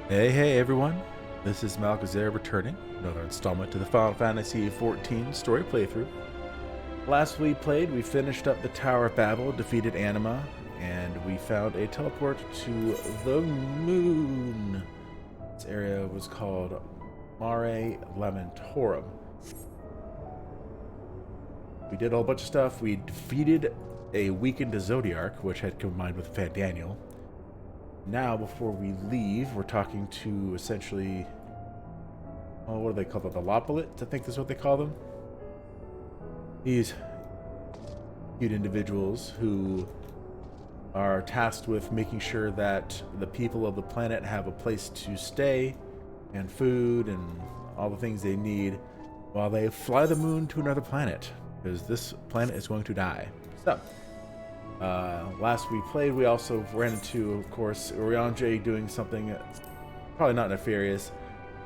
Hey everyone, this is Malkazar returning, another installment to the Final Fantasy XIV story playthrough. Last we played, we finished up the Tower of Babel, defeated Anima, and we found a teleport to the moon. This area was called Mare Lamentorum. We did a whole bunch of stuff. We defeated a weakened Zodiarch, which had combined with Fandaniel. Now, before we leave, we're talking to essentially, what do they call them? The Lopolits, I think is what they call them. These cute individuals who are tasked with making sure that the people of the planet have a place to stay and food and all the things they need while they fly the moon to another planet, because this planet is going to die. So, last we played, we also ran into, of course, Urianger doing something probably not nefarious.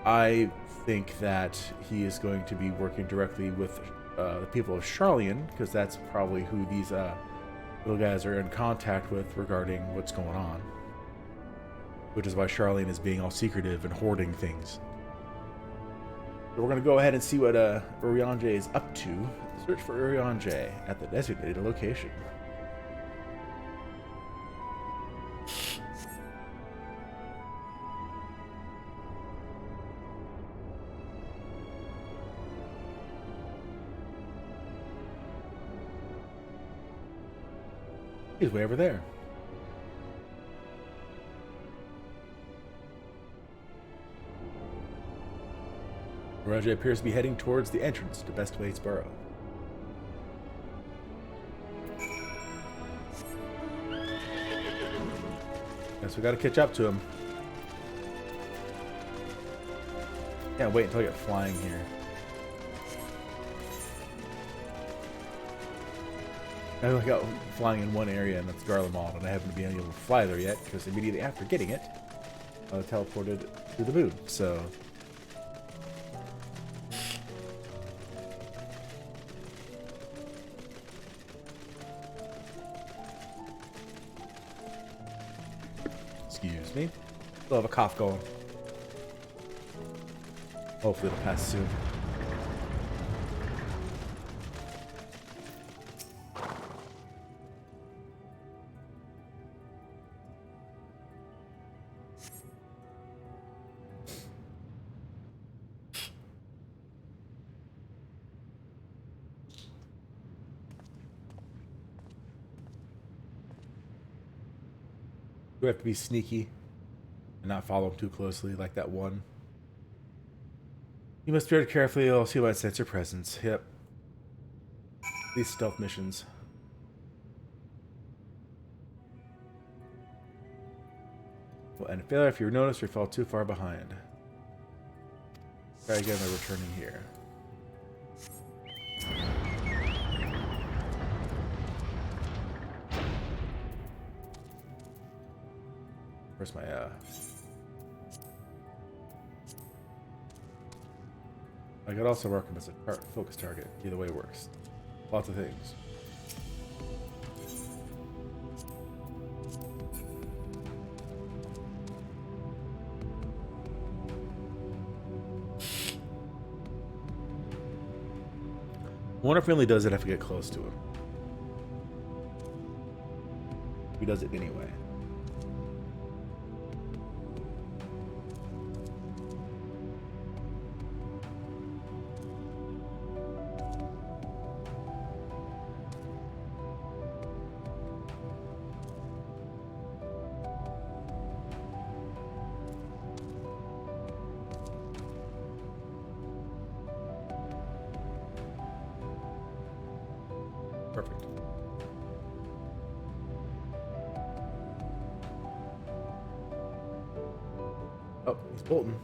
I think that he is going to be working directly with the people of Charlian, because that's probably who these little guys are in contact with regarding what's going on. Which is why Charlian is being all secretive and hoarding things. So we're going to go ahead and see what Urianger is up to. Search for Urianger at the designated location. He's way over there. Urianger appears to be heading towards the entrance to Best Waits Burrow. Guess we gotta catch up to him. Can't wait until I get flying here. I got flying in one area, and that's Garlemald, and I haven't been able to fly there yet because immediately after getting it, I was teleported to the moon. So, excuse me. Still have a cough going. Hopefully it'll pass soon. We have to be sneaky and not follow him too closely like that one. You must tread carefully, or else he might sense your presence. Yep. These stealth missions. Well, and failure if you notice or fall too far behind. Try again by returning here. Where's my I could also mark him as a focus target. Either way works. Lots of things. I wonder if he only does it if I get close to him. He does it anyway. Perfect. Oh, he's bolting.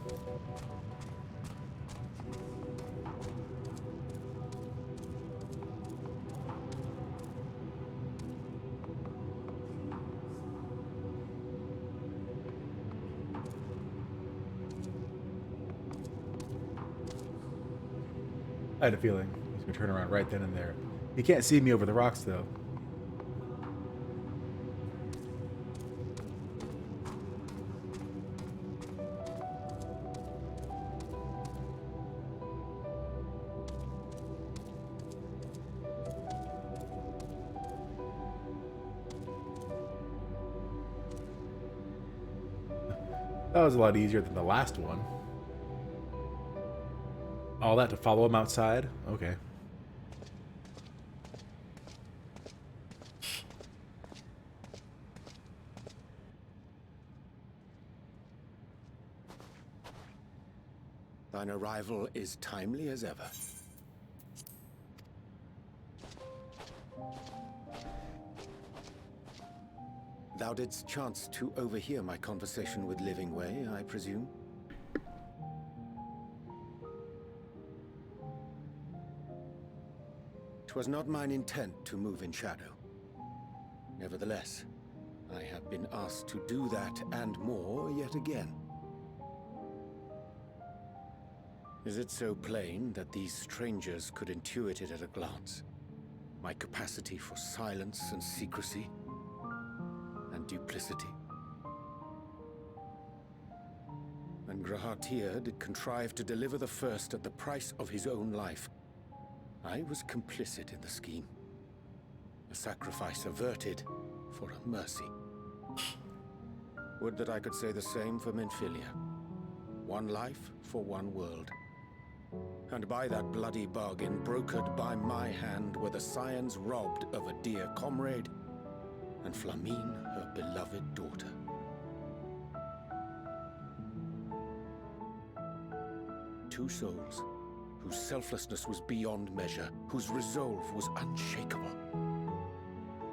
I had a feeling he's gonna turn around right then and there. He can't see me over the rocks, though. That was a lot easier than the last one. All that to follow him outside? Okay. Thine arrival is timely as ever. Thou didst chance to overhear my conversation with Living Way, I presume? 'Twas not mine intent to move in shadow. Nevertheless, I have been asked to do that and more yet again. Is it so plain that these strangers could intuit it at a glance? My capacity for silence and secrecy and duplicity? And Grahatir did contrive to deliver the first at the price of his own life. I was complicit in the scheme. A sacrifice averted for a mercy. Would that I could say the same for Minfilia. One life for one world. And by that bloody bargain, brokered by my hand, were the scions robbed of a dear comrade, and Flamine her beloved daughter. Two souls, whose selflessness was beyond measure, whose resolve was unshakable.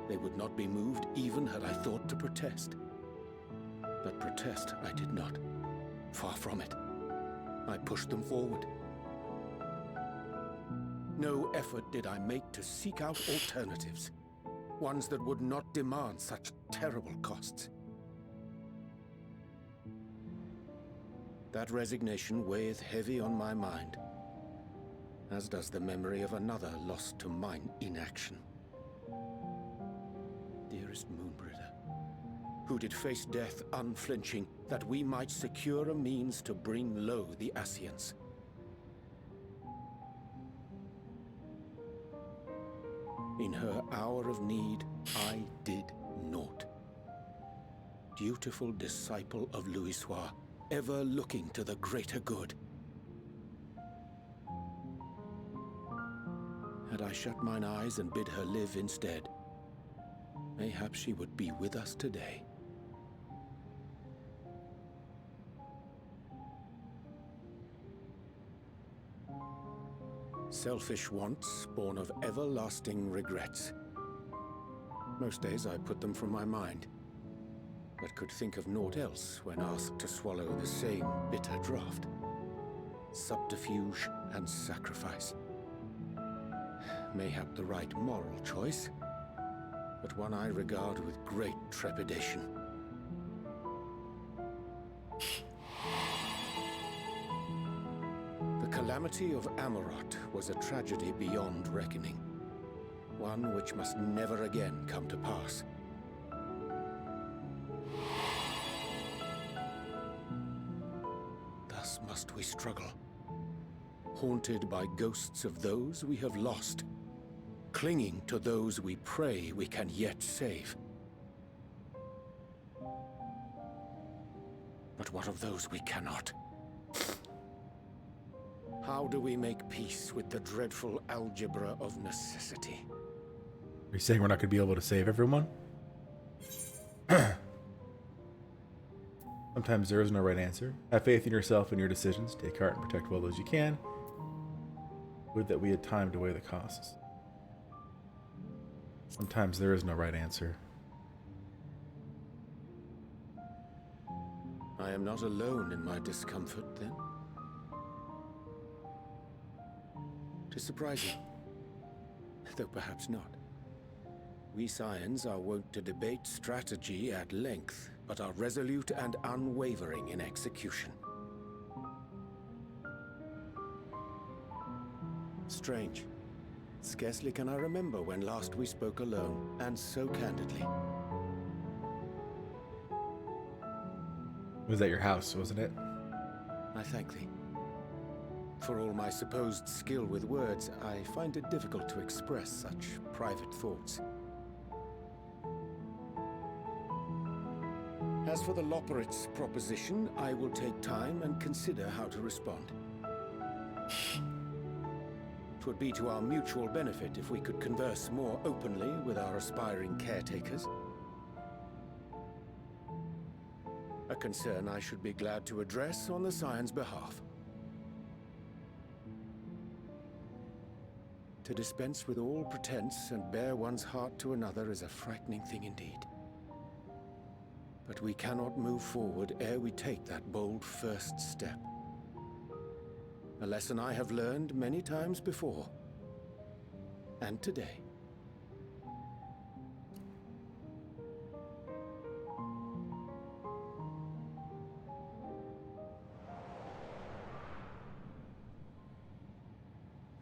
They would not be moved even had I thought to protest. But protest I did not. Far from it. I pushed them forward. No effort did I make to seek out alternatives, ones that would not demand such terrible costs. That resignation weigheth heavy on my mind, as does the memory of another lost to mine inaction. Dearest Moonbringer, who did face death unflinching, that we might secure a means to bring low the Ascians. In her hour of need, I did naught. Dutiful disciple of Louisoix, ever looking to the greater good. Had I shut mine eyes and bid her live instead, mayhap she would be with us today. Selfish wants, born of everlasting regrets. Most days I put them from my mind, but could think of naught else when asked to swallow the same bitter draught. Subterfuge and sacrifice. Mayhap the right moral choice, but one I regard with great trepidation. The calamity of Amarot was a tragedy beyond reckoning, one which must never again come to pass. Thus must we struggle, haunted by ghosts of those we have lost, clinging to those we pray we can yet save. But what of those we cannot? How do we make peace with the dreadful algebra of necessity? Are you saying we're not going to be able to save everyone? Sometimes there is no right answer. Have faith in yourself and your decisions. Take heart and protect well those you can. Would that we had time to weigh the costs. Sometimes there is no right answer. I am not alone in my discomfort, then? 'Tis surprising, though perhaps not. We scions are wont to debate strategy at length, but are resolute and unwavering in execution. Strange. Scarcely can I remember when last we spoke alone, and so candidly. It was at your house, wasn't it? I thank thee. For all my supposed skill with words, I find it difficult to express such private thoughts. As for the Loporit's proposition, I will take time and consider how to respond. 'Twould be to our mutual benefit if we could converse more openly with our aspiring caretakers. A concern I should be glad to address on the Scion's behalf. To dispense with all pretense and bare one's heart to another is a frightening thing indeed. But we cannot move forward ere we take that bold first step. A lesson I have learned many times before. And today.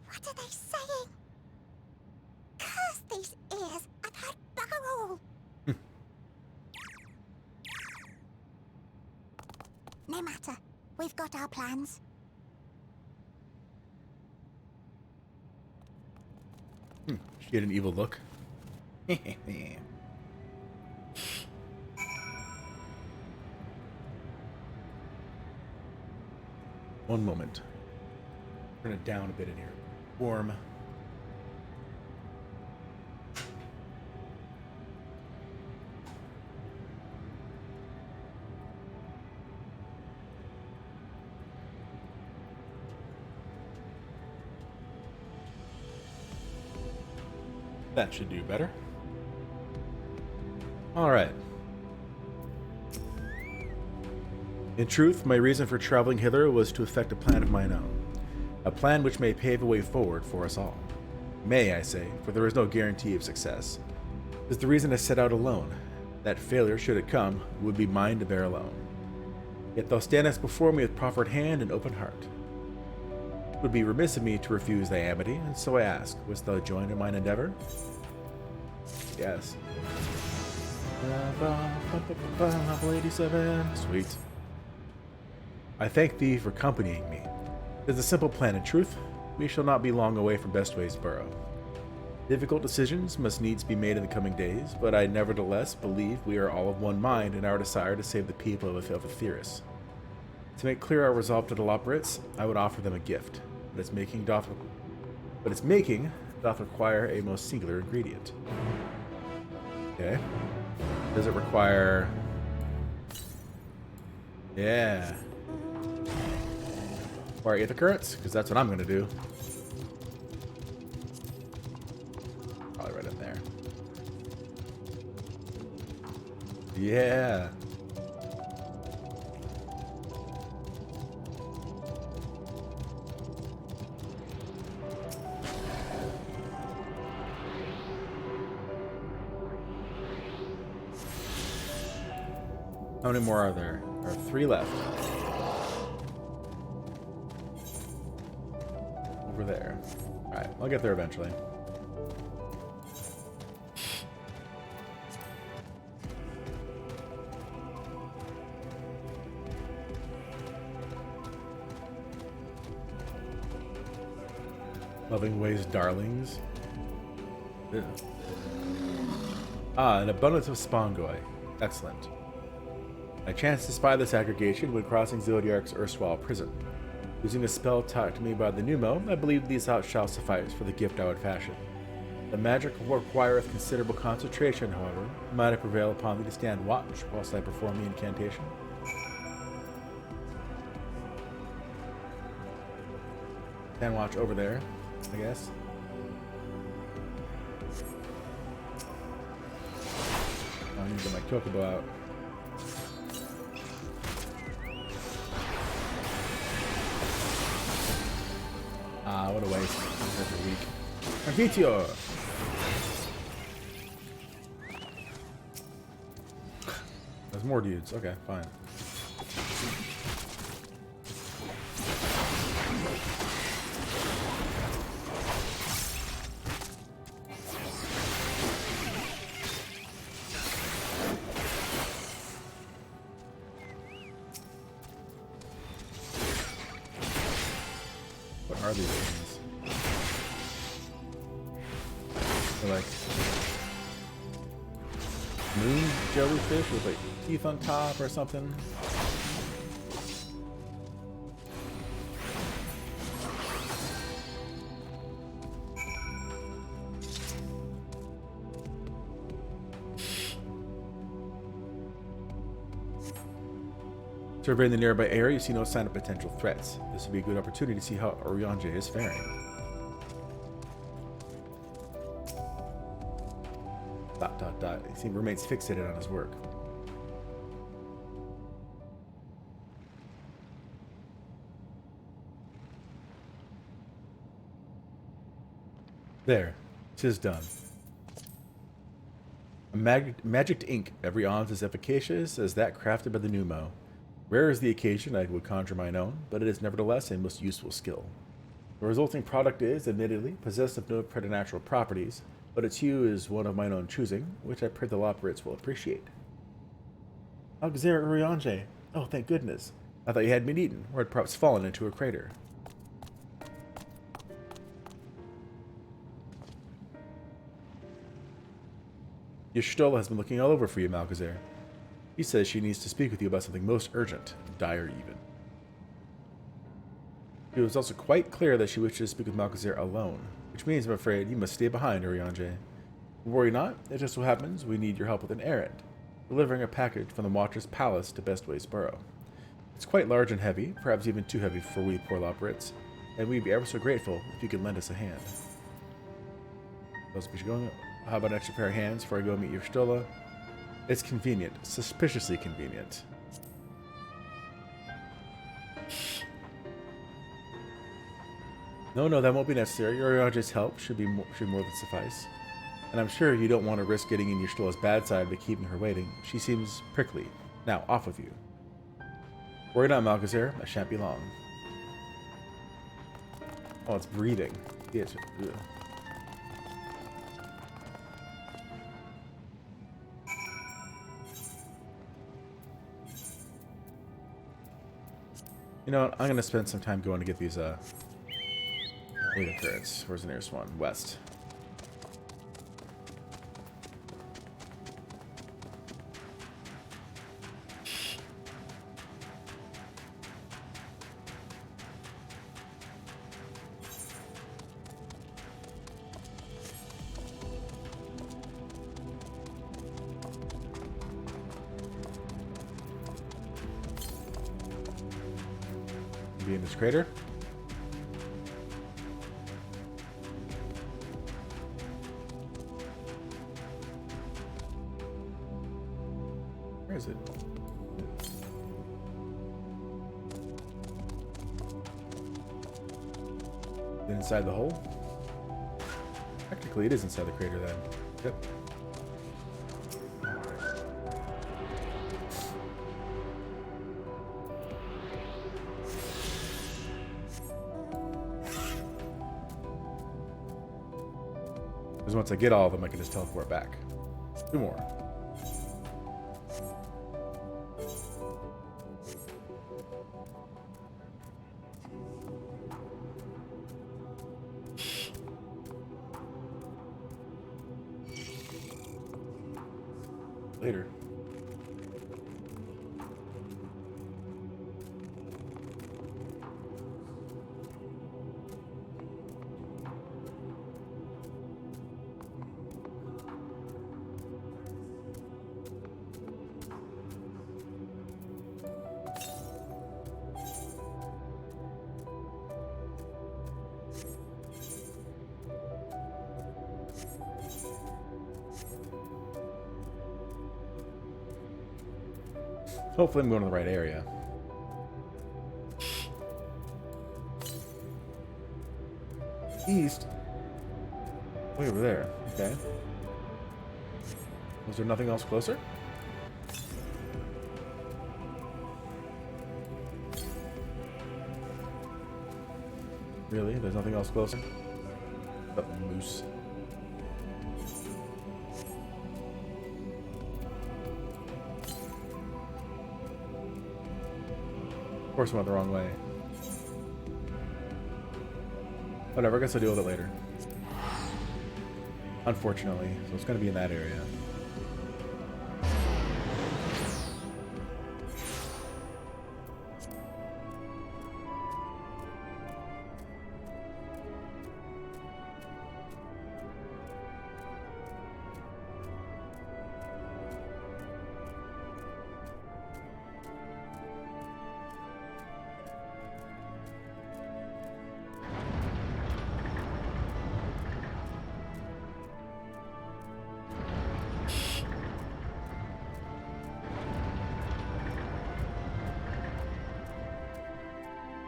What are they saying? Curse these ears and that bugger-all! No matter. We've got our plans. She had an evil look. One moment. Turn it down a bit in here. Warm. That should do better. All right. In truth, my reason for traveling hither was to effect a plan of mine own. A plan which may pave a way forward for us all. May, I say, for there is no guarantee of success. It is the reason I set out alone. That failure, should it come, would be mine to bear alone. Yet thou standest before me with proffered hand and open heart. It would be remiss of me to refuse thy amity, and so I ask, wouldst thou join in mine endeavor? Yes. Level 87. Sweet. I thank thee for accompanying me. It is a simple plan in truth. We shall not be long away from Bestway's burrow. Difficult decisions must needs be made in the coming days, but I nevertheless believe we are all of one mind in our desire to save the people of FFXIV. To make clear our resolve to the Loporits, I would offer them a gift, but its making doth require a most singular ingredient. Okay. Does it require... Yeah. Require ether currents? Because that's what I'm going to do. Probably right in there. Yeah. How many more are there? There are 3 left. Over there. Alright, I'll get there eventually. Loving ways, darlings. Ew. Ah, an abundance of spongoi. Excellent. I chanced to spy this aggregation when crossing Zodiark's erstwhile prison. Using a spell taught to me by the Pneumo, I believe these out shall suffice for the gift I would fashion. The magic requireth considerable concentration, however. Might I prevail upon thee to stand watch whilst I perform the incantation? Stand watch over there, I guess. I need to get my chocobo out. Ah, what a waste. Every week. Meteor! There's more dudes. Okay, fine. What are these things? They're like... moon jellyfish with like teeth on top or something. Surveying the nearby area, you see no sign of potential threats. This would be a good opportunity to see how Oriange is faring. Dot dot dot. He remains fixated on his work. There. 'Tis done. A magic ink. Every ounce is efficacious as that crafted by the pneumo. Rare is the occasion I would conjure mine own, but it is nevertheless a most useful skill. The resulting product is, admittedly, possessed of no preternatural properties, but its hue is one of mine own choosing, which I pray the Loperates will appreciate. Alexander Uriange. Oh, thank goodness. I thought you had been eaten, or had perhaps fallen into a crater. Yashtola has been looking all over for you, Malgazar. He says she needs to speak with you about something most urgent, dire even. It was also quite clear that she wished to speak with Malgazar alone, which means, I'm afraid, you must stay behind, Uriange. Worry not, it just so happens we need your help with an errand, delivering a package from the Watcher's palace to Bestway's Burrow. It's quite large and heavy, perhaps even too heavy for we poor Loperates, and we'd be ever so grateful if you could lend us a hand. How about an extra pair of hands before I go meet Yashtola? It's convenient, suspiciously convenient. No, that won't be necessary. Uriange's help should more than suffice. And I'm sure you don't want to risk getting in Yashtola's bad side by keeping her waiting. She seems prickly. Now, off with you. Worry not, Malgazar. I shan't be long. Oh, it's breathing. Yes. Ugh. You know what? I'm going to spend some time going to get these, Wait, currents. Where's the nearest one? West. Be in this crater. Where is it? Is it inside the hole? Technically, it is inside the crater then. Yep. Because once I get all of them, I can just teleport back. 2 more. Later. Hopefully I'm going to the right area. East? Way over there. Okay. Was there nothing else closer? Really? There's nothing else closer? The moose. Of course I went the wrong way. Whatever, I guess I'll deal with it later. Unfortunately, so it's going to be in that area.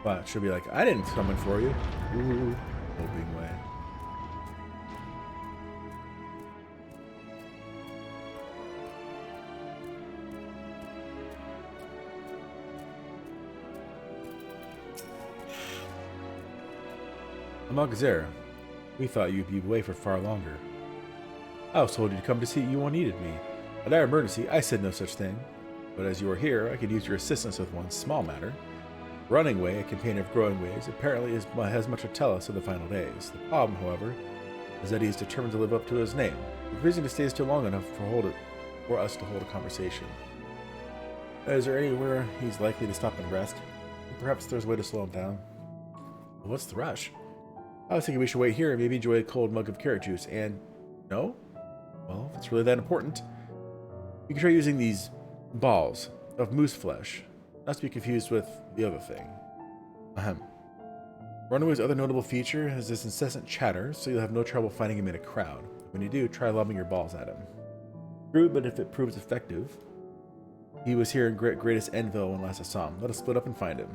But she'll be like, I didn't summon for you. Ooh, hoping way. Amagazera, we thought you'd be away for far longer. I was told you'd come to see you one needed me. At our emergency, I said no such thing. But as you are here, I could use your assistance with one small matter. Running Way, a companion of Growing Ways, apparently has much to tell us of the final days. The problem, however, is that he is determined to live up to his name, refusing to stay still long enough for us to hold a conversation. Is there anywhere he's likely to stop and rest? Perhaps there's a way to slow him down. Well, what's the rush? I was thinking we should wait here and maybe enjoy a cold mug of carrot juice, and... No? Well, if it's really that important, you can try using these balls of moose flesh. Not to be confused with the other thing. Ahem. Runaway's other notable feature is this incessant chatter, so you'll have no trouble finding him in a crowd. When you do, try lobbing your balls at him. True, but if it proves effective... He was here in Greatest Enville when last I saw him. Let us split up and find him.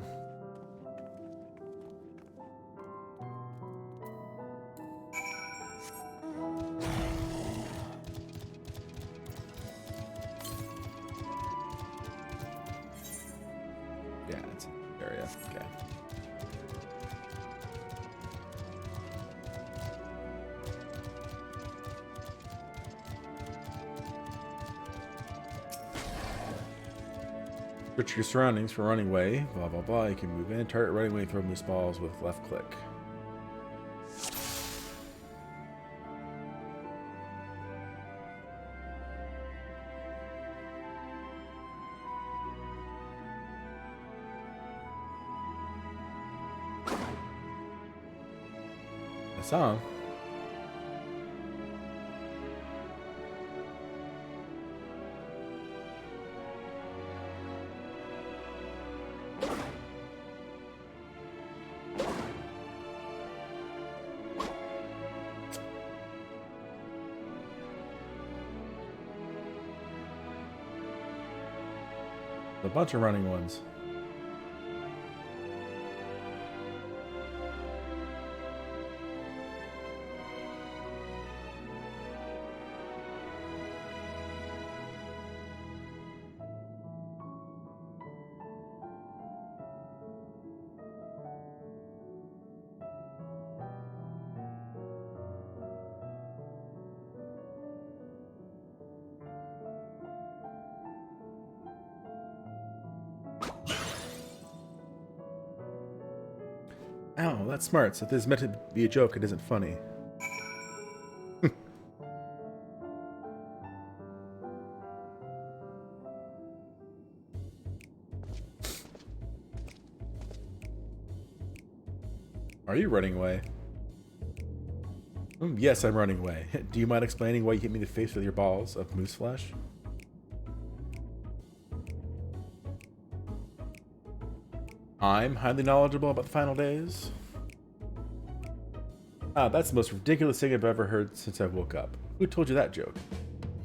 Yeah, it's an area. Okay. Search your surroundings for Running Way. Blah, blah, blah. You can move in, target Running Way, and throw moose balls with left click. I saw him. A bunch of running ones. Ow, that's smart. So if this is meant to be a joke, it isn't funny. Are you running away? Yes, I'm running away. Do you mind explaining why you hit me in the face with your balls of moose flesh? I'm highly knowledgeable about the final days. Ah, that's the most ridiculous thing I've ever heard since I woke up. Who told you that joke?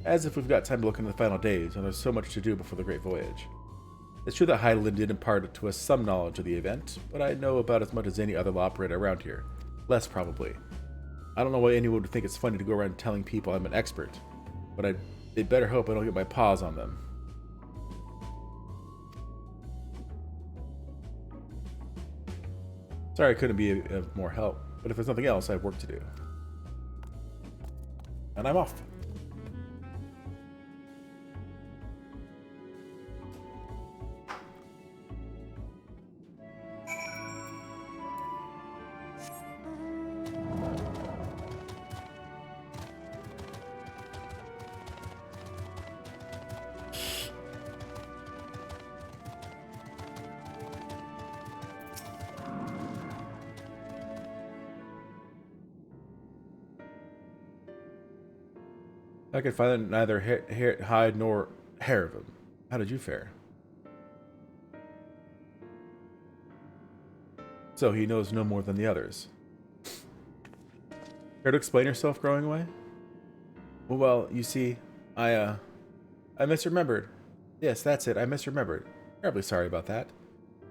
As if we've got time to look into the final days, and there's so much to do before the Great Voyage. It's true that Heidelin did impart to us some knowledge of the event, but I know about as much as any other law operator around here. Less, probably. I don't know why anyone would think it's funny to go around telling people I'm an expert, but they'd better hope I don't get my paws on them. Sorry I couldn't be of more help, but if there's nothing else, I have work to do. And I'm off. I could find neither hide nor hair of him. How did you fare? So he knows no more than the others. Care to explain yourself, Growing Away? Well, you see, I misremembered. Yes, that's it, I misremembered. Terribly sorry about that.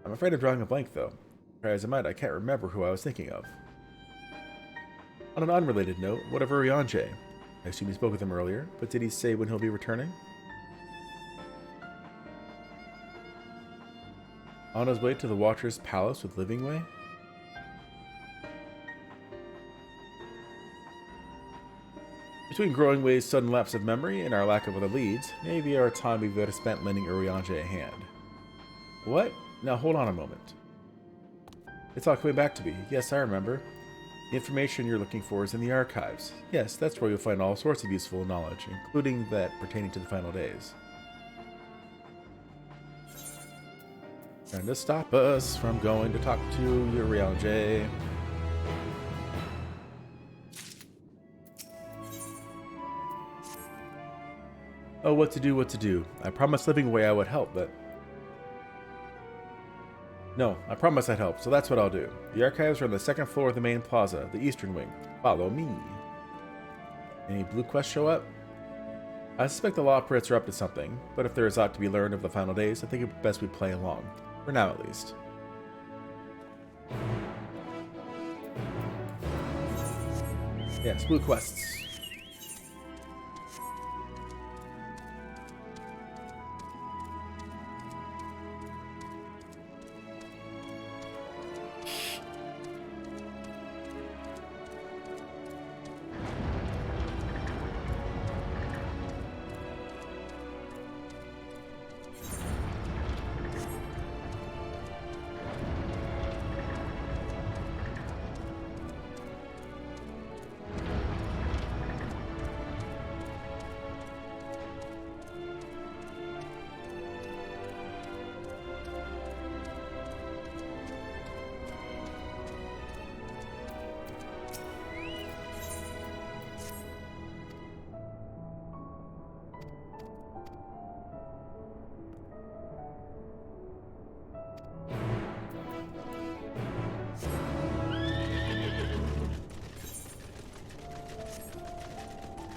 I'm afraid I'm drawing a blank, though. Try as I might, I can't remember who I was thinking of. On an unrelated note, what of Urianger? I assume you spoke with him earlier, but did he say when he'll be returning? On his way to the Watcher's Palace with Livingway? Between Growingway's sudden lapse of memory and our lack of other leads, maybe our time we've better spent lending Urianger a hand. What? Now hold on a moment. It's all coming back to me. Yes, I remember. The information you're looking for is in the archives. Yes, that's where you'll find all sorts of useful knowledge, including that pertaining to the final days. Trying to stop us from going to talk to Urianger. Oh, what to do, what to do. I promised Livingway I would help, but... No, I promised I'd help, so that's what I'll do. The archives are on the second floor of the main plaza, the eastern wing. Follow me. Any blue quests show up? I suspect the law pirates are up to something, but if there is aught to be learned of the final days, I think it's best we play along. For now, at least. Yes, blue quests.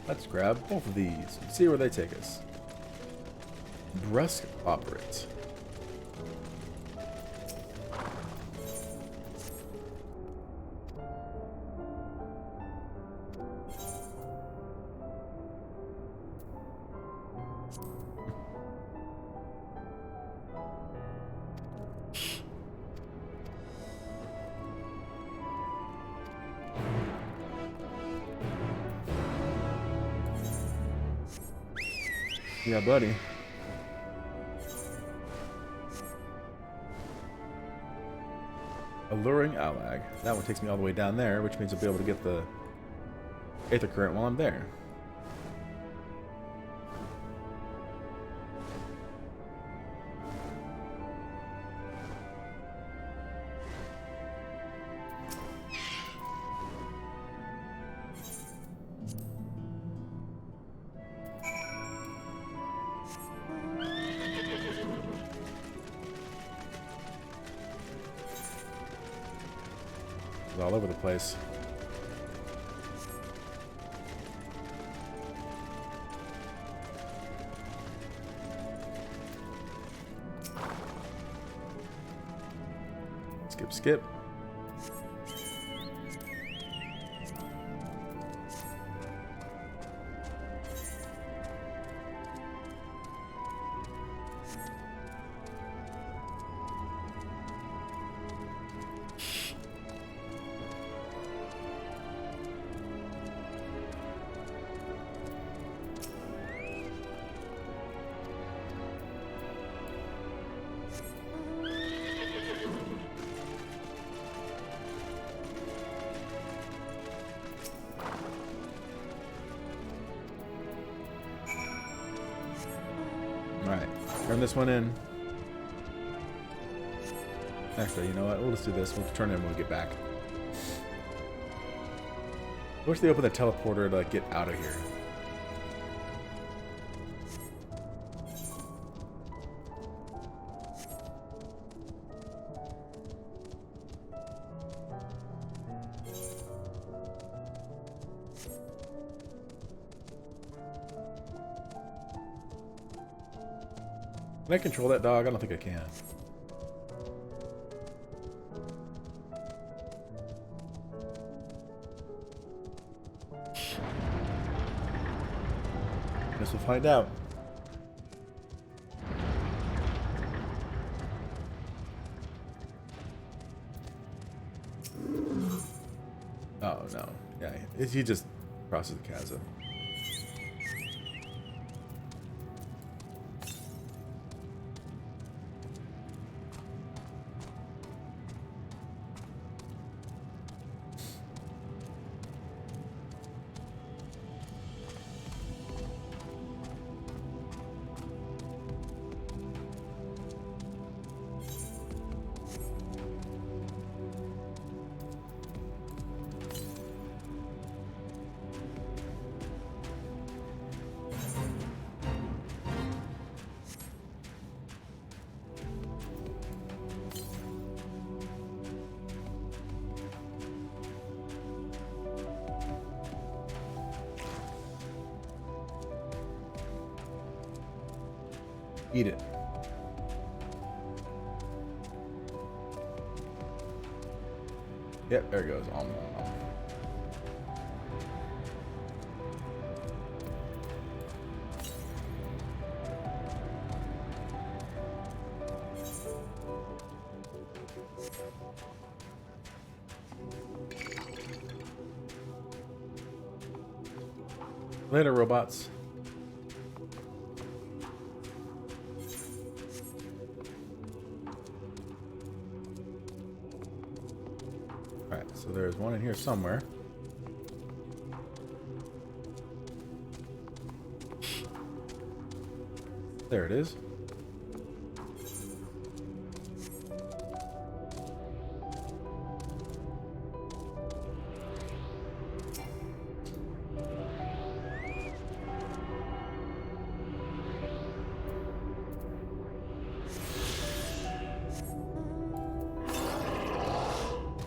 Let's grab both of these and see where they take us. Brusque operate. Yeah, buddy. Alluring Allag. That one takes me all the way down there, which means I'll be able to get the Aether Current while I'm there. All over the place. Skip, skip. Alright, turn this one in. Actually, you know what? We'll just do this. We'll turn it in when we get back. I wish they opened the teleporter to get out of here. Can I control that dog? I don't think I can. Guess we'll find out. Oh no. Yeah, he just crosses the chasm. Eat it. Yep, there it goes. Later, robots. Alright, so there's one in here somewhere. There it is.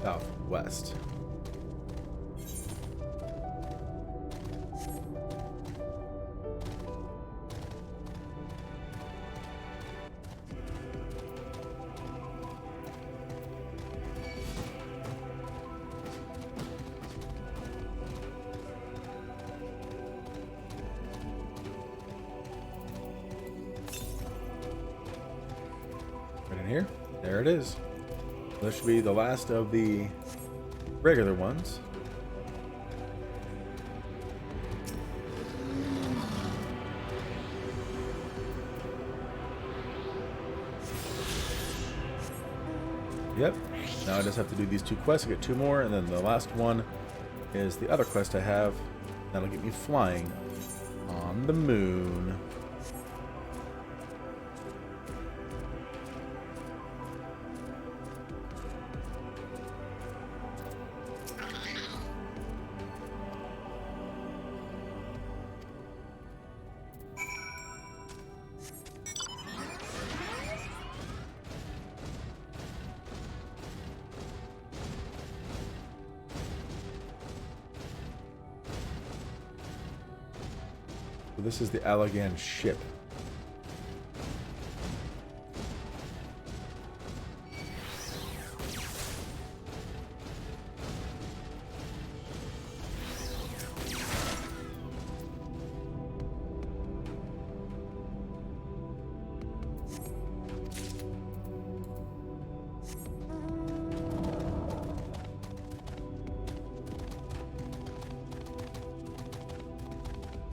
Southwest. Right in here. There it is. This should be the last of the regular ones. Yep. Now I just have to do these two quests. I get two more, and then the last one is the other quest I have. That'll get me flying on the moon. So this is the Allegan ship.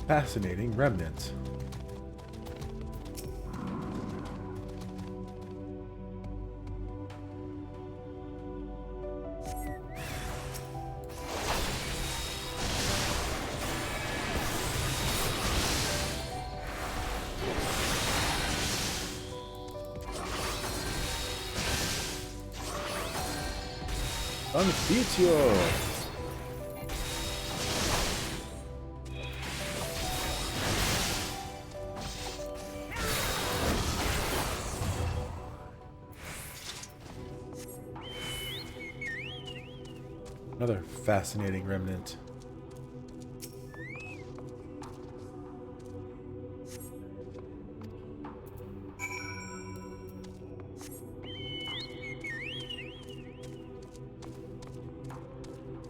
Fascinating remnant. Conspitio! Another fascinating remnant.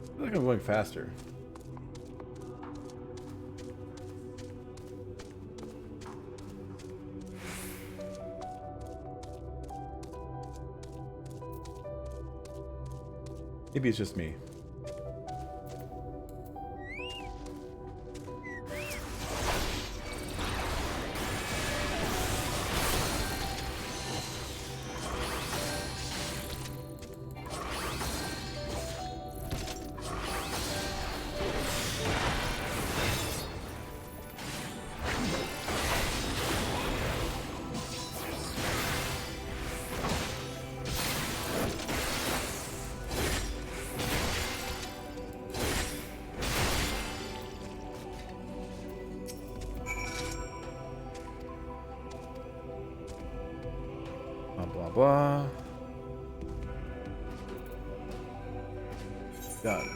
I feel like I'm going faster. Maybe it's just me. Blah, blah. Done.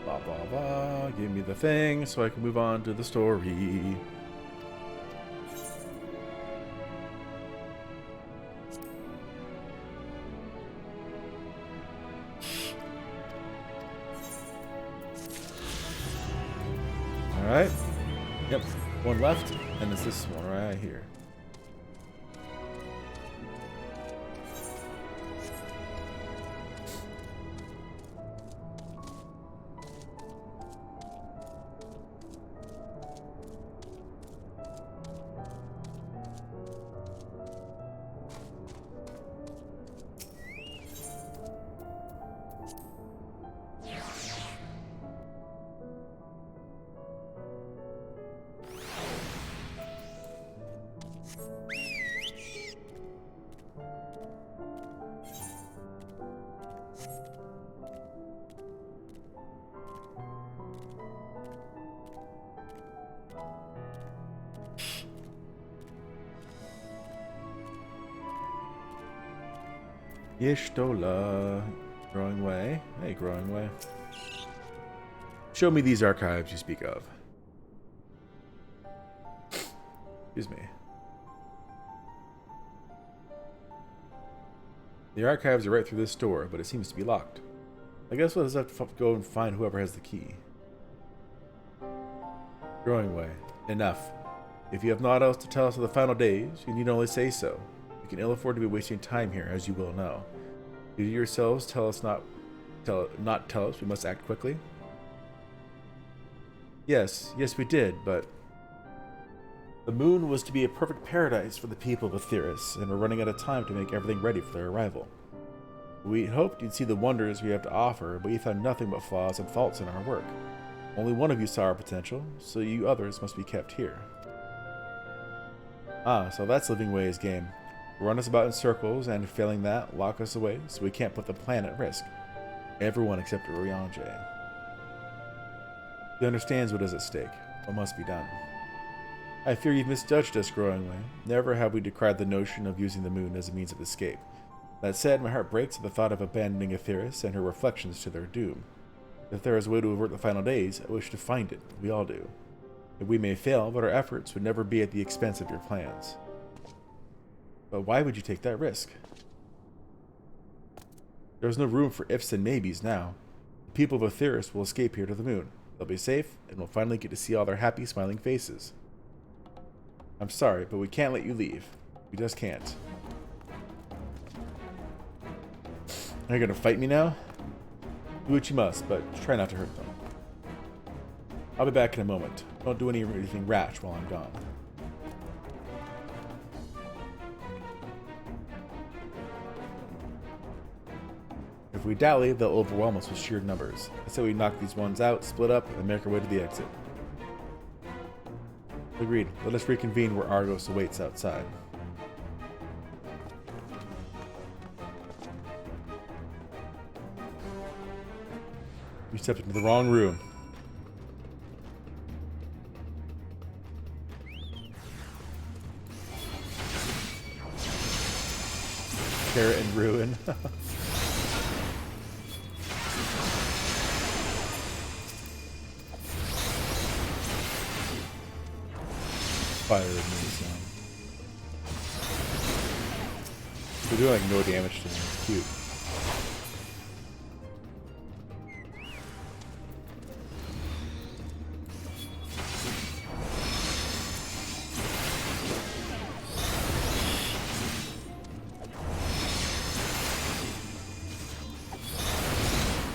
Blah, blah, blah. Give me the thing so I can move on to the story. Alright. Yep. One left, and it's this one right here. Yishtola. Growing way. Hey, growing way. Show me these archives you speak of. Excuse me. The archives are right through this door, but it seems to be locked. I guess we'll just have to go and find whoever has the key. Growing way. Enough. If you have naught else to tell us of the final days, you need only say so. We can ill afford to be wasting time here, as you will know. Did you yourselves tell us not tell us we must act quickly? Yes, we did, but the moon was to be a perfect paradise for the people of Aetheris, and we're running out of time to make everything ready for their arrival. We hoped you'd see the wonders we have to offer, but you found nothing but flaws and faults in our work. Only one of you saw our potential, so you others must be kept here. Ah, so that's Living Way's game. Run us about in circles, and failing that, lock us away so we can't put the plan at risk. Everyone except Ryanje. He understands what is at stake, what must be done. I fear you've misjudged us, Growing Way. Never have we decried the notion of using the moon as a means of escape. That said, my heart breaks at the thought of abandoning Aetheris and her reflections to their doom. If there is a way to avert the final days, I wish to find it. We all do. We may fail, but our efforts would never be at the expense of your plans. But why would you take that risk? There's no room for ifs and maybes now. The people of Aetheris will escape here to the moon. They'll be safe, and we'll finally get to see all their happy, smiling faces. I'm sorry, but we can't let you leave. We just can't. Are you gonna fight me now? Do what you must, but try not to hurt them. I'll be back in a moment. Don't do anything rash while I'm gone. If we dally, they'll overwhelm us with sheer numbers. I say we knock these ones out, split up, and make our way to the exit. Agreed. Let us reconvene where Argos awaits outside. We stepped into the wrong room. Carrot and ruin. Fire and maze now. They're doing like no damage to me. It's cute.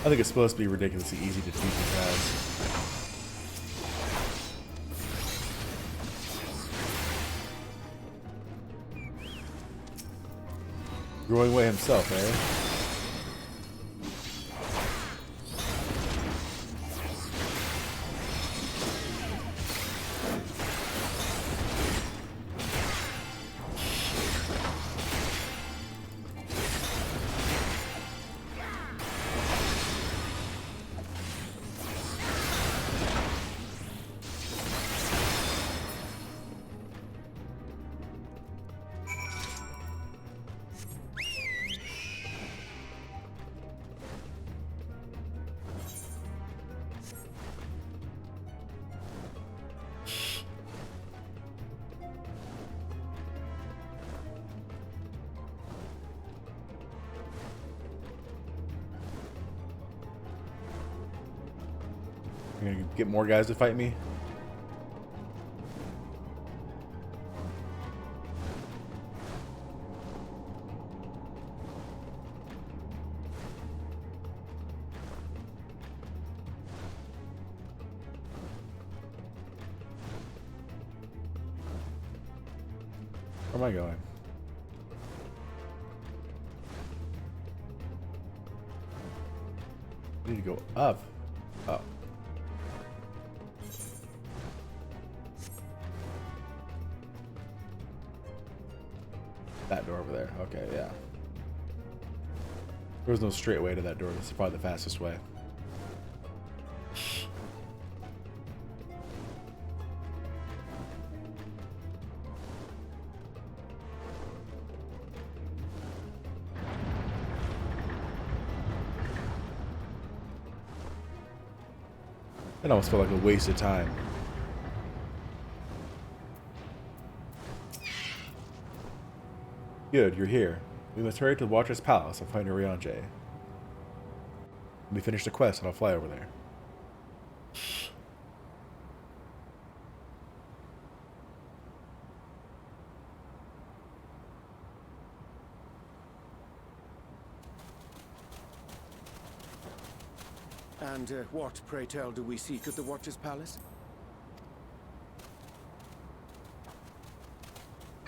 I think it's supposed to be ridiculously easy to defeat these guys. Growing away himself, eh? You're gonna get more guys to fight me? Where am I going? I need to go up. Oh. That door over there. Okay, yeah. There was no straight way to that door. This is probably the fastest way. It almost felt like a waste of time. Good, you're here. We must hurry to the Watcher's Palace and find Oriange. When we finish the quest, and I'll fly over there. And what, pray tell, do we seek at the Watcher's Palace?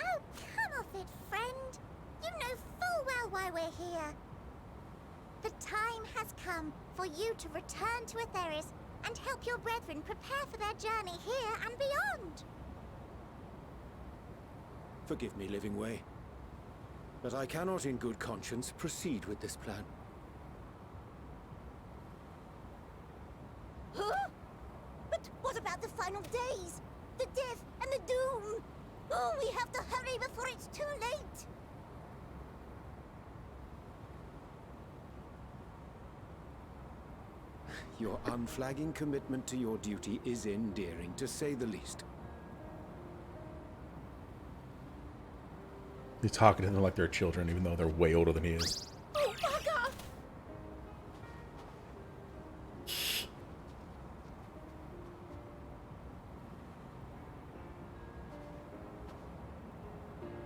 Oh, come off it, friend. You know full well why we're here. The time has come for you to return to Atheris and help your brethren prepare for their journey here and beyond. Forgive me, Living Way, but I cannot in good conscience proceed with this plan. Huh? But what about the final days? The death and the doom? Oh, we have to hurry before it's too late. Your unflagging commitment to your duty is endearing, to say the least. He's talking to them like they're children, even though they're way older than he is. Oh, bugger!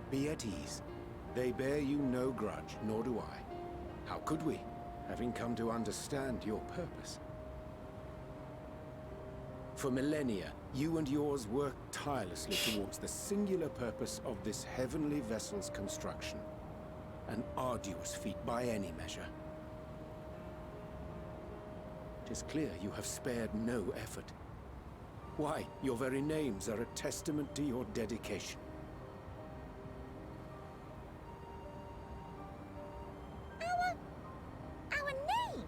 Be at ease. They bear you no grudge, nor do I. How could we, having come to understand your purpose? For millennia, you and yours worked tirelessly towards the singular purpose of this heavenly vessel's construction. An arduous feat by any measure. 'Tis clear you have spared no effort. Why, your very names are a testament to your dedication. Our names?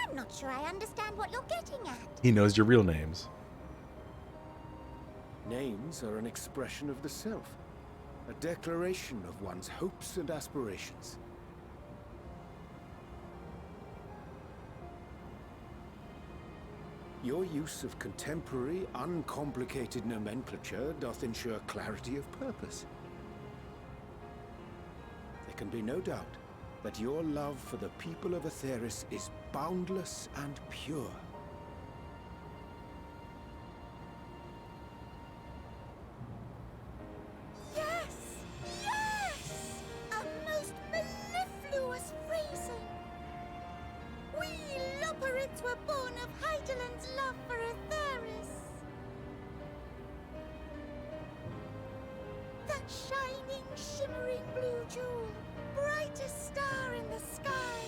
I'm not sure I understand what you're getting at. He knows your real names. Names are an expression of the self, a declaration of one's hopes and aspirations. Your use of contemporary, uncomplicated nomenclature doth ensure clarity of purpose. There can be no doubt that your love for the people of Aetheris is boundless and pure. Yes! Yes! A most mellifluous phrasing! We Loperids were born of Heideland's love for Aetheris. That shining, shimmering blue jewel, brightest star in the sky,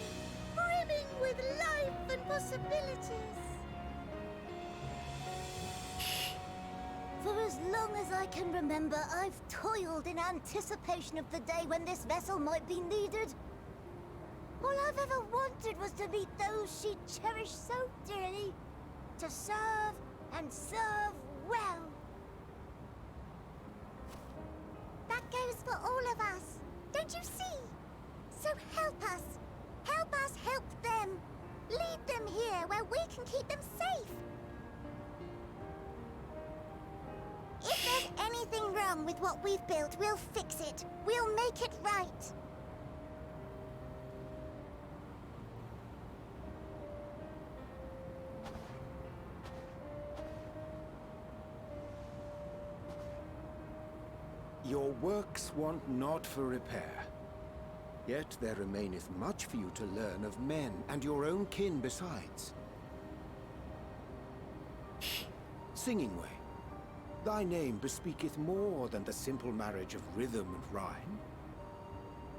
brimming with life and possibilities. For as long as I can remember, I've toiled in anticipation of the day when this vessel might be needed. All I've ever wanted was to meet those she cherished so dearly, to serve and serve well. That goes for all of us, don't you see? So help us help them. Lead them here where we can keep them safe. If there's anything wrong with what we've built, we'll fix it. We'll make it right. Your works want not for repair. Yet there remaineth much for you to learn of men, and your own kin besides. Singing Way, thy name bespeaketh more than the simple marriage of rhythm and rhyme.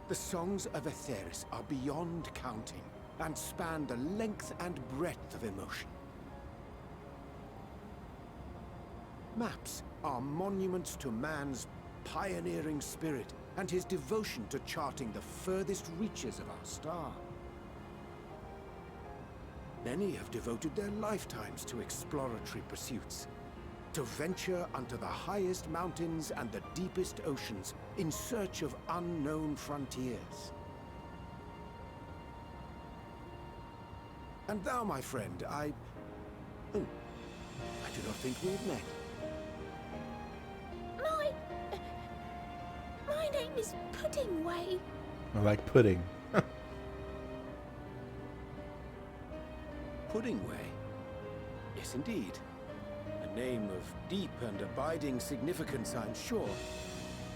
The songs of Aetheris are beyond counting, and span the length and breadth of emotion. Maps are monuments to man's pioneering spirit and his devotion to charting the furthest reaches of our star. Many have devoted their lifetimes to exploratory pursuits, to venture unto the highest mountains and the deepest oceans in search of unknown frontiers. And thou, my friend, I do not think we've met. My name is Puddingway. I like pudding. Puddingway? Yes, indeed. A name of deep and abiding significance, I'm sure.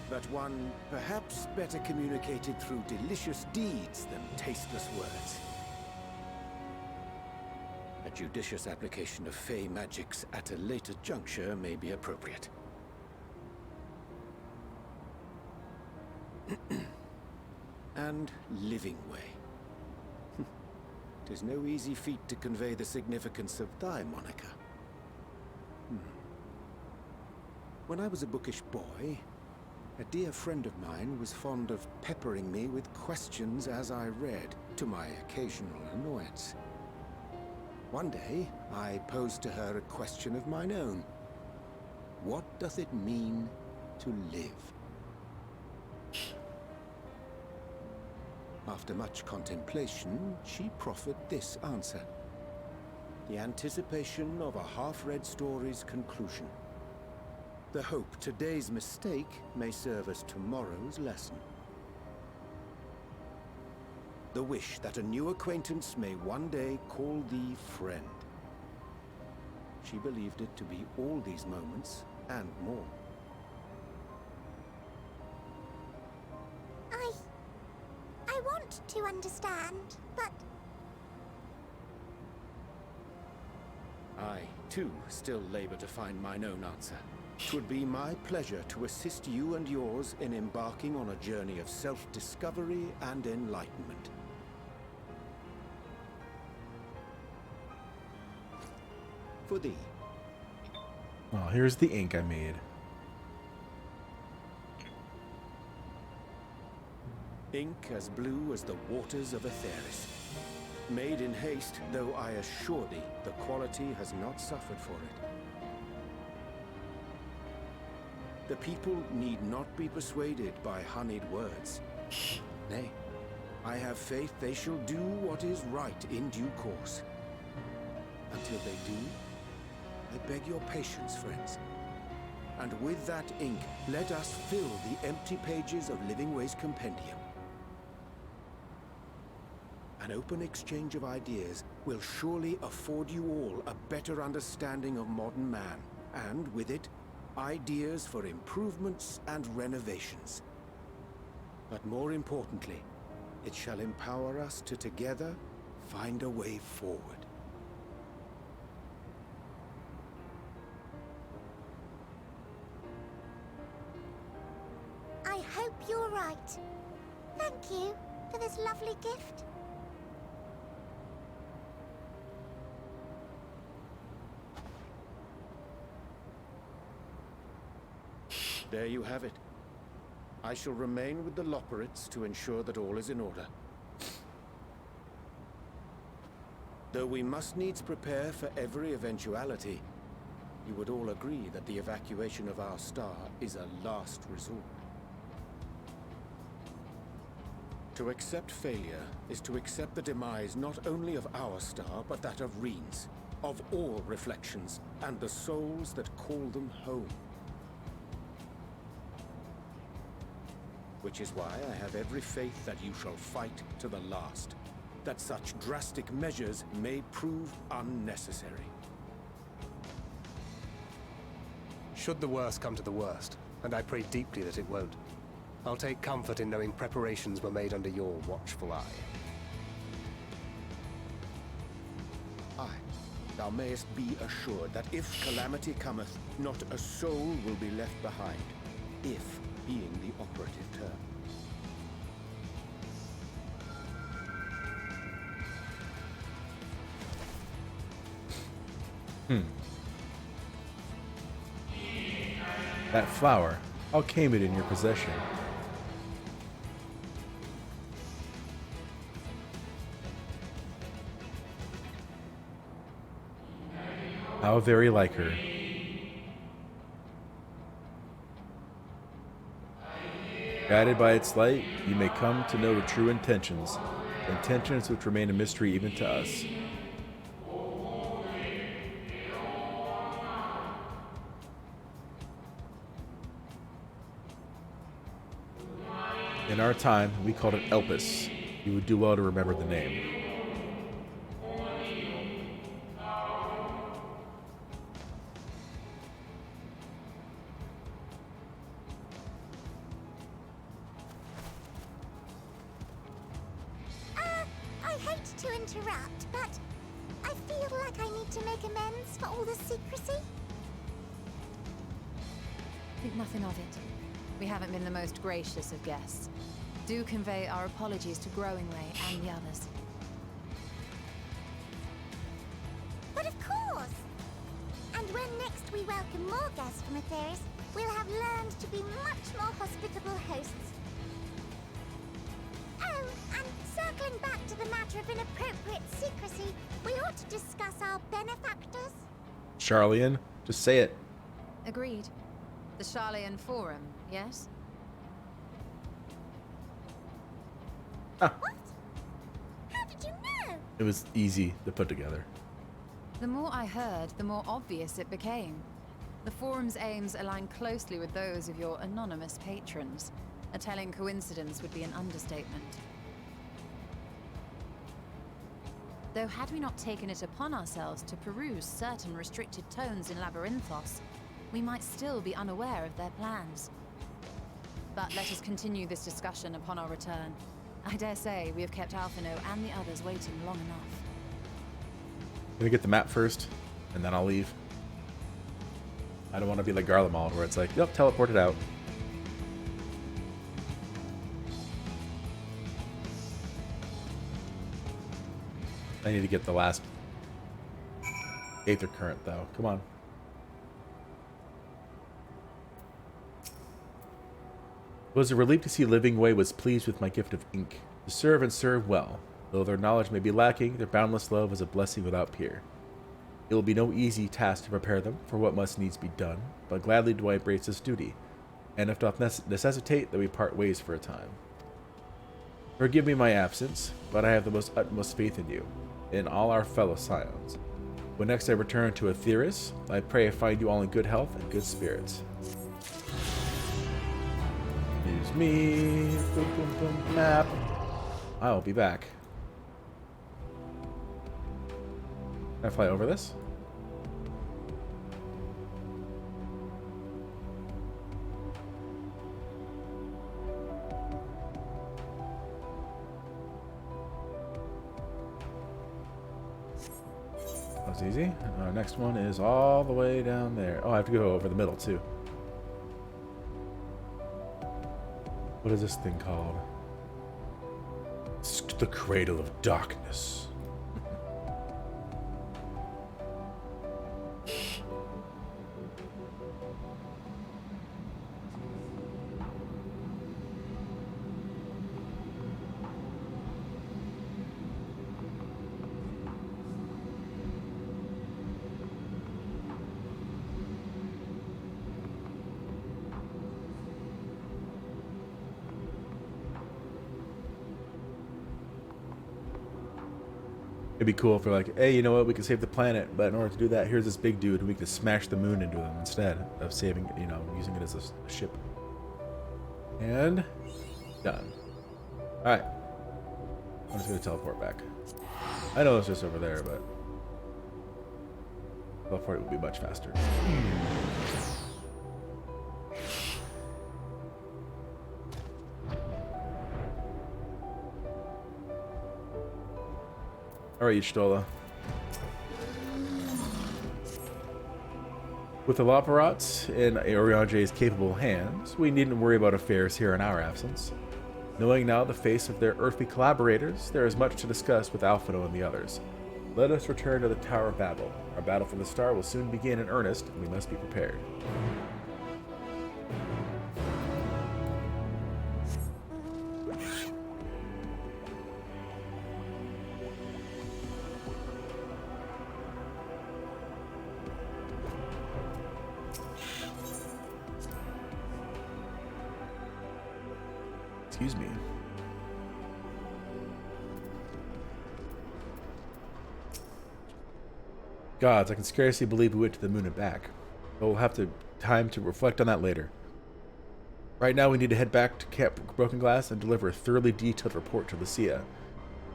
But one perhaps better communicated through delicious deeds than tasteless words. A judicious application of fey magics at a later juncture may be appropriate. And Living Way. 'Tis no easy feat to convey the significance of thy moniker. When I was a bookish boy, a dear friend of mine was fond of peppering me with questions as I read, to my occasional annoyance. One day, I posed to her a question of mine own. What doth it mean to live? After much contemplation, she proffered this answer. The anticipation of a half-read story's conclusion. The hope today's mistake may serve as tomorrow's lesson. The wish that a new acquaintance may one day call thee friend. She believed it to be all these moments and more. I want to understand, but I, too, still labor to find mine own answer. 'Twould be my pleasure to assist you and yours in embarking on a journey of self-discovery and enlightenment. for thee. Well, here's the ink I made. Ink as blue as the waters of Aetheris. Made in haste, though I assure thee, the quality has not suffered for it. The people need not be persuaded by honeyed words. Nay, I have faith they shall do what is right in due course. Until they do, I beg your patience, friends. And with that ink, let us fill the empty pages of Living Ways Compendium. An open exchange of ideas will surely afford you all a better understanding of modern man, and with it, ideas for improvements and renovations. But more importantly, it shall empower us to together find a way forward. I hope you're right. Thank you for this lovely gift. There you have it. I shall remain with the Loporrits to ensure that all is in order. Though we must needs prepare for every eventuality, you would all agree that the evacuation of our star is a last resort. To accept failure is to accept the demise not only of our star, but that of Reen's, of all reflections, and the souls that call them home. Which is why I have every faith that you shall fight to the last, that such drastic measures may prove unnecessary. Should the worst come to the worst, and I pray deeply that it won't, I'll take comfort in knowing preparations were made under your watchful eye. Aye, thou mayest be assured that if calamity cometh, not a soul will be left behind, if being the operative term. That flower, how came it in your possession? How very like her. Guided by its light, you may come to know the true intentions which remain a mystery even to us. In our time, we called it Elpis. You would do well to remember the name. I hate to interrupt, but I feel like I need to make amends for all the secrecy. Think nothing of it. We haven't been the most gracious of guests. Do convey our apologies to Growingway and the others. But of course! And when next we welcome more guests from Aetheris, we'll have learned to be much more hospitable hosts. Oh, and circling back to the matter of inappropriate secrecy, we ought to discuss our benefactors. Charlian, just say it. Agreed. The Charlian Forum, yes? What? How did you know? It was easy to put together. The more I heard, the more obvious it became. The Forum's aims align closely with those of your anonymous patrons. A telling coincidence would be an understatement. Though had we not taken it upon ourselves to peruse certain restricted tones in Labyrinthos, we might still be unaware of their plans. But let us continue this discussion upon our return. I dare say we have kept Alphino and the others waiting long enough. I'm gonna get the map first, and then I'll leave. I don't want to be like Garlemald, where it's like, yep, teleport it out. I need to get the last Aether current, though. Come on. It was a relief to see Living Way was pleased with my gift of ink. To serve and serve well. Though their knowledge may be lacking, their boundless love is a blessing without peer. It will be no easy task to prepare them for what must needs be done, but gladly do I embrace this duty, and if doth necessitate that we part ways for a time. Forgive me my absence, but I have the most utmost faith in you, in all our fellow scions. When next I return to Aetheris, I pray I find you all in good health and good spirits. Excuse me. Boom, boom, boom, map. I'll be back. Can I fly over this? That was easy. Our next one is all the way down there. Oh, I have to go over the middle too. What is this thing called? It's the Cradle of Darkness. It'd be cool if they're like, hey, you know what, we can save the planet, but in order to do that, here's this big dude, and we can smash the moon into him instead of saving, you know, using it as a ship. And done. Alright. I'm just going to teleport back. I know it's just over there, but teleport would be much faster. Alright, Y'shtola. With the Loporats in Oriange's capable hands, we needn't worry about affairs here in our absence. Knowing now the face of their earthly collaborators, there is much to discuss with Alphino and the others. Let us return to the Tower of Babel. Our battle for the star will soon begin in earnest, and we must be prepared. Excuse me. Gods, I can scarcely believe we went to the moon and back. But we'll have time to reflect on that later. Right now we need to head back to Camp Broken Glass and deliver a thoroughly detailed report to Lucia.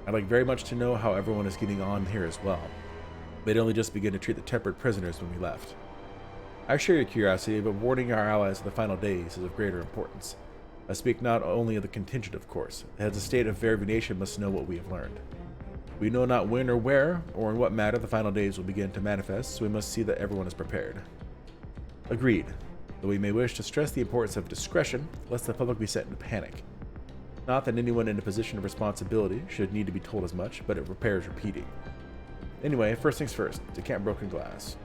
I'd like very much to know how everyone is getting on here as well. They'd only just begun to treat the tempered prisoners when we left. I share your curiosity, but warning our allies of the final days is of greater importance. I speak not only of the contingent, of course. As a state of varied nation must know what we have learned. We know not when or where, or in what matter the final days will begin to manifest, so we must see that everyone is prepared. Agreed. Though we may wish to stress the importance of discretion, lest the public be set into panic. Not that anyone in a position of responsibility should need to be told as much, but it repairs repeating. Anyway, first things first, to Camp Broken Glass.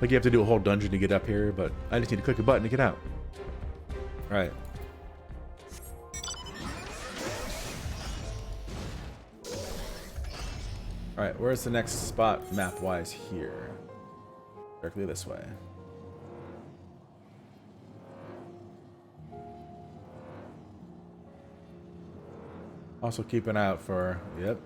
Like you have to do a whole dungeon to get up here, but I just need to click a button to get out. Alright. Alright, where's the next spot map-wise here? Directly this way. Also keep an eye out for... Yep.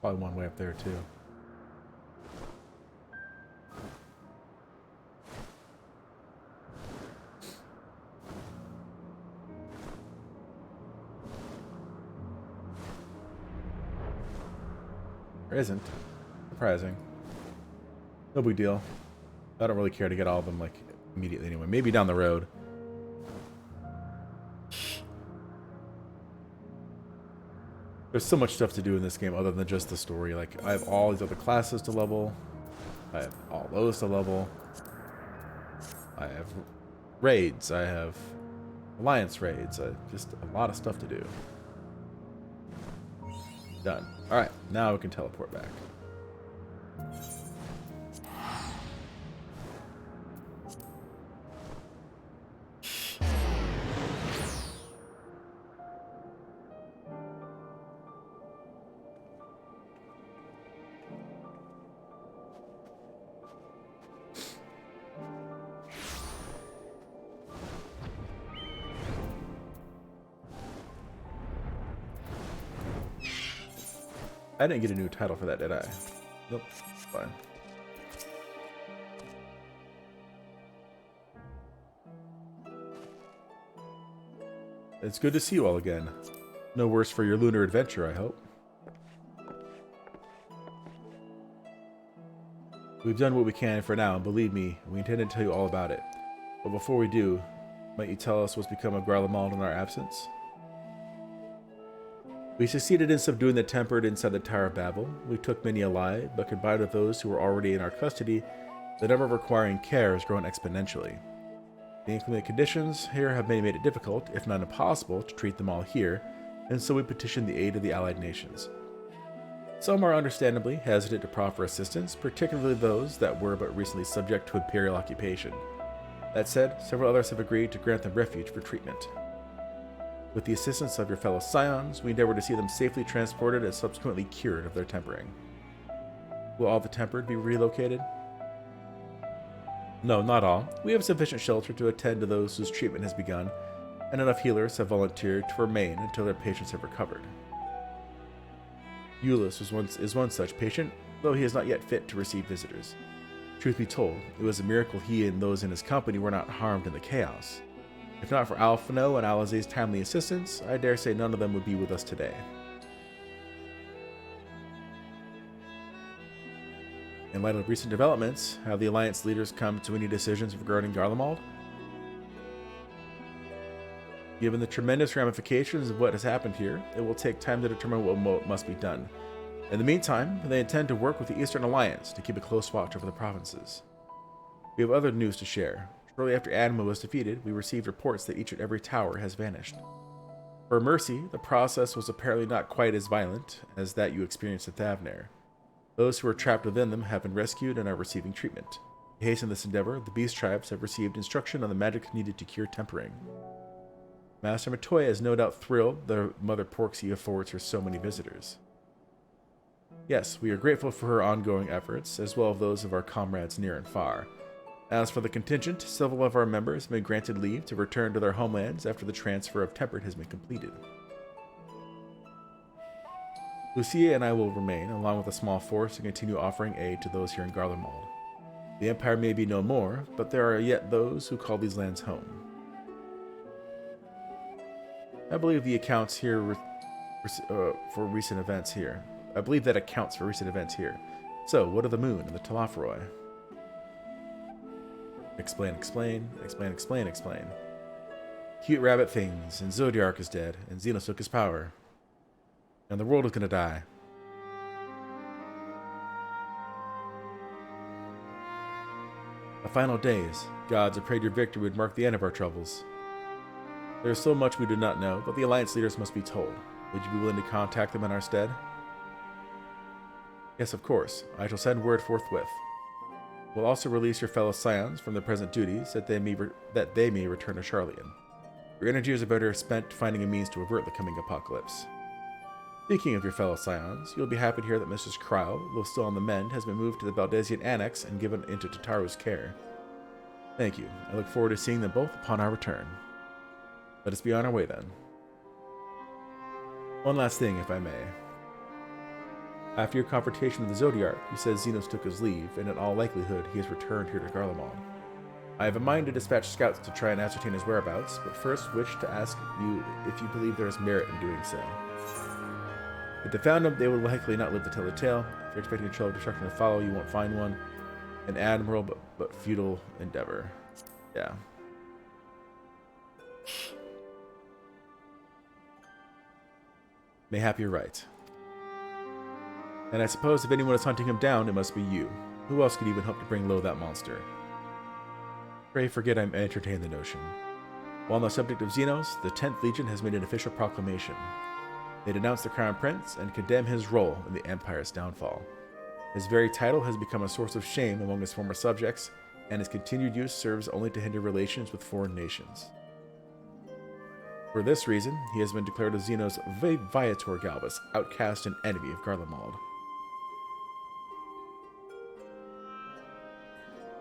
Probably one way up there too. There isn't. Surprising. No big deal. I don't really care to get all of them like immediately anyway. Maybe down the road. There's so much stuff to do in this game other than just the story. Like, I have all these other classes to level. I have all those to level. I have raids. I have alliance raids. Just a lot of stuff to do. Done. Alright, now we can teleport back. I didn't get a new title for that, did I? Nope. Fine. It's good to see you all again. No worse for your lunar adventure, I hope. We've done what we can for now, and believe me, we intend to tell you all about it. But before we do, might you tell us what's become of Garlemald in our absence? We succeeded in subduing the tempered inside the Tower of Babel. We took many alive, but combined with those who were already in our custody, the number requiring care has grown exponentially. The inclement conditions here have made it difficult, if not impossible, to treat them all here, and so we petitioned the aid of the allied nations. Some are understandably hesitant to proffer assistance, particularly those that were but recently subject to imperial occupation. That said, several others have agreed to grant them refuge for treatment. With the assistance of your fellow scions, we endeavor to see them safely transported and subsequently cured of their tempering. Will all the tempered be relocated? No, not all. We have sufficient shelter to attend to those whose treatment has begun, and enough healers have volunteered to remain until their patients have recovered. Euless is one such patient, though he is not yet fit to receive visitors. Truth be told, it was a miracle he and those in his company were not harmed in the chaos. If not for Alphino and Alizé's timely assistance, I dare say none of them would be with us today. In light of recent developments, have the Alliance leaders come to any decisions regarding Garlemald? Given the tremendous ramifications of what has happened here, it will take time to determine what must be done. In the meantime, they intend to work with the Eastern Alliance to keep a close watch over the provinces. We have other news to share. Shortly after Adma was defeated, we received reports that each and every tower has vanished. For Mercy, the process was apparently not quite as violent as that you experienced at Thavnair. Those who were trapped within them have been rescued and are receiving treatment. To hasten this endeavor, the Beast Tribes have received instruction on the magic needed to cure tempering. Master Matoya is no doubt thrilled that Mother Porxia affords her so many visitors. Yes, we are grateful for her ongoing efforts, as well as those of our comrades near and far. As for the contingent, several of our members have been granted leave to return to their homelands after the transfer of Tempered has been completed. Lucia and I will remain, along with a small force, to continue offering aid to those here in Garlemald. The Empire may be no more, but there are yet those who call these lands home. I believe the accounts here for recent events here. I believe that accounts for recent events here. So, what of the moon and the Telophoroi? Explain. Cute rabbit things, and Zodiark is dead, and Xenos took his power. And the world is gonna die. The final days. Gods, I prayed your victory would mark the end of our troubles. There is so much we do not know, but the Alliance leaders must be told. Would you be willing to contact them in our stead? Yes, of course. I shall send word forthwith. We'll also release your fellow scions from their present duties that they may return to Charlian. Your energies are better spent finding a means to avert the coming apocalypse. Speaking of your fellow scions, you'll be happy to hear that Mrs. Kryle, though still on the mend, has been moved to the Baldesian Annex and given into Tataru's care. Thank you. I look forward to seeing them both upon our return. Let us be on our way then. One last thing, if I may. After your confrontation with the Zodiark, you said Xenos took his leave, and in all likelihood he has returned here to Garlemald. I have a mind to dispatch scouts to try and ascertain his whereabouts, but first wish to ask you if you believe there is merit in doing so. If they found him, they would likely not live to tell the tale. If you're expecting a trail of destruction to follow, you won't find one. An admirable but futile endeavor. Yeah. Mayhap you're right. And I suppose if anyone is hunting him down, it must be you. Who else could even hope to bring low that monster? Pray forget I entertained the notion. While on the subject of Xenos, the 10th Legion has made an official proclamation. They denounce the Crown Prince and condemn his role in the Empire's downfall. His very title has become a source of shame among his former subjects, and his continued use serves only to hinder relations with foreign nations. For this reason, he has been declared a Xenos Viator Galvus, outcast and enemy of Garlemald.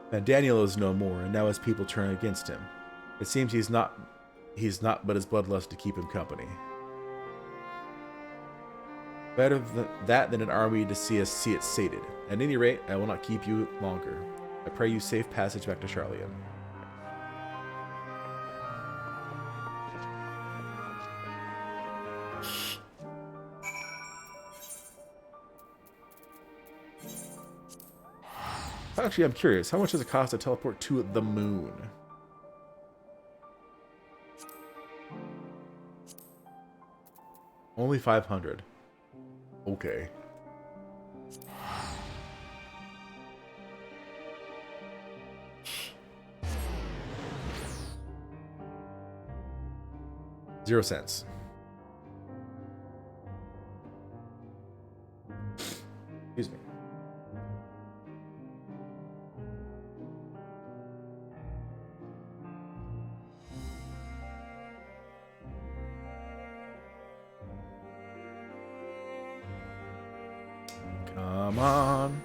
Now Daniel is no more, and now his people turn against him. It seems he's not but his bloodlust to keep him company. Better that than an army to see it sated. At any rate, I will not keep you longer. I pray you safe passage back to Charlian. Actually, I'm curious. How much does it cost to teleport to the moon? Only 500. Okay. $0. Excuse me. Come on.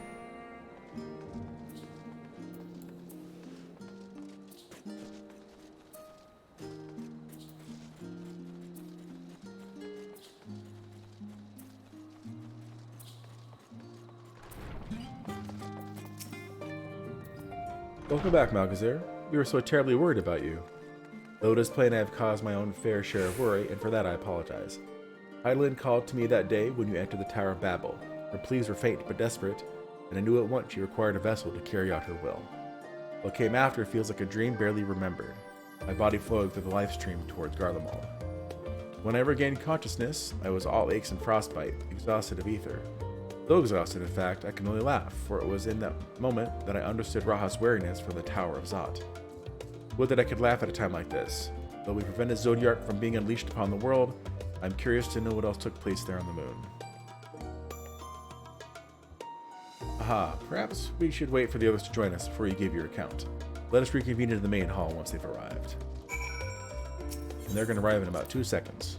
Welcome back, Malgazir. We were so terribly worried about you. Though it is plain I have caused my own fair share of worry, and for that I apologize. Hydaelyn called to me that day when you entered the Tower of Babel. Her pleas were faint but desperate, and I knew at once she required a vessel to carry out her will. What came after feels like a dream barely remembered, my body flowing through the life stream towards Garlemald. When I regained consciousness, I was all aches and frostbite, exhausted of ether. So exhausted, in fact, I can only laugh, for it was in that moment that I understood Raha's wariness from the Tower of Zot. Would that I could laugh at a time like this. Though we prevented Zodiark from being unleashed upon the world, I'm curious to know what else took place there on the moon. Aha, perhaps we should wait for the others to join us before you give your account. Let us reconvene in the main hall once they've arrived. And they're going to arrive in about 2 seconds.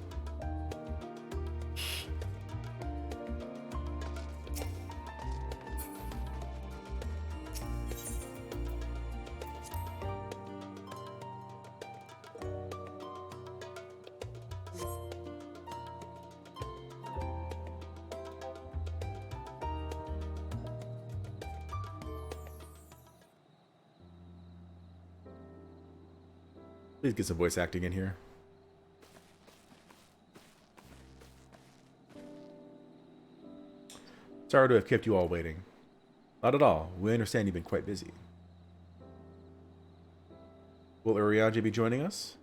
Please get some voice acting in here. Sorry to have kept you all waiting. Not at all. We understand you've been quite busy. Will Urianger be joining us?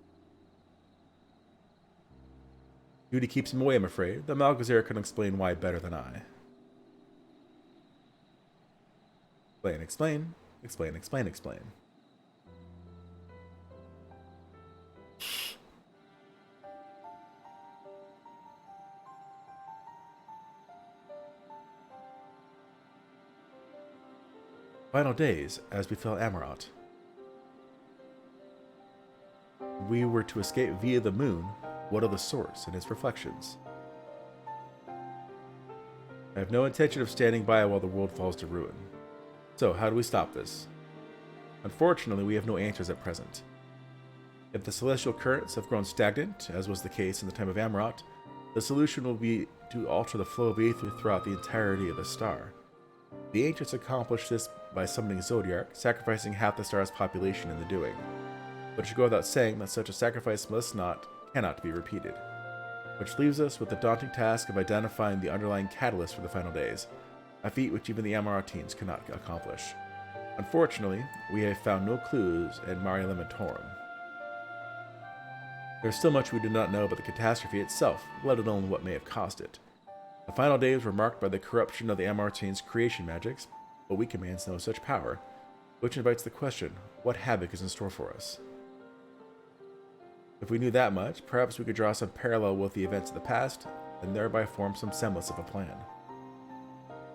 Duty keeps him away, I'm afraid. The Malgazir can explain why better than I. Explain. Final days, as befell Amarot. We were to escape via the moon. What of the source and its reflections? I have no intention of standing by while the world falls to ruin. So, how do we stop this? Unfortunately, we have no answers at present. If the celestial currents have grown stagnant, as was the case in the time of Amarot, the solution will be to alter the flow of ether throughout the entirety of the star. The ancients accomplished this by summoning Zodiark, sacrificing half the star's population in the doing. But it should go without saying that such a sacrifice cannot be repeated. Which leaves us with the daunting task of identifying the underlying catalyst for the final days, a feat which even the Amarotines cannot accomplish. Unfortunately, we have found no clues in Mare Elementorum. There's still much we do not know about the catastrophe itself, let alone what may have caused it. The final days were marked by the corruption of the Amartine's creation magics, but we commands no such power, which invites the question, what havoc is in store for us? If we knew that much, perhaps we could draw some parallel with the events of the past, and thereby form some semblance of a plan.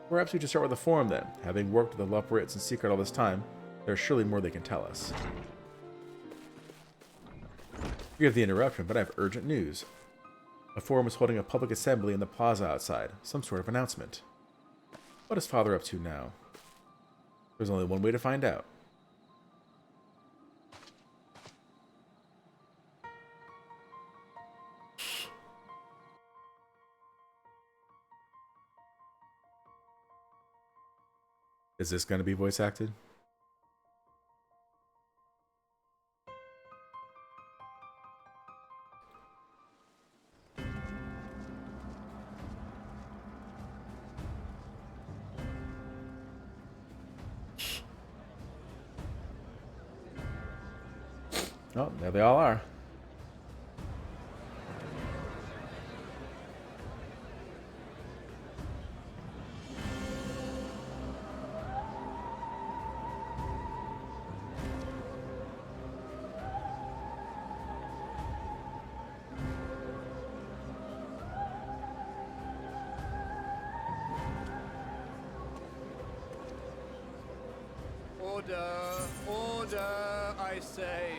Perhaps we should start with the Forum then. Having worked with the Luprits in secret all this time, there's surely more they can tell us. Forgive the interruption, but I have urgent news. The Forum is holding a public assembly in the plaza outside, some sort of announcement. What is Father up to now? There's only one way to find out. Is this going to be voice acted? Oh, there they all are. Order! Order, I say!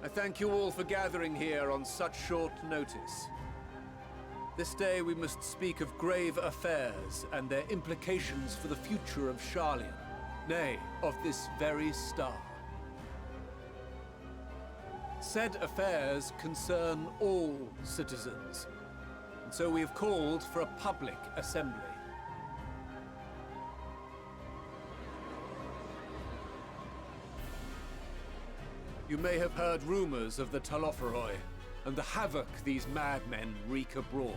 I thank you all for gathering here on such short notice. This day we must speak of grave affairs and their implications for the future of Sharlayan, nay, of this very star. Said affairs concern all citizens, and so we have called for a public assembly. You may have heard rumors of the Talopheroi and the havoc these madmen wreak abroad.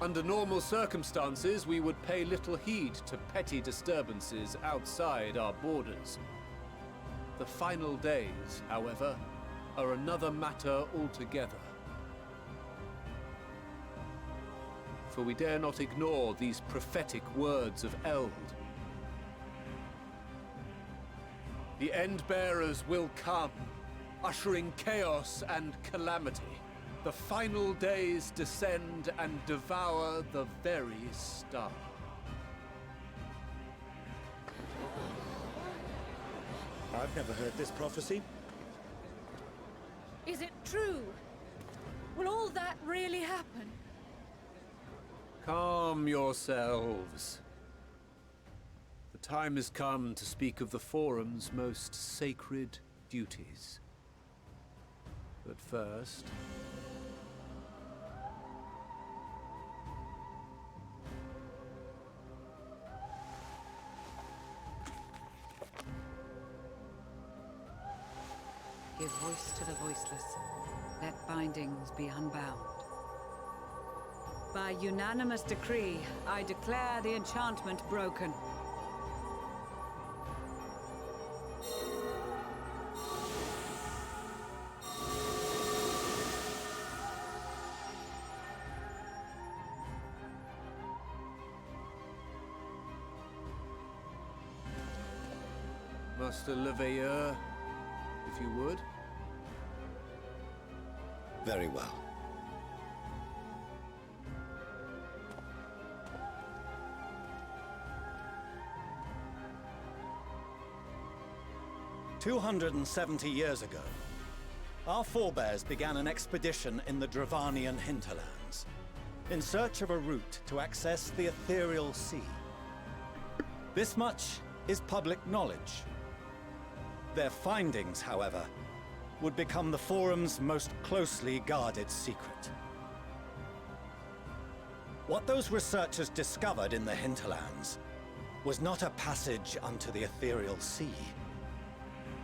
Under normal circumstances, we would pay little heed to petty disturbances outside our borders. The final days, however, are another matter altogether. For we dare not ignore these prophetic words of Eld. The Endbearers will come, ushering chaos and calamity. The final days descend and devour the very star. I've never heard this prophecy. Is it true? Will all that really happen? Calm yourselves. The time has come to speak of the Forum's most sacred duties. But first... Give voice to the voiceless. Let bindings be unbound. By unanimous decree, I declare the enchantment broken. Master Leveilleur, if you would. Very well. "270 years ago, our forebears began an expedition in the Dravanian hinterlands, in search of a route to access the ethereal sea. This much is public knowledge. Their findings, however, would become the Forum's most closely guarded secret. What those researchers discovered in the hinterlands was not a passage unto the ethereal sea,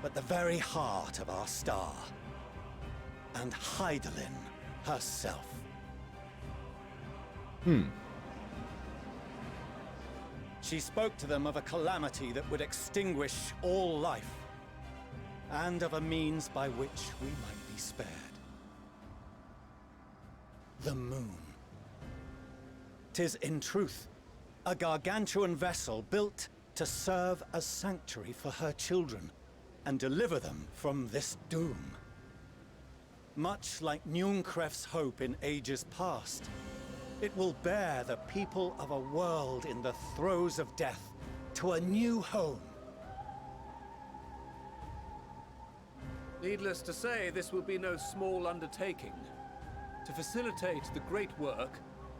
but the very heart of our star, and Hydaelyn herself. She spoke to them of a calamity that would extinguish all life, and of a means by which we might be spared. The moon. 'Tis in truth a gargantuan vessel built to serve as sanctuary for her children and deliver them from this doom. Much like Njunkref's hope in ages past, it will bear the people of a world in the throes of death to a new home. Needless to say, this will be no small undertaking. To facilitate the great work,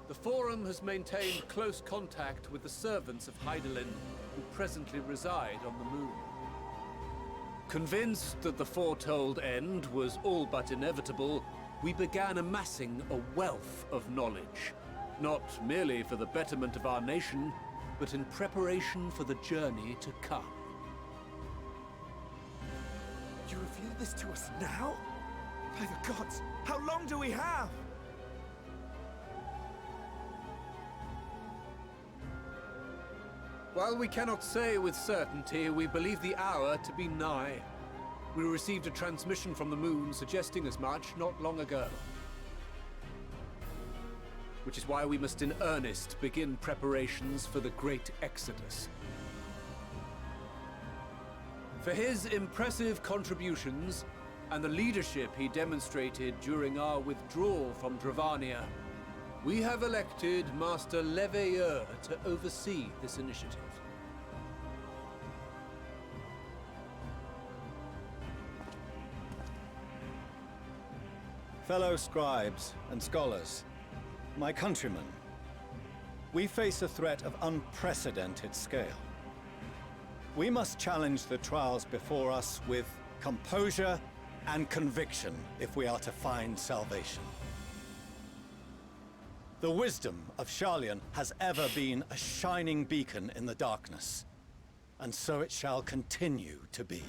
the Forum has maintained close contact with the servants of Hydaelyn, who presently reside on the moon. Convinced that the foretold end was all but inevitable, we began amassing a wealth of knowledge, not merely for the betterment of our nation, but in preparation for the journey to come. You reveal this to us now? By the gods, how long do we have? While we cannot say with certainty, we believe the hour to be nigh. We received a transmission from the moon suggesting as much not long ago. Which is why we must in earnest begin preparations for the great exodus. For his impressive contributions and the leadership he demonstrated during our withdrawal from Dravania, we have elected Master Leveilleur to oversee this initiative. Fellow scribes and scholars, my countrymen, we face a threat of unprecedented scale. We must challenge the trials before us with composure and conviction if we are to find salvation. The wisdom of Sharlayan has ever been a shining beacon in the darkness, and so it shall continue to be.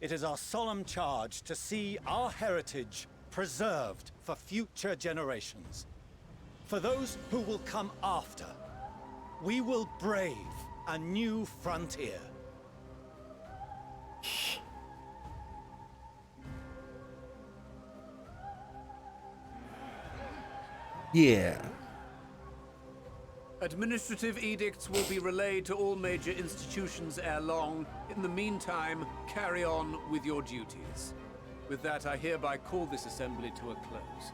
It is our solemn charge to see our heritage preserved for future generations. For those who will come after, we will brave a new frontier. Yeah. Administrative edicts will be relayed to all major institutions ere long. In the meantime, carry on with your duties. With that, I hereby call this assembly to a close.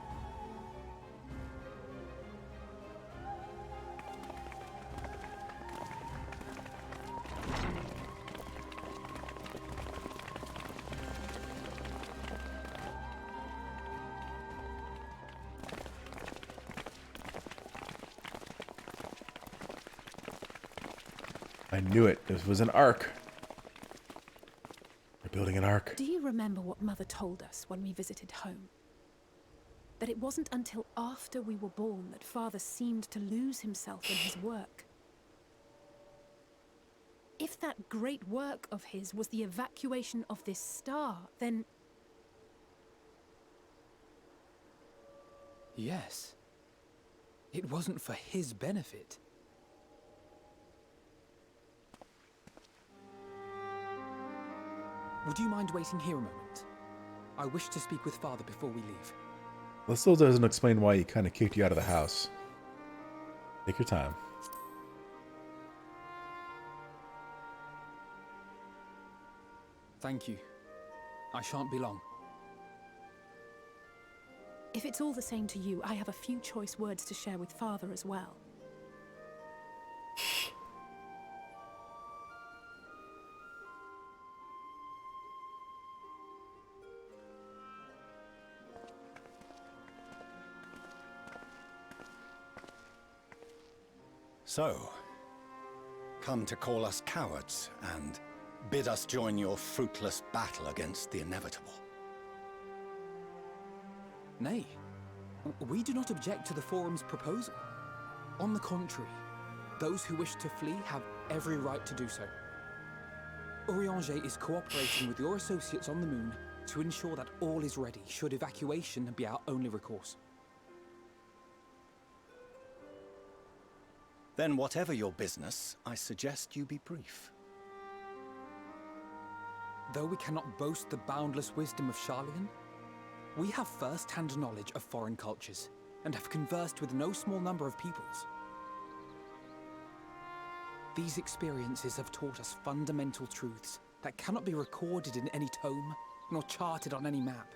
I knew it. This was an ark. We're building an ark. Do you remember what Mother told us when we visited home? That it wasn't until after we were born that Father seemed to lose himself in his work. If that great work of his was the evacuation of this star, then... Yes. It wasn't for his benefit. Would you mind waiting here a moment? I wish to speak with Father before we leave. This still doesn't explain why he kind of kicked you out of the house. Take your time. Thank you. I shan't be long. If it's all the same to you, I have a few choice words to share with Father as well. So, come to call us cowards and bid us join your fruitless battle against the inevitable. Nay, we do not object to the Forum's proposal. On the contrary, those who wish to flee have every right to do so. Urianger is cooperating with your associates on the moon to ensure that all is ready should evacuation be our only recourse. Then whatever your business, I suggest you be brief. Though we cannot boast the boundless wisdom of Charlian, we have first-hand knowledge of foreign cultures, and have conversed with no small number of peoples. These experiences have taught us fundamental truths that cannot be recorded in any tome, nor charted on any map.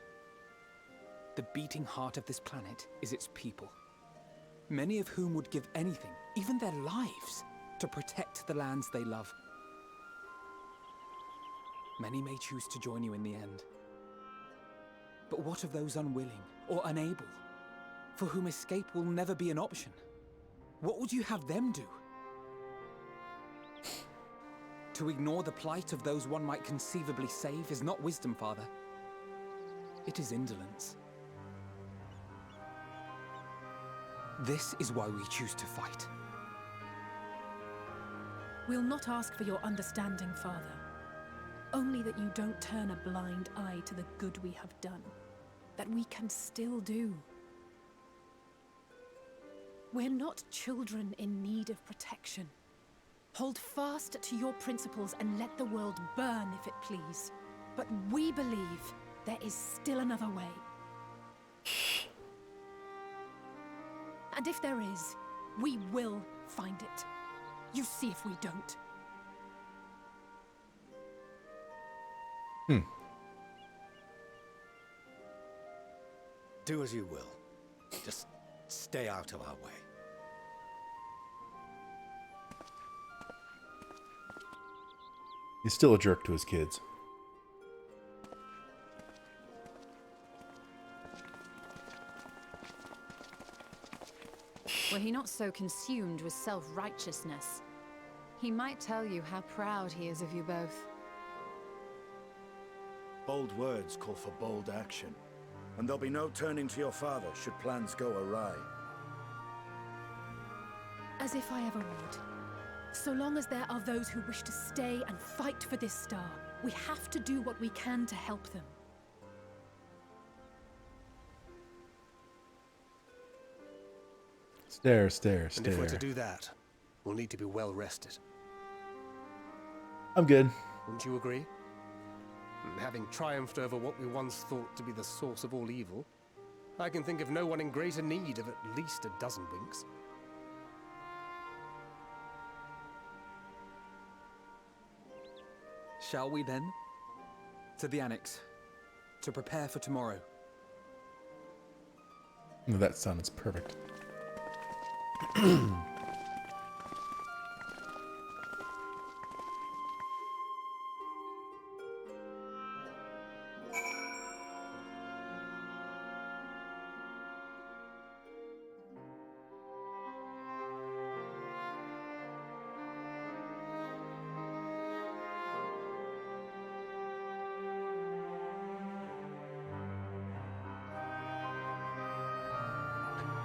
The beating heart of this planet is its people, many of whom would give anything, even their lives, to protect the lands they love. Many may choose to join you in the end. But what of those unwilling or unable, for whom escape will never be an option? What would you have them do? To ignore the plight of those one might conceivably save is not wisdom, Father. It is indolence. This is why we choose to fight. We'll not ask for your understanding, Father. Only that you don't turn a blind eye to the good we have done. That we can still do. We're not children in need of protection. Hold fast to your principles and let the world burn if it please. But we believe there is still another way. And if there is, we will find it. You see if we don't. Do as you will. Just stay out of our way. He's still a jerk to his kids. Were he not so consumed with self-righteousness, he might tell you how proud he is of you both. Bold words call for bold action. And there'll be no turning to your father should plans go awry. As if I ever would. So long as there are those who wish to stay and fight for this star, we have to do what we can to help them. Stare, stare, And if we're to stare. do that, we'll need to be well rested. I'm good. Wouldn't you agree? And having triumphed over what we once thought to be the source of all evil, I can think of no one in greater need of at least a dozen winks. Shall we then? To the Annex, to prepare for tomorrow. That sounds perfect.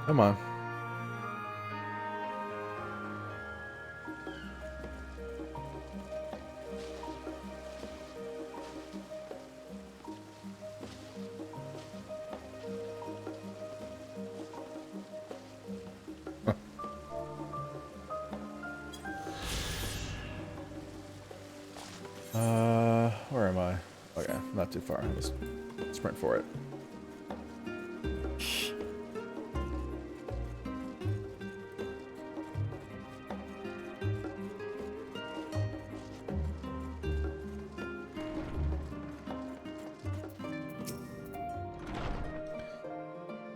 Come on. Where am I? Okay, not too far. Let's sprint for it.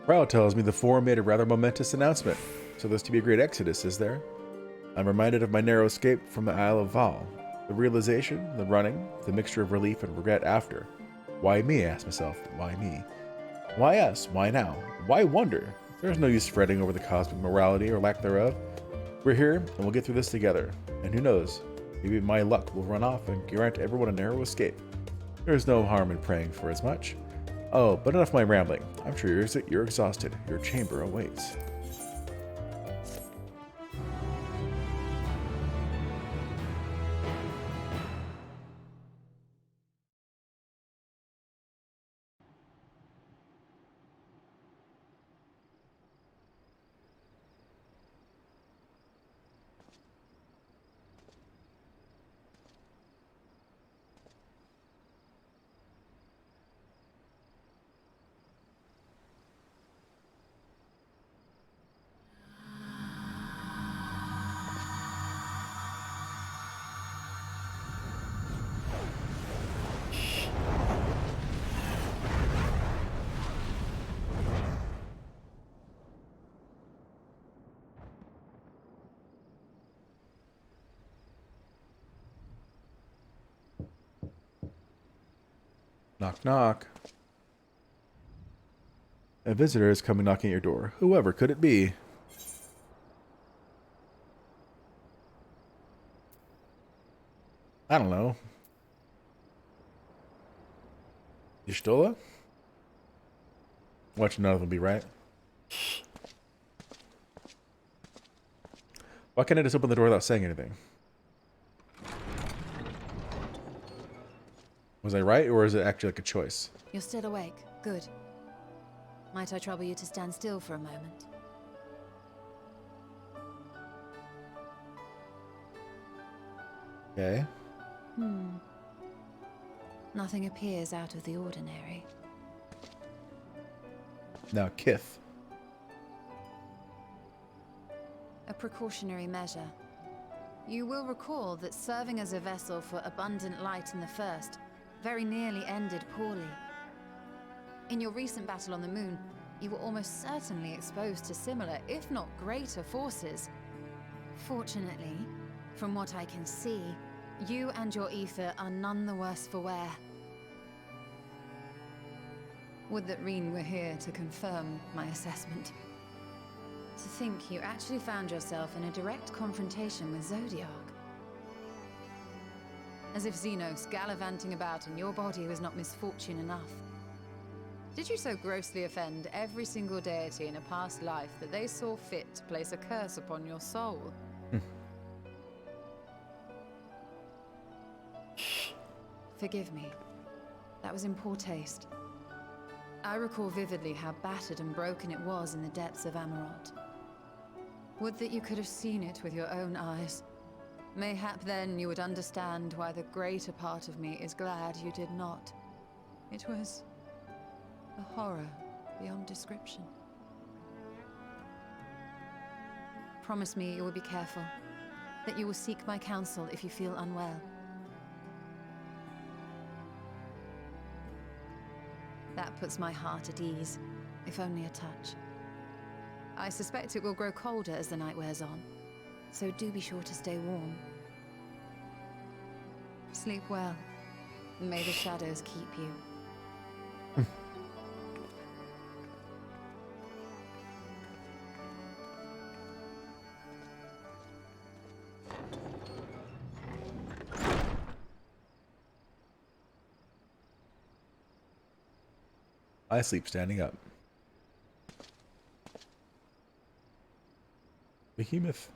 Prowl tells me the forum made a rather momentous announcement, so there's to be a great exodus, is there? I'm reminded of my narrow escape from the Isle of Val. The realization, the running, the mixture of relief and regret after. Why me, I ask myself. Why me? Why us? Why now? Why wonder? There's no use fretting over the cosmic morality or lack thereof. We're here, and we'll get through this together. And who knows? Maybe my luck will run off and grant everyone a narrow escape. There's no harm in praying for as much. Oh, but enough of my rambling. I'm sure you're exhausted. Your chamber awaits. Knock, knock. A visitor is coming knocking at your door. Whoever could it be? I don't know. Y'shtola? Watch none of them be right. Why can't I just open the door without saying anything? Was I right, or is it actually like a choice? You're still awake. Good. Might I trouble you to stand still for a moment? Okay. Nothing appears out of the ordinary. Now, Kith. A precautionary measure. You will recall that serving as a vessel for abundant light in the First very nearly ended poorly. In your recent battle on the moon, you were almost certainly exposed to similar, if not greater, forces. Fortunately, from what I can see, you and your ether are none the worse for wear. Would that Reen were here to confirm my assessment. To think you actually found yourself in a direct confrontation with Zodiark. As if Xenos gallivanting about in your body was not misfortune enough. Did you so grossly offend every single deity in a past life that they saw fit to place a curse upon your soul? Forgive me. That was in poor taste. I recall vividly how battered and broken it was in the depths of Amarant. Would that you could have seen it with your own eyes. Mayhap then you would understand why the greater part of me is glad you did not. It was a horror beyond description. Promise me you will be careful, that you will seek my counsel if you feel unwell. That puts my heart at ease, if only a touch. I suspect it will grow colder as the night wears on, so do be sure to stay warm. Sleep well, and may the shadows keep you. I sleep standing up. Behemoth.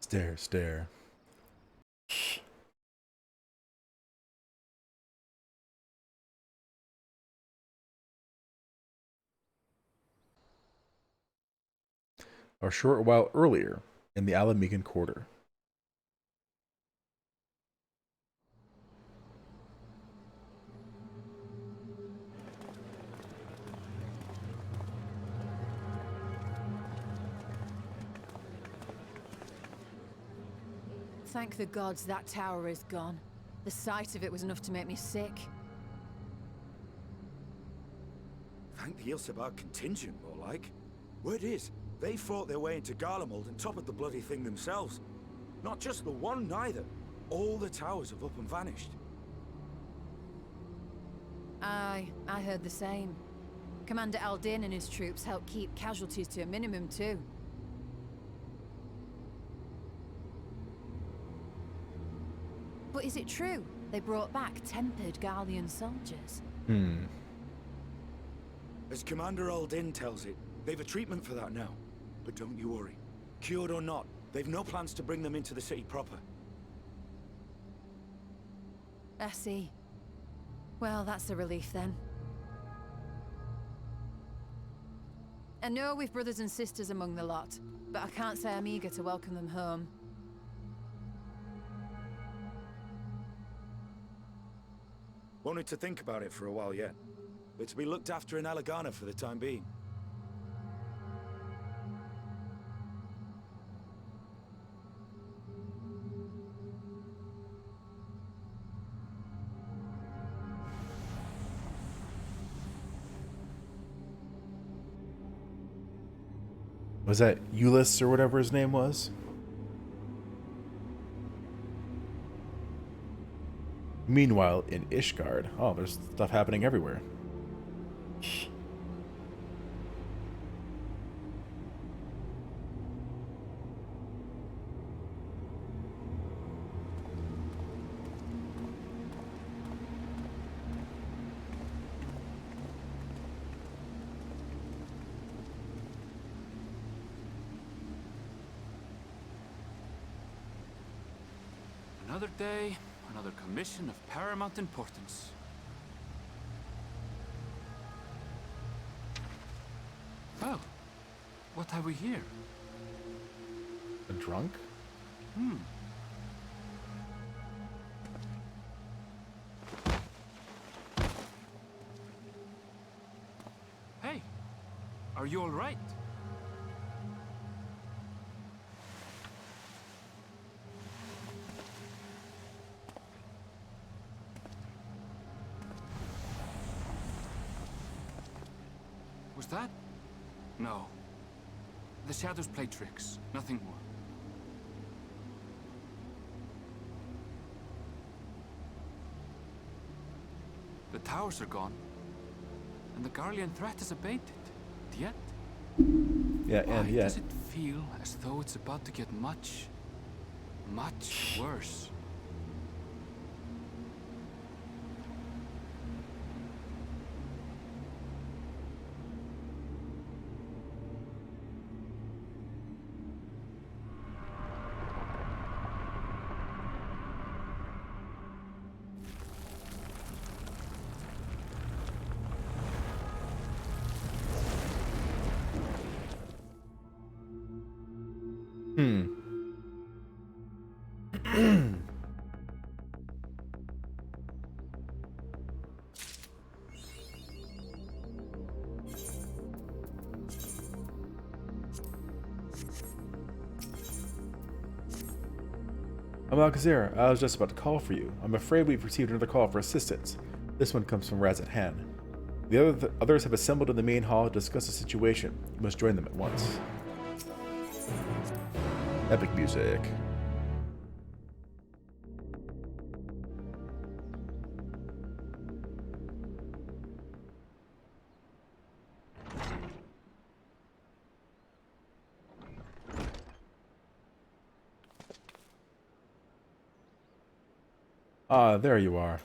Stare, stare. A short while earlier, in the Alamegan Quarter. Thank the gods that tower is gone. The sight of it was enough to make me sick. Thank the Ilsabar contingent, more like. Word is, they fought their way into Garlemald and toppled the bloody thing themselves. Not just the one, neither. All the towers have up and vanished. Aye, I heard the same. Commander Aldin and his troops helped keep casualties to a minimum, too. But is it true they brought back tempered Garlean soldiers? As Commander Aldin tells it, they've a treatment for that now. But don't you worry. Cured or not, they've no plans to bring them into the city proper. I see. Well, that's a relief then. I know we've brothers and sisters among the lot, but I can't say I'm eager to welcome them home. Wanted to think about it for a while yet. But to be looked after in Alagana for the time being. Was that Ulyss or whatever his name was? Meanwhile, in Ishgard, oh, there's stuff happening everywhere. Another day, another commission of paramount importance. Well, what have we here? A drunk? Hey, are you all right? Was that? No. The shadows play tricks, nothing more. The towers are gone, and the Garlean threat is abated. Yet, Yeah, why and yet. does it feel as though it's about to get much, much worse? I'm Alcazar. I was just about to call for you. I'm afraid we've received another call for assistance. This one comes from Razat-Han. The others have assembled in the main hall to discuss the situation. You must join them at once. Epic music. Ah, there you are.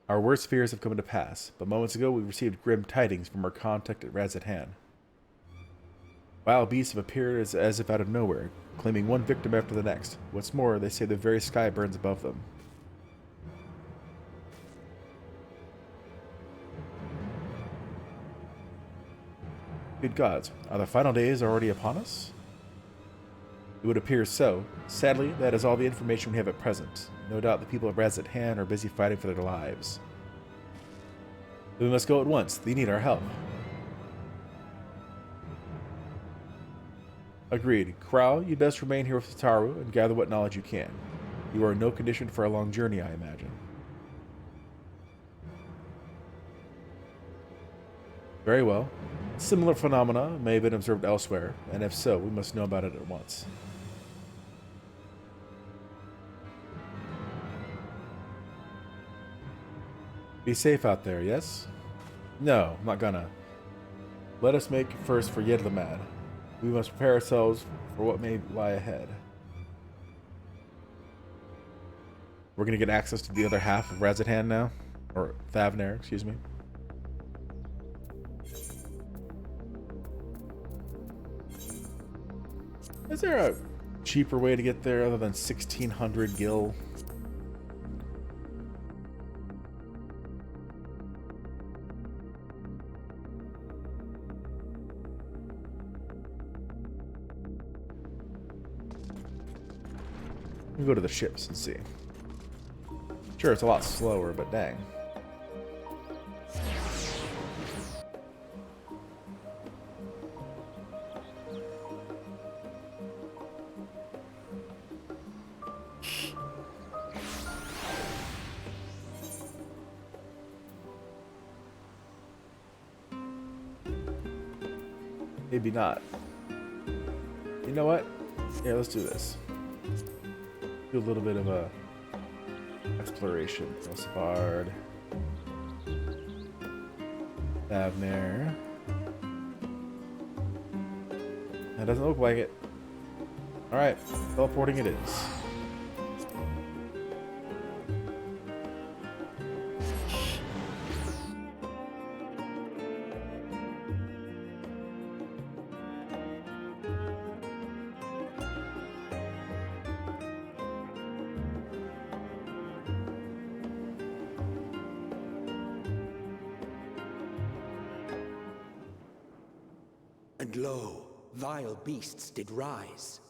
Our worst fears have come to pass, but moments ago we received grim tidings from our contact at Razat-Han. Wild beasts have appeared as if out of nowhere, claiming one victim after the next. What's more, they say the very sky burns above them. Good gods, are the final days already upon us? It would appear so. Sadly, that is all the information we have at present. No doubt the people of Razat-Han are busy fighting for their lives. We must go at once. They need our help. Agreed. Krau, you best remain here with Tataru and gather what knowledge you can. You are in no condition for a long journey, I imagine. Very well. Similar phenomena may have been observed elsewhere, and if so, we must know about it at once. Be safe out there, yes? No, I'm not gonna. Let us make first for Yedlamad. We must prepare ourselves for what may lie ahead. We're gonna get access to the other half of Razat-Han now? Or Thavnair, excuse me. Is there a cheaper way to get there other than 1600 gil? We'll go to the ships and see. Sure, it's a lot slower, but dang. Maybe not. You know what? Yeah, let's do this. Do a little bit of a exploration. Bard. Abner. That doesn't look like it. Alright, teleporting it is. And lo, vile beasts did rise.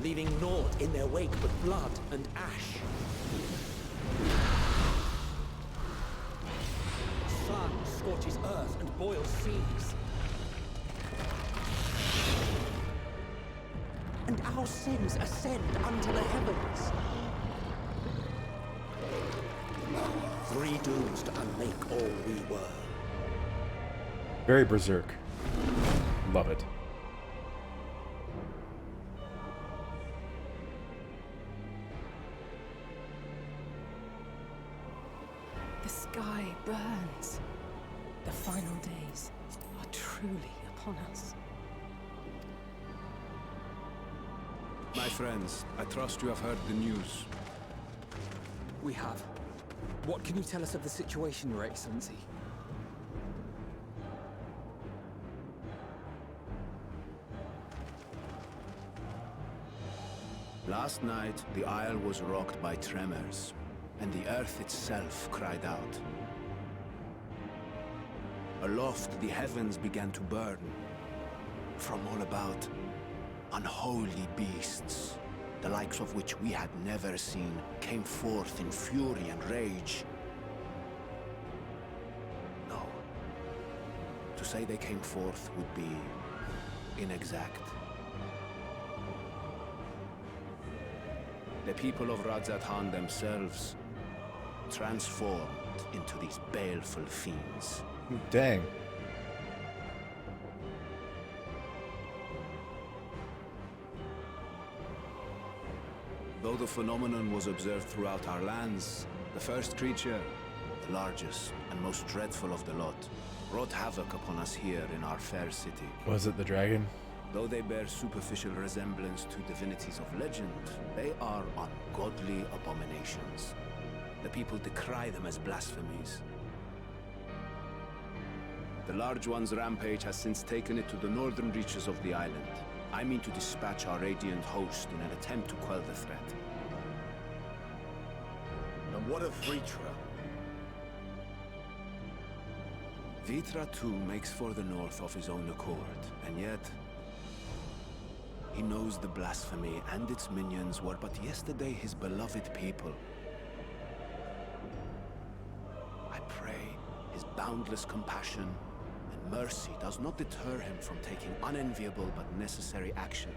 Leaving naught in their wake but blood and ash. Sun scorches earth and boils seas. And our sins ascend unto the heavens. Three dooms to unmake all we were. Very berserk. Love it. The sky burns. The final days are truly upon us. My friends, I trust you have heard the news. We have. What can you tell us of the situation, Your Excellency? Last night, the Isle was rocked by tremors, and the earth itself cried out. Aloft, the heavens began to burn. From all about, unholy beasts, the likes of which we had never seen, came forth in fury and rage. No. To say they came forth would be inexact. The people of Radzat-Han themselves transformed into these baleful fiends. Dang. Though the phenomenon was observed throughout our lands, the first creature, the largest and most dreadful of the lot, wrought havoc upon us here in our fair city. Was it the dragon? Though they bear superficial resemblance to divinities of legend, they are ungodly abominations. The people decry them as blasphemies. The large one's rampage has since taken it to the northern reaches of the island. I mean to dispatch our radiant host in an attempt to quell the threat. And what of Vritra? Vritra too makes for the north of his own accord, and yet he knows the blasphemy and its minions were but yesterday his beloved people. I pray his boundless compassion and mercy does not deter him from taking unenviable but necessary action.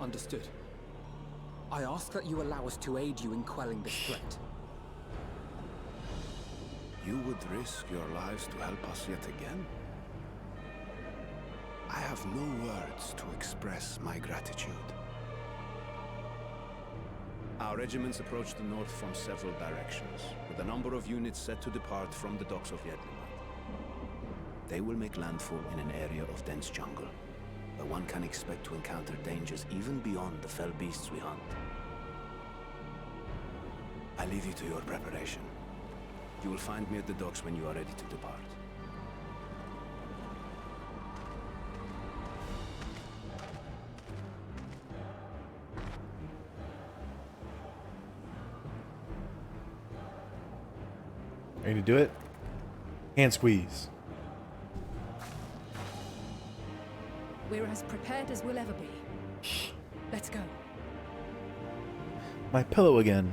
Understood. I ask that you allow us to aid you in quelling this threat. You would risk your lives to help us yet again? I have no words to express my gratitude. Our regiments approach the north from several directions, with a number of units set to depart from the docks of Yedlimat. They will make landfall in an area of dense jungle, where one can expect to encounter dangers even beyond the fell beasts we hunt. I leave you to your preparation. You will find me at the docks when you are ready to depart. Ready to do it? Hand squeeze. We're as prepared as we'll ever be. Let's go. My pillow again.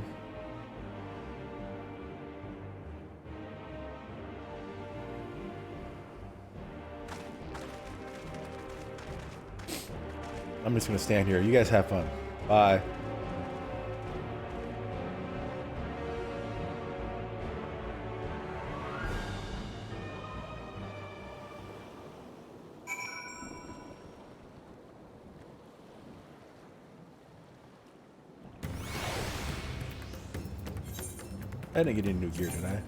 I'm just gonna stand here. You guys have fun. Bye. I didn't get any new gear, did I?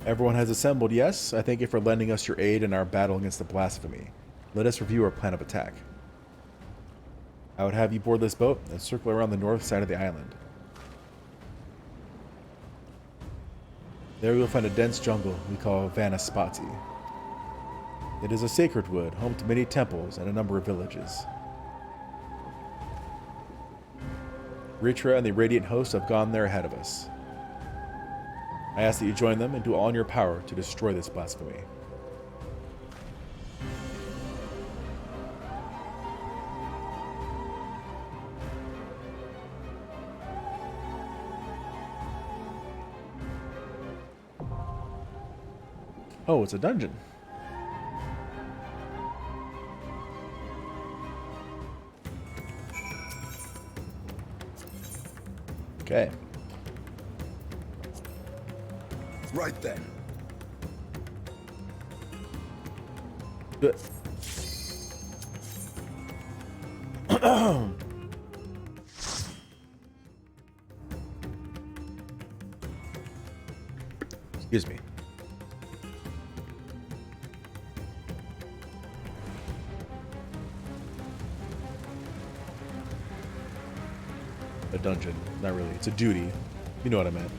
Everyone has assembled, yes? I thank you for lending us your aid in our battle against the blasphemy. Let us review our plan of attack. I would have you board this boat and circle around the north side of the island. There you will find a dense jungle we call Vanaspati. It is a sacred wood, home to many temples and a number of villages. Ritra and the Radiant Host have gone there ahead of us. I ask that you join them and do all in your power to destroy this blasphemy. Oh, it's a dungeon. Okay. Right then. Good. Excuse me. A dungeon. Not really. It's a duty. You know what I meant.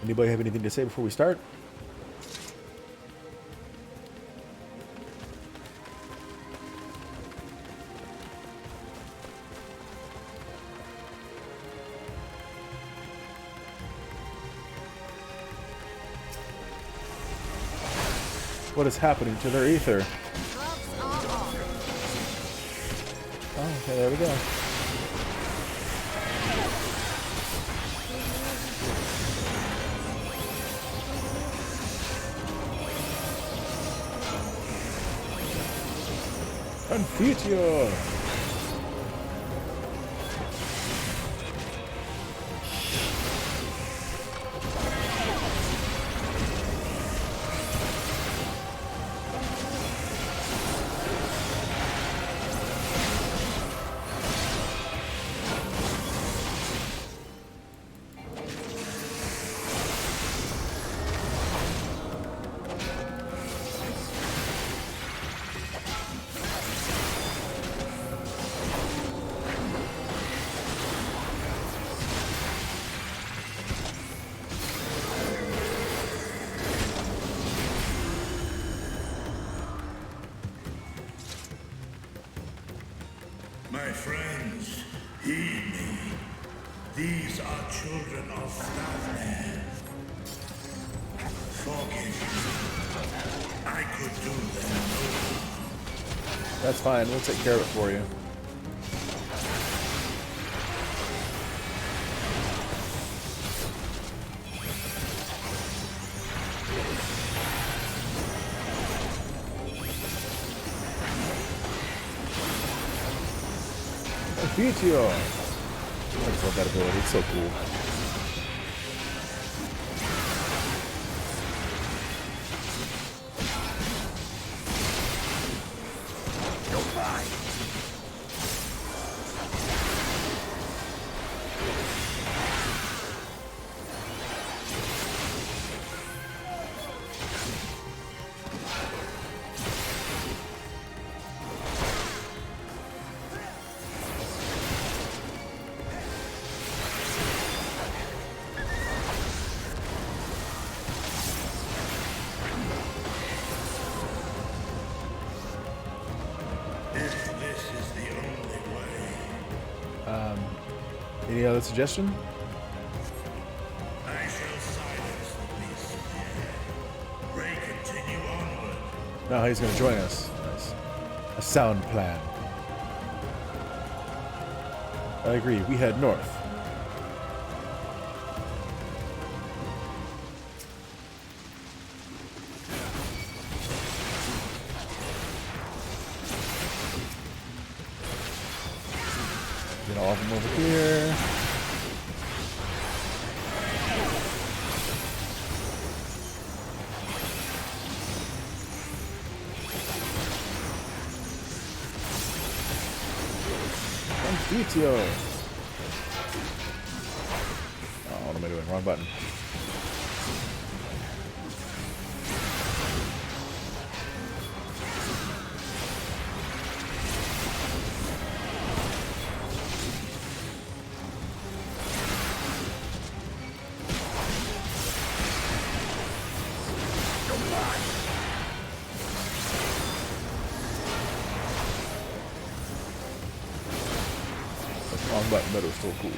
Anybody have anything to say before we start? What is happening to their ether? Oh, okay, there we go. Confitio! My friends, heed me. These are children of Stavne. Forgive me. I could do them no harm. That's fine. We'll take care of it for you. Confitio! I just love that ability. It's so cool. Any other suggestion? I shall silence the beast. Pray continue onward. No, he's gonna join us. Nice. A sound plan. I agree. We head north. Get all of them over here. Confitio. Oh, what am I doing? Wrong button. Wrong button, but it was still cool.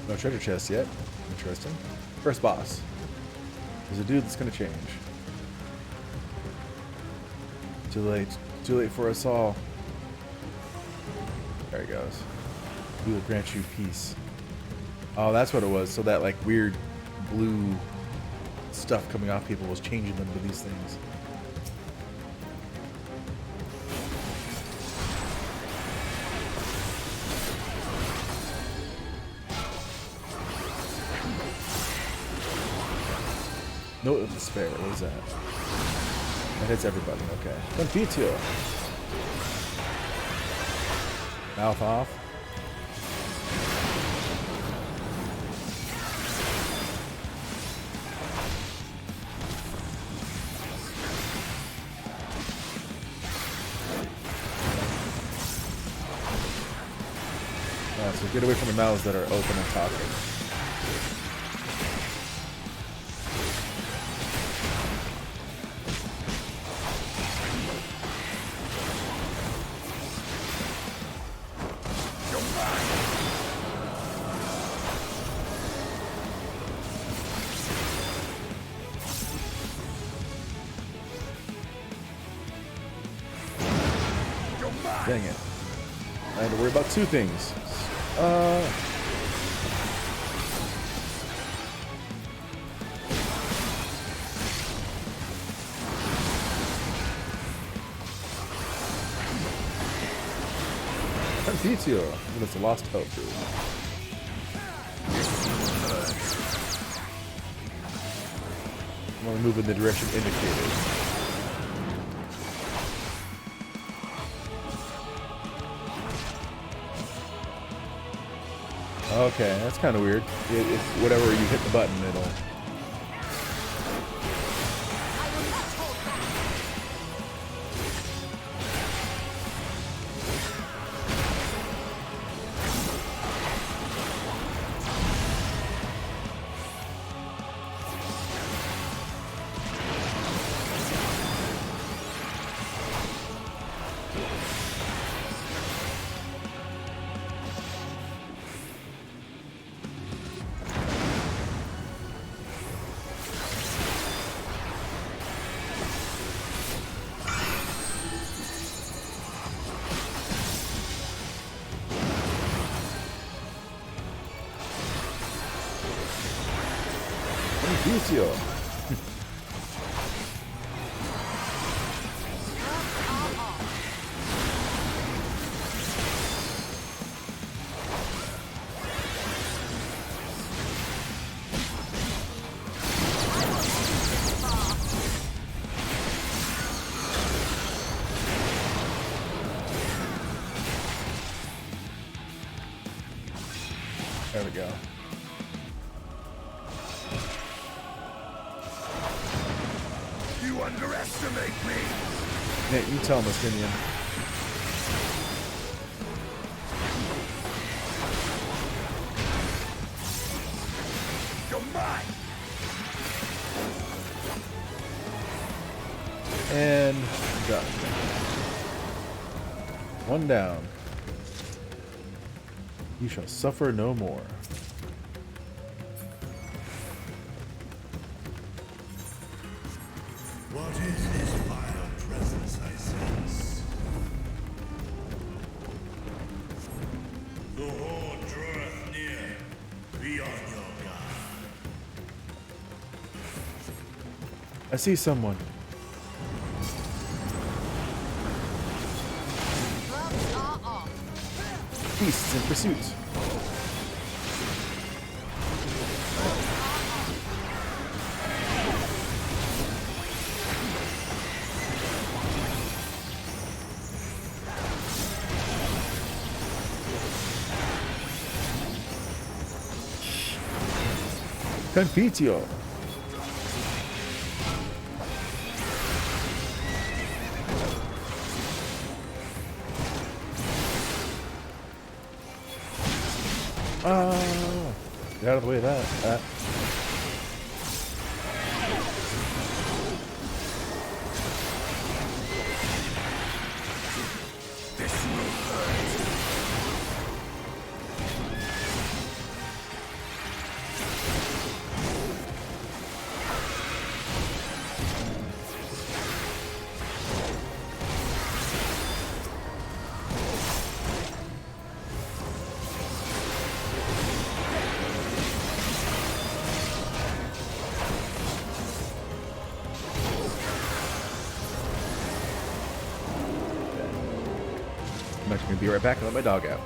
No treasure chest yet. Interesting. First boss. There's a dude that's gonna change. Too late. Too late for us all. There he goes. We will grant you peace. Oh, that's what it was. So that like weird blue stuff coming off people was changing them to these things. Note of despair. What is that? That hits everybody. Okay. Confitio. Mouth off. So get away from the mouths that are open and talking. Dang it. I had to worry about two things. Confitio. That's a lost hope, dude. I'm gonna move in the direction indicated. Okay, that's kind of weird. If whatever you hit the button, it'll... Confitio. There we go. You underestimate me. Nate, you tell him, Minion. You're mine. And done. One down. You shall suffer no more. What is this vile presence I sense? The horde draweth near. Be on your guard. I see someone. Beasts in pursuit. Confitio. Get out of the way of that. This will hurt. I'm actually gonna be right back and let my dog out.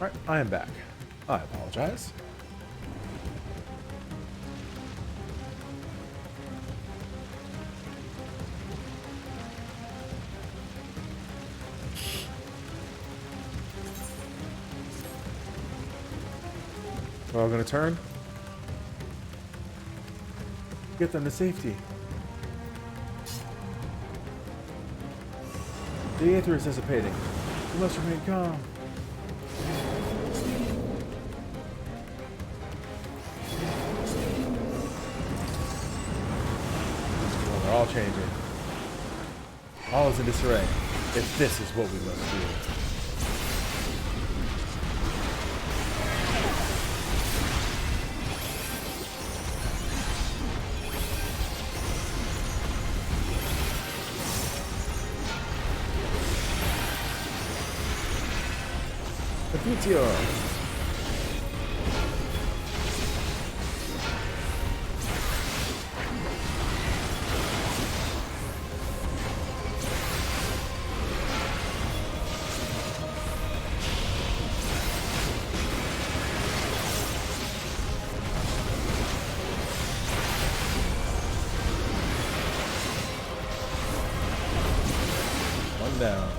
Alright, I am back. I apologize. We're all gonna turn. Get them to safety. The Aether is dissipating. We must remain calm. Well, they're all changing. All is in disarray. If this is what we must do. Meteor. One down.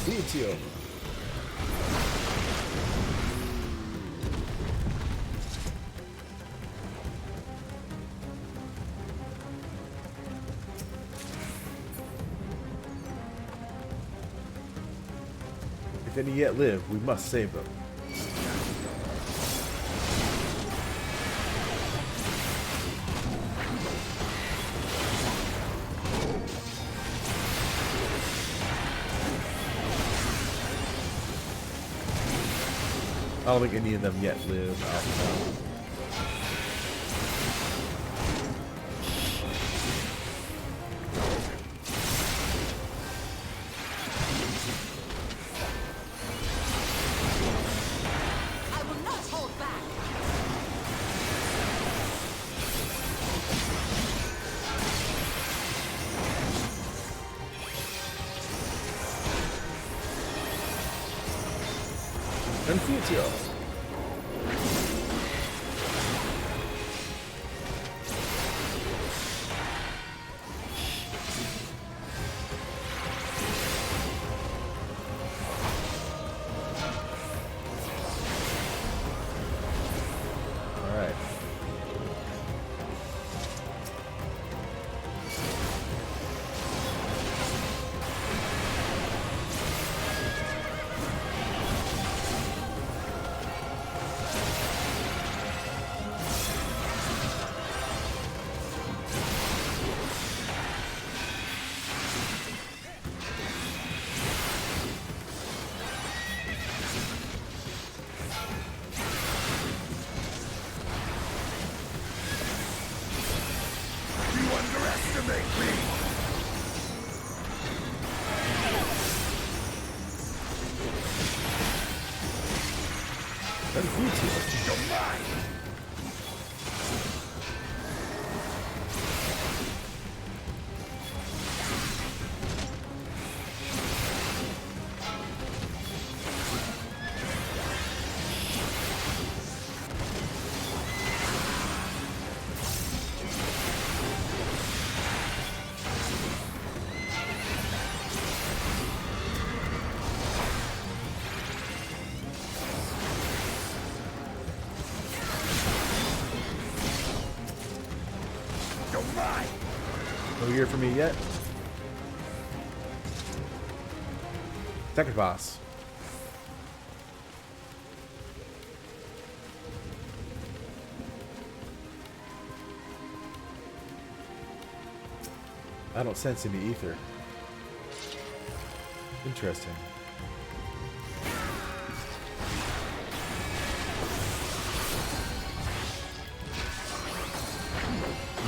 Meteor. If any yet live, we must save them. I don't think any of them yet live out. Confucio. No gear for me yet. Second boss. I don't sense any ether. Interesting.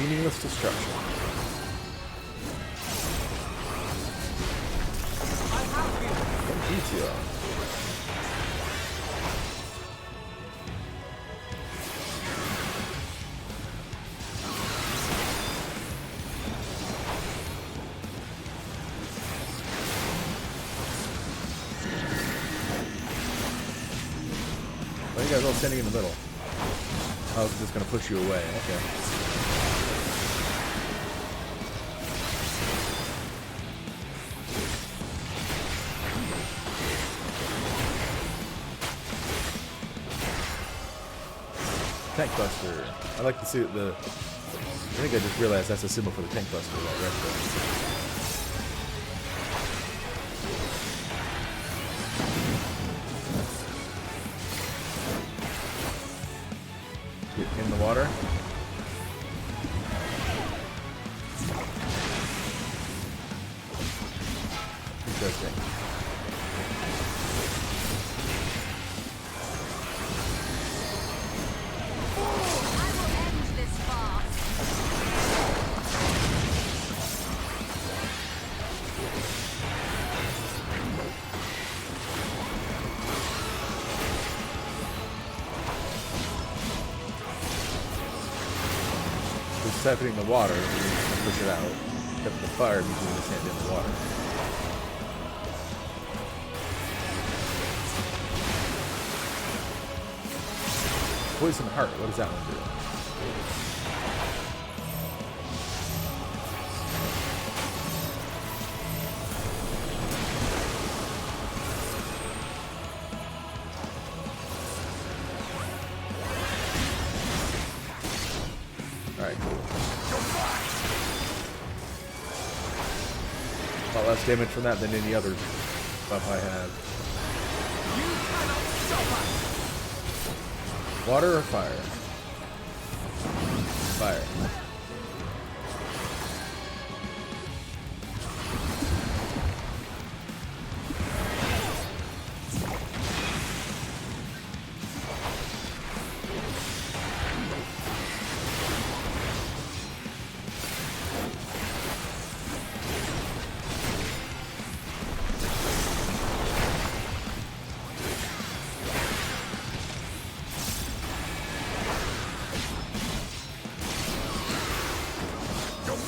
Meaningless destruction. Confusio. Why are you guys all standing in the middle? Oh, it's just gonna push you away. Okay. Tank Buster. I like to see the. I think I just realized that's a symbol for the Tank Buster. That red thing. Get in the water. Interesting. It's happening in the water, and you push it out. Except the fire means you just stand in the water. Poison Heart, what does that one do? Alright, cool. A lot less damage from that than any other buff I have. Water or fire? Fire.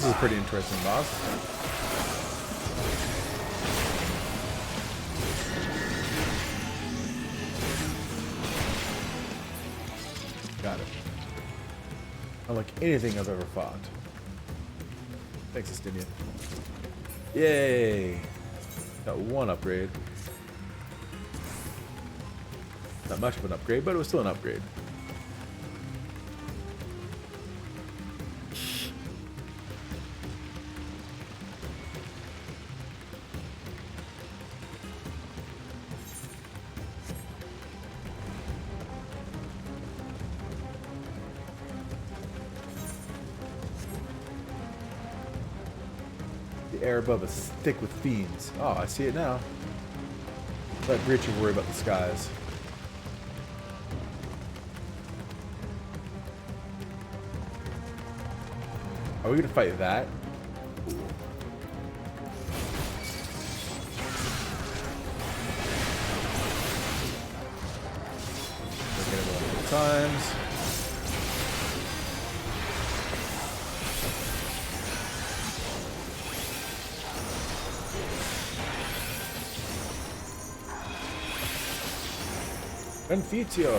This is a pretty interesting boss. Got it. Unlike anything I've ever fought. Thanks, Estinian. Yay! Got one upgrade. Not much of an upgrade, but it was still an upgrade. The air above us thick with fiends. Oh, I see it now. Let Richie worry about the skies. Are we gonna fight that? Cool. We're gonna go 100 times. Confiteor.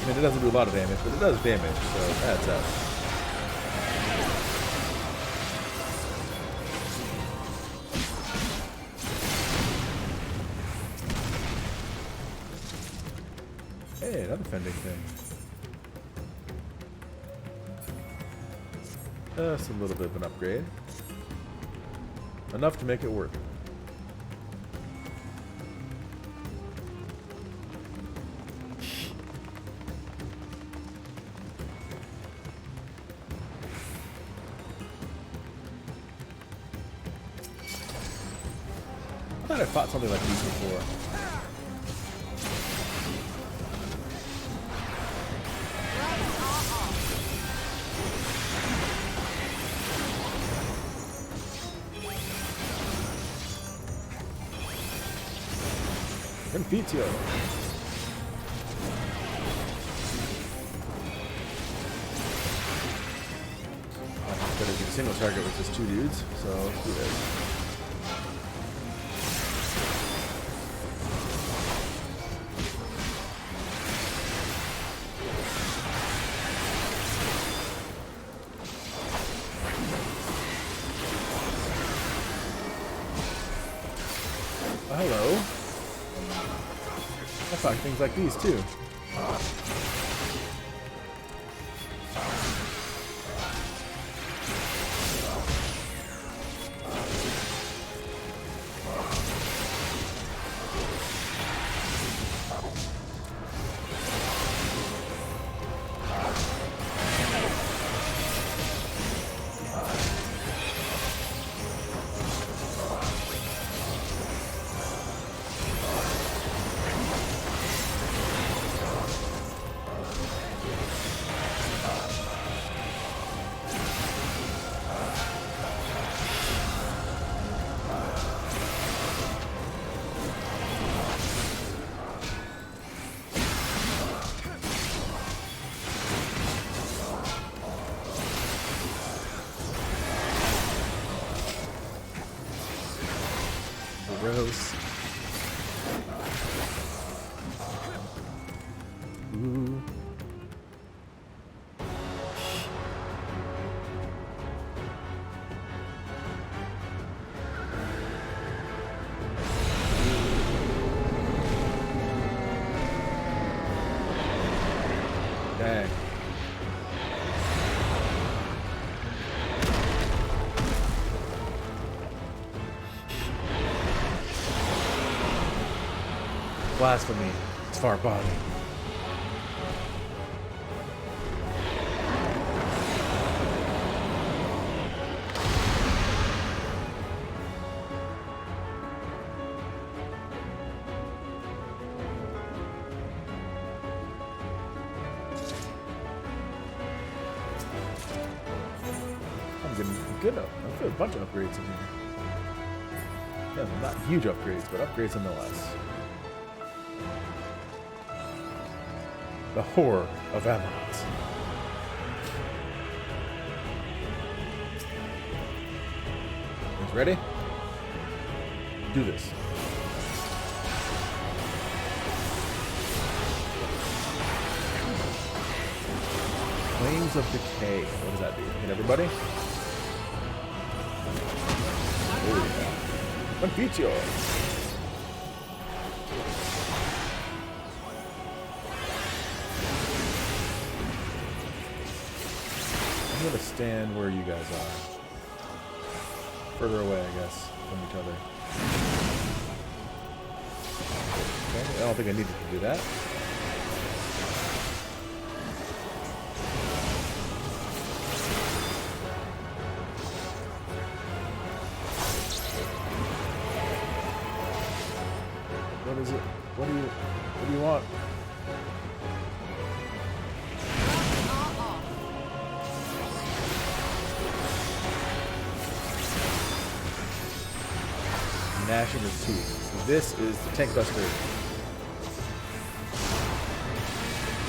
I mean, it doesn't do a lot of damage, but it does damage, so it adds up. Hey, another fending thing. Just a little bit of an upgrade. Enough to make it work. I thought I fought something like these before. Confitio. I'm gonna do a single target with just 2 dudes, so let's do this. Hello. I thought things like these too. Gross. Ooh. Dang. Blasphemy. It's far body. I'm getting good up. I feel a bunch of upgrades in here. Yeah, not huge upgrades, but upgrades nonetheless. The horror of Amarant. Guys ready? Do this. Flames of Decay. What does that do? Hit everybody? Oh yeah. Confitio. I'm gonna stand where you guys are. Further away, I guess, from each other. Okay, I don't think I needed to do that. What is it? What do you want? Gnashing of teeth. So this is the Tank Buster.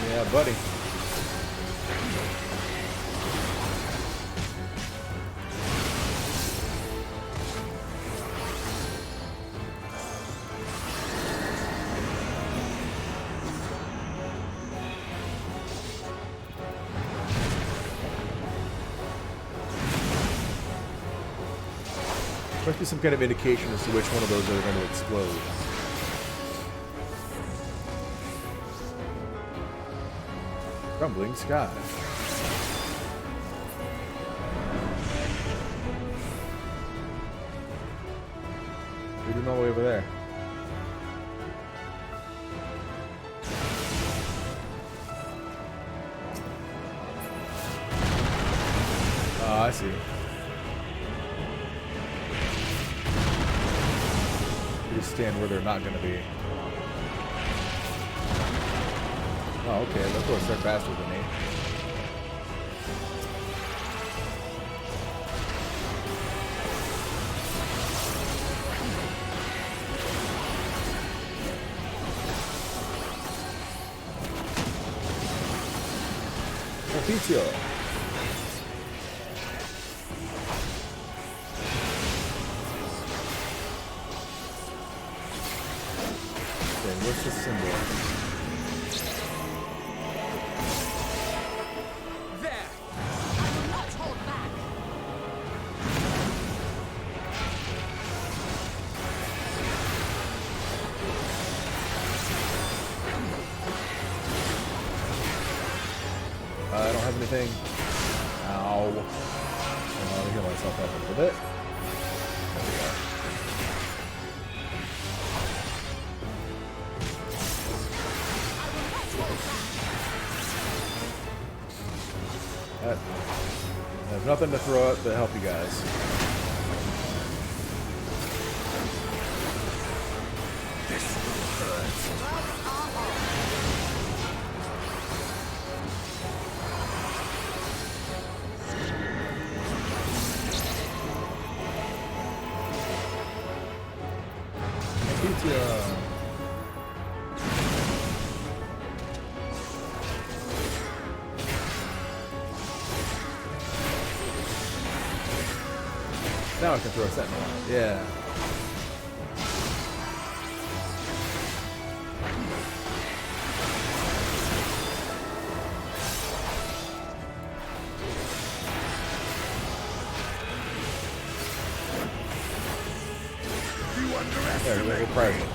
Yeah, buddy. Must be some kind of indication as to which one of those are going to explode. Crumbling sky. We're doing all the way over there. Oh, I see. You just stand where they're not going to be. Oh, okay. Of course, they're faster than me. Officio. Okay, what's the symbol? There! I will not hold back! I don't have anything. Ow. I'll heal myself up a little bit. There we go. I have nothing to throw at to help you guys. This will hurt. Pizza. Now I can throw a sentinel. Yeah. There, we'll price it.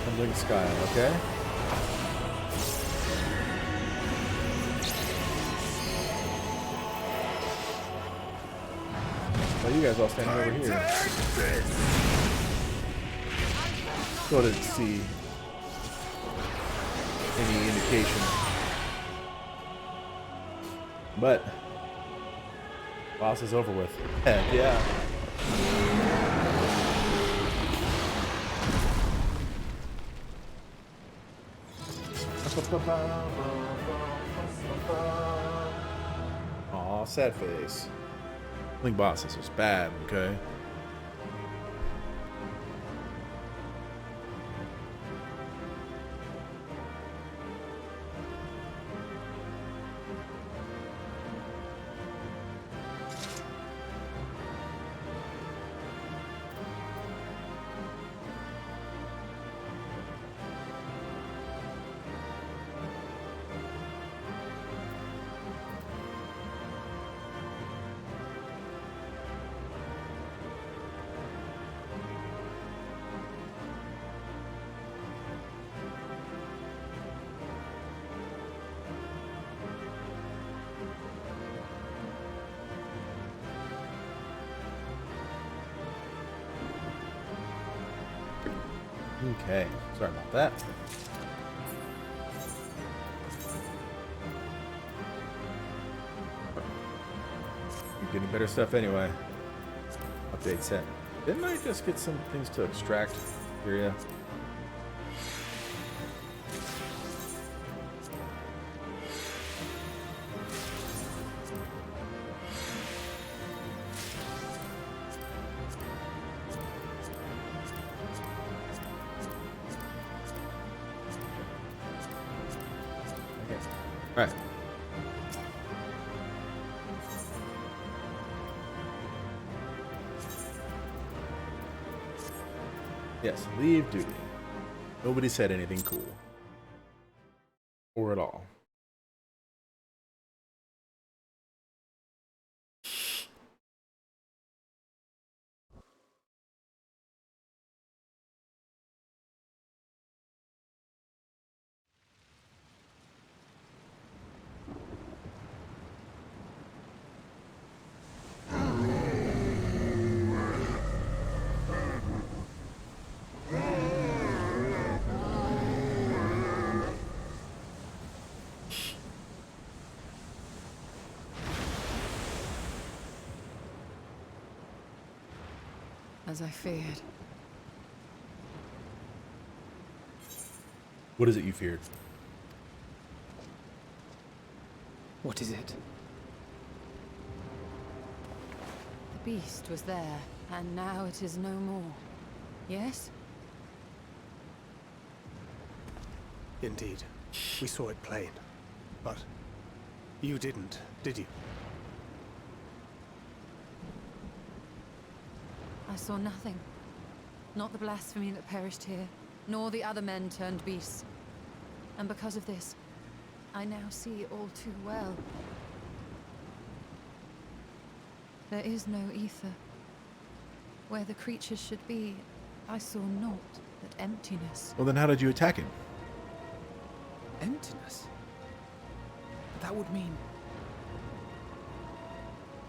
Crumbling sky, okay? Well, you guys all standing over here. Still didn't see any indication. But boss is over with. Heck yeah. Aw, sad face. Link bosses was bad, okay? Okay, sorry about that. You're getting better stuff anyway. Update set. Didn't I just get some things to extract here? Yeah. Right. Yes, leave duty. Nobody said anything cool. Or at all. As I feared. What is it you feared? What is it? The beast was there, and now it is no more. Yes? Indeed. We saw it plain. But you didn't, did you? I saw nothing. Not the blasphemy that perished here, nor the other men turned beasts. And because of this, I now see all too well. There is no ether. Where the creatures should be, I saw naught but emptiness. Well, then how did you attack him? Emptiness? That would mean...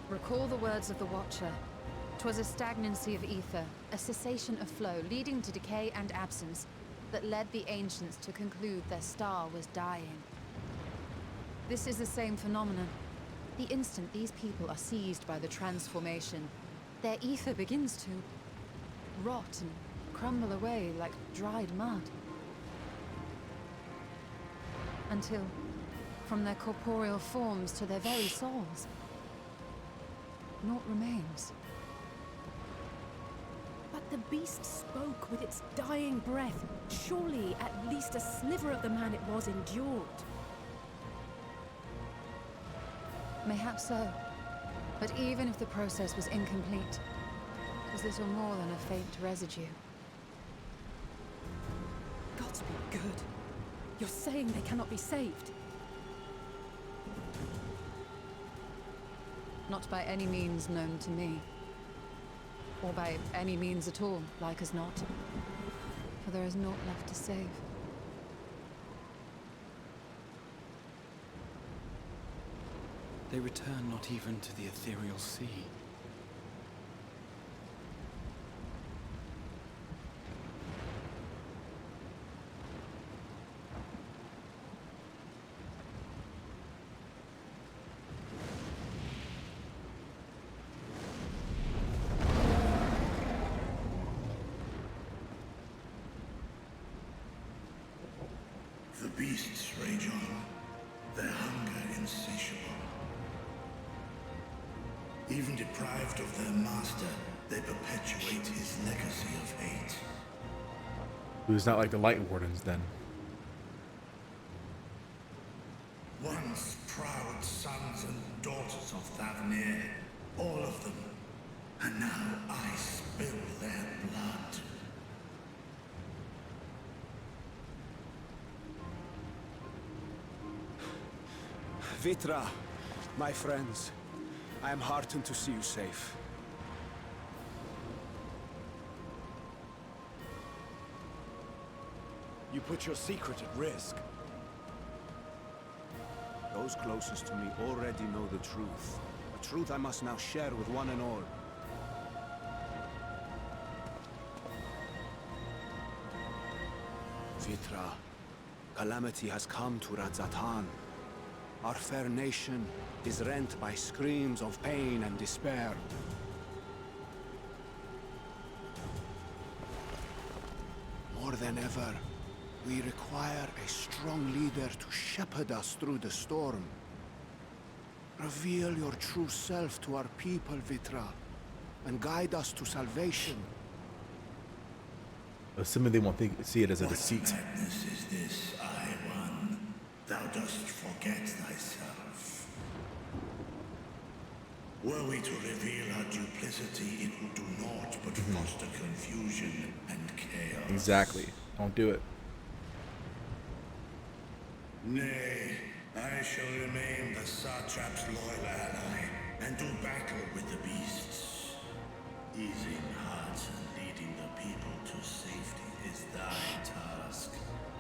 Recall the words of the Watcher. 'Twas a stagnancy of ether, a cessation of flow, leading to decay and absence, that led the ancients to conclude their star was dying. This is the same phenomenon. The instant these people are seized by the transformation, their ether begins to rot and crumble away like dried mud. Until, from their corporeal forms to their very souls, naught remains. But the beast spoke with its dying breath. Surely at least a sliver of the man it was endured. Mayhaps so. But even if the process was incomplete, it was little more than a faint residue. Gods be good. You're saying they cannot be saved? Not by any means known to me. Or by any means at all, like as not. For there is naught left to save. They return not even to the ethereal sea. The beasts rage on, their hunger insatiable. Even deprived of their master, they perpetuate his legacy of hate. Who's not like the Light Wardens, then? Once proud sons and daughters of Thavnir, all of them, and now I spill their blood. Vitra, my friends, I am heartened to see you safe. You put your secret at risk. Those closest to me already know the truth. A truth I must now share with one and all. Vitra, calamity has come to Radzatan. Our fair nation is rent by screams of pain and despair. More than ever, we require a strong leader to shepherd us through the storm. Reveal your true self to our people, Vitra, and guide us to salvation. Assuming they won't see it as a deceit. What madness is this, I-One? Thou dost forget thyself. Were we to reveal our duplicity, it would do naught but foster confusion and chaos. Exactly. Don't do it. Nay, I shall remain the Satrap's loyal ally, and do battle with the beasts. Easing hearts and leading the people to safety is thy task,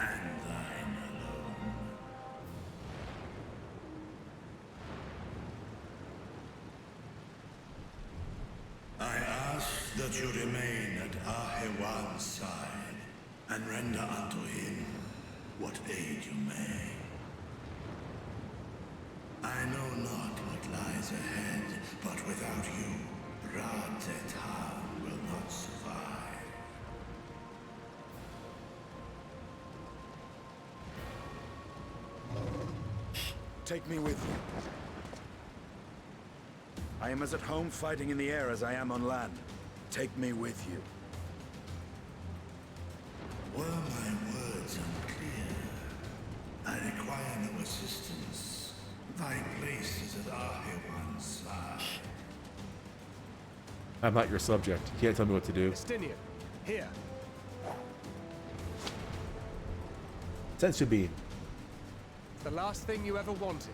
and thine alone. I ask that you remain at Ahewan's side, and render unto him what aid you may. I know not what lies ahead, but without you, Radzatan will not survive. Take me with you. I am as at home fighting in the air as I am on land. Take me with you. Were my words unclear? I require no assistance. Thy place is at Ahriwan's side. I'm not your subject. You can't tell me what to do. Estinian, here. Sensu bean. The last thing you ever wanted.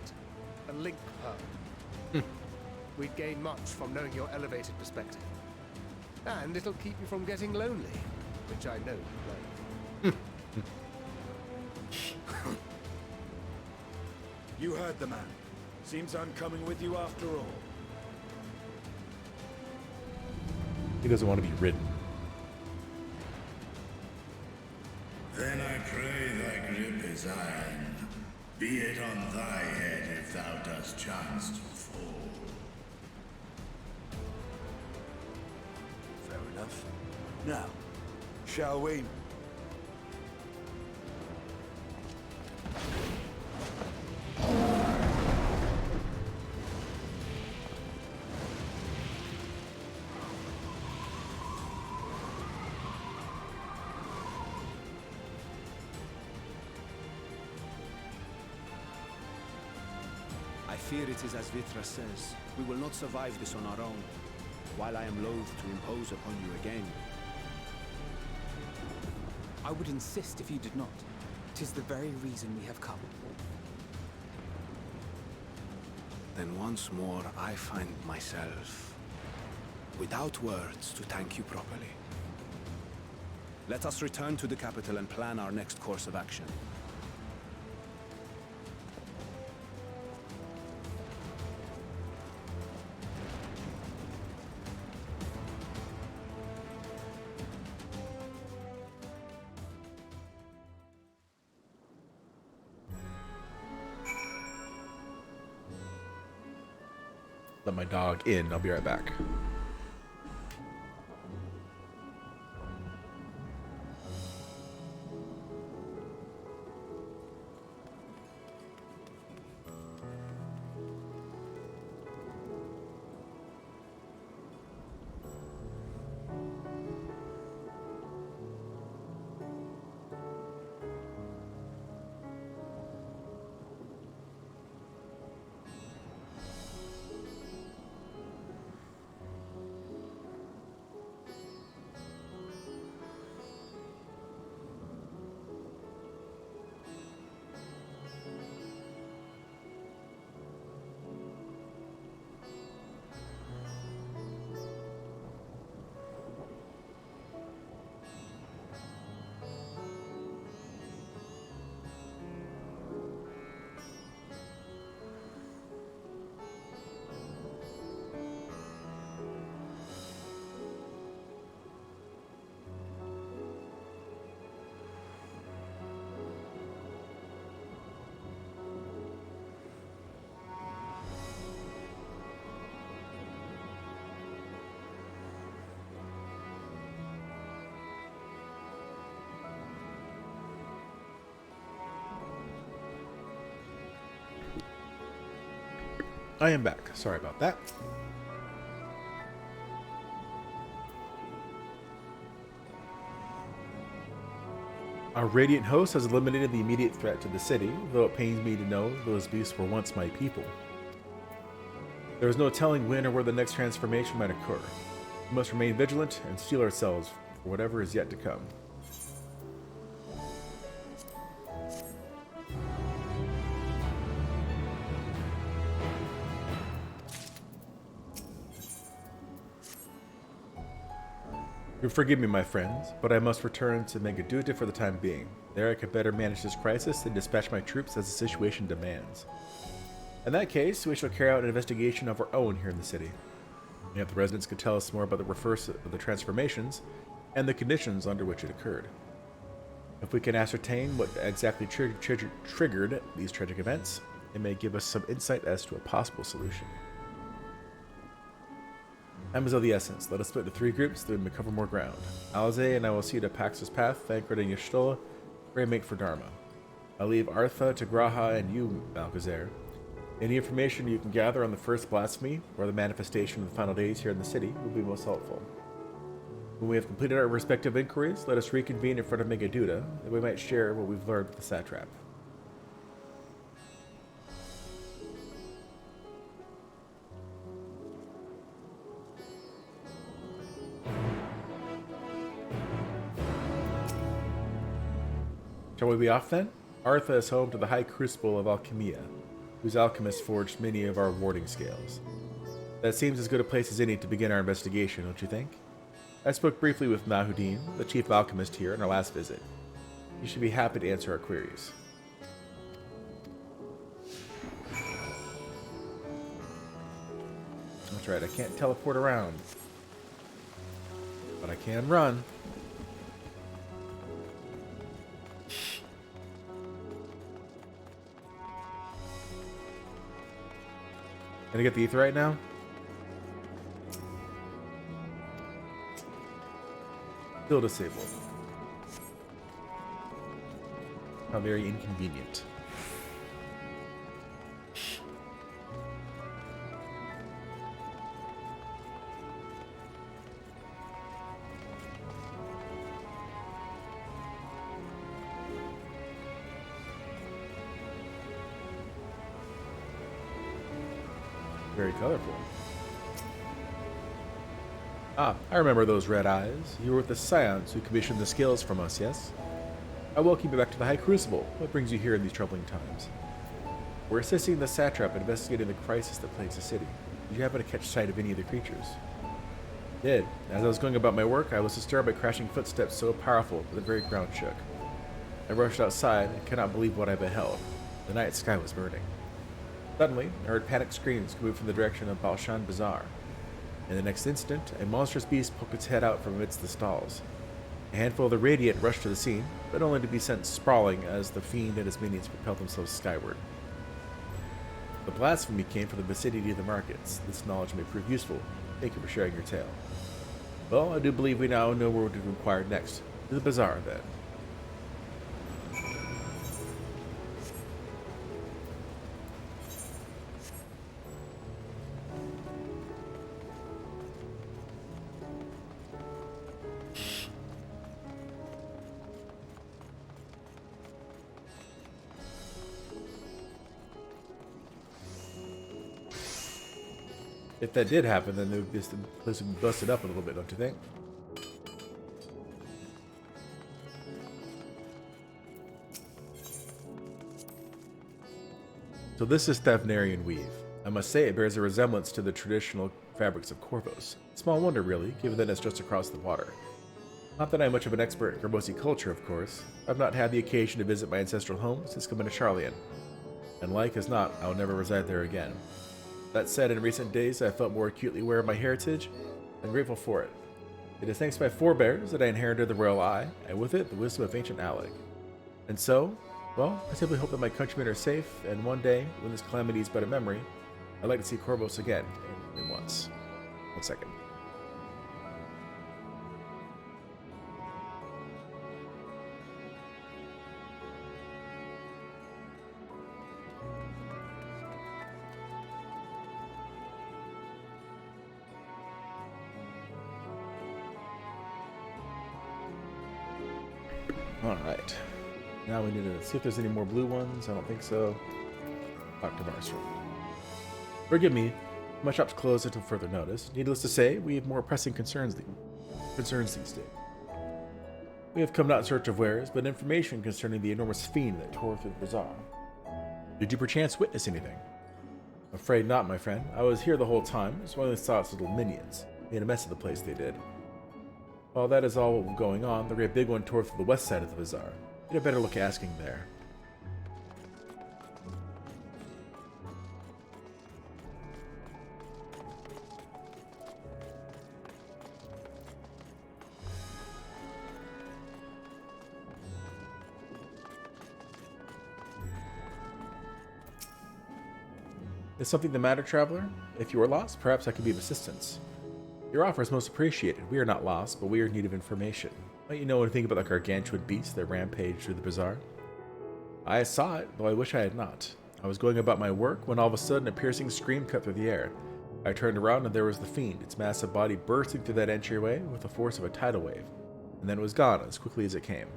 A link pearl. We'd gain much from knowing your elevated perspective. And it'll keep you from getting lonely, which I know you love. You heard the man. Seems I'm coming with you after all. He doesn't want to be ridden. Then I pray thy grip is iron. Be it on thy head if thou dost chance to fall. Fair enough. Now, shall we? I fear it is as Vitra says. We will not survive this on our own. While I am loath to impose upon you again. I would insist if you did not. 'Tis the very reason we have come. Then once more I find myself without words to thank you properly. Let us return to the capital and plan our next course of action. Let my dog in. I'll be right back. I am back. Sorry about that. Our Radiant host has eliminated the immediate threat to the city, though it pains me to know those beasts were once my people. There is no telling when or where the next transformation might occur. We must remain vigilant and steel ourselves for whatever is yet to come. Forgive me, my friends, but I must return to Megaduta for the time being. There I can better manage this crisis and dispatch my troops as the situation demands. In that case, we shall carry out an investigation of our own here in the city. If the residents could tell us more about the reverse of the transformations and the conditions under which it occurred. If we can ascertain what exactly triggered these tragic events, it may give us some insight as to a possible solution. Time is of the essence. Let us split into 3 groups, so we may cover more ground. Alze and I will see to Pax's Path, Thancred and Y'shtola, pray make for Dharma. I'll leave Artha to Graha and you, Malkazer. Any information you can gather on the first blasphemy, or the manifestation of the final days here in the city, will be most helpful. When we have completed our respective inquiries, let us reconvene in front of Megaduda, that we might share what we've learned with the satrap. Shall we be off then? Artha is home to the High Crucible of Alchemia, whose alchemists forged many of our warding scales. That seems as good a place as any to begin our investigation, don't you think? I spoke briefly with Mahudin, the chief alchemist here, in our last visit. He should be happy to answer our queries. That's right, I can't teleport around. But I can run. Can I get the ether right now? Still disabled. How very inconvenient. Very colorful. Ah, I remember those red eyes. You were with the Scions who commissioned the scales from us, yes? I welcome you back to the High Crucible. What brings you here in these troubling times? We're assisting the satrap in investigating the crisis that plagues the city. Did you happen to catch sight of any of the creatures? I did. As I was going about my work, I was disturbed by crashing footsteps so powerful that the very ground shook. I rushed outside and cannot believe what I beheld. The night sky was burning. Suddenly, I heard panicked screams coming from the direction of Balshan Bazaar. In the next instant, a monstrous beast poked its head out from amidst the stalls. A handful of the Radiant rushed to the scene, but only to be sent sprawling as the fiend and his minions propelled themselves skyward. The blasphemy came from the vicinity of the markets. This knowledge may prove useful. Thank you for sharing your tale. Well, I do believe we now know where to inquire next. To the bazaar, then. If that did happen, then the place would be busted up a little bit, don't you think? So this is Thavnarian weave. I must say it bears a resemblance to the traditional fabrics of Corvos. Small wonder, really, given that it's just across the water. Not that I'm much of an expert in Corvosi culture, of course. I've not had the occasion to visit my ancestral home since coming to Charlian. And like as not, I'll never reside there again. That said, in recent days, I felt more acutely aware of my heritage, and grateful for it. It is thanks to my forebears that I inherited the royal eye, and with it, the wisdom of ancient Alec. And so, well, I simply hope that my countrymen are safe, and one day, when this calamity is but a memory, I'd like to see Corvos again, and once. 1 second. Alright. Now we need to see if there's any more blue ones. I don't think so. Talk to Marshall. Forgive me. My shop's closed until further notice. Needless to say, we have more pressing concerns these days. We have come not in search of wares, but information concerning the enormous fiend that tore through the bazaar. Did you perchance witness anything? Afraid not, my friend. I was here the whole time, so I only saw its little minions. Made a mess of the place, they did. While that is all going on, the great big one tore through the west side of the bazaar. You'd a better look asking there. Is something the matter, traveler? If you are lost, perhaps I could be of assistance. Your offer is most appreciated. We are not lost, but we are in need of information. Might you know anything about the gargantuan beast that rampaged through the bazaar? I saw it, though I wish I had not. I was going about my work when all of a sudden a piercing scream cut through the air. I turned around and there was the fiend, its massive body bursting through that entryway with the force of a tidal wave. And then it was gone as quickly as it came.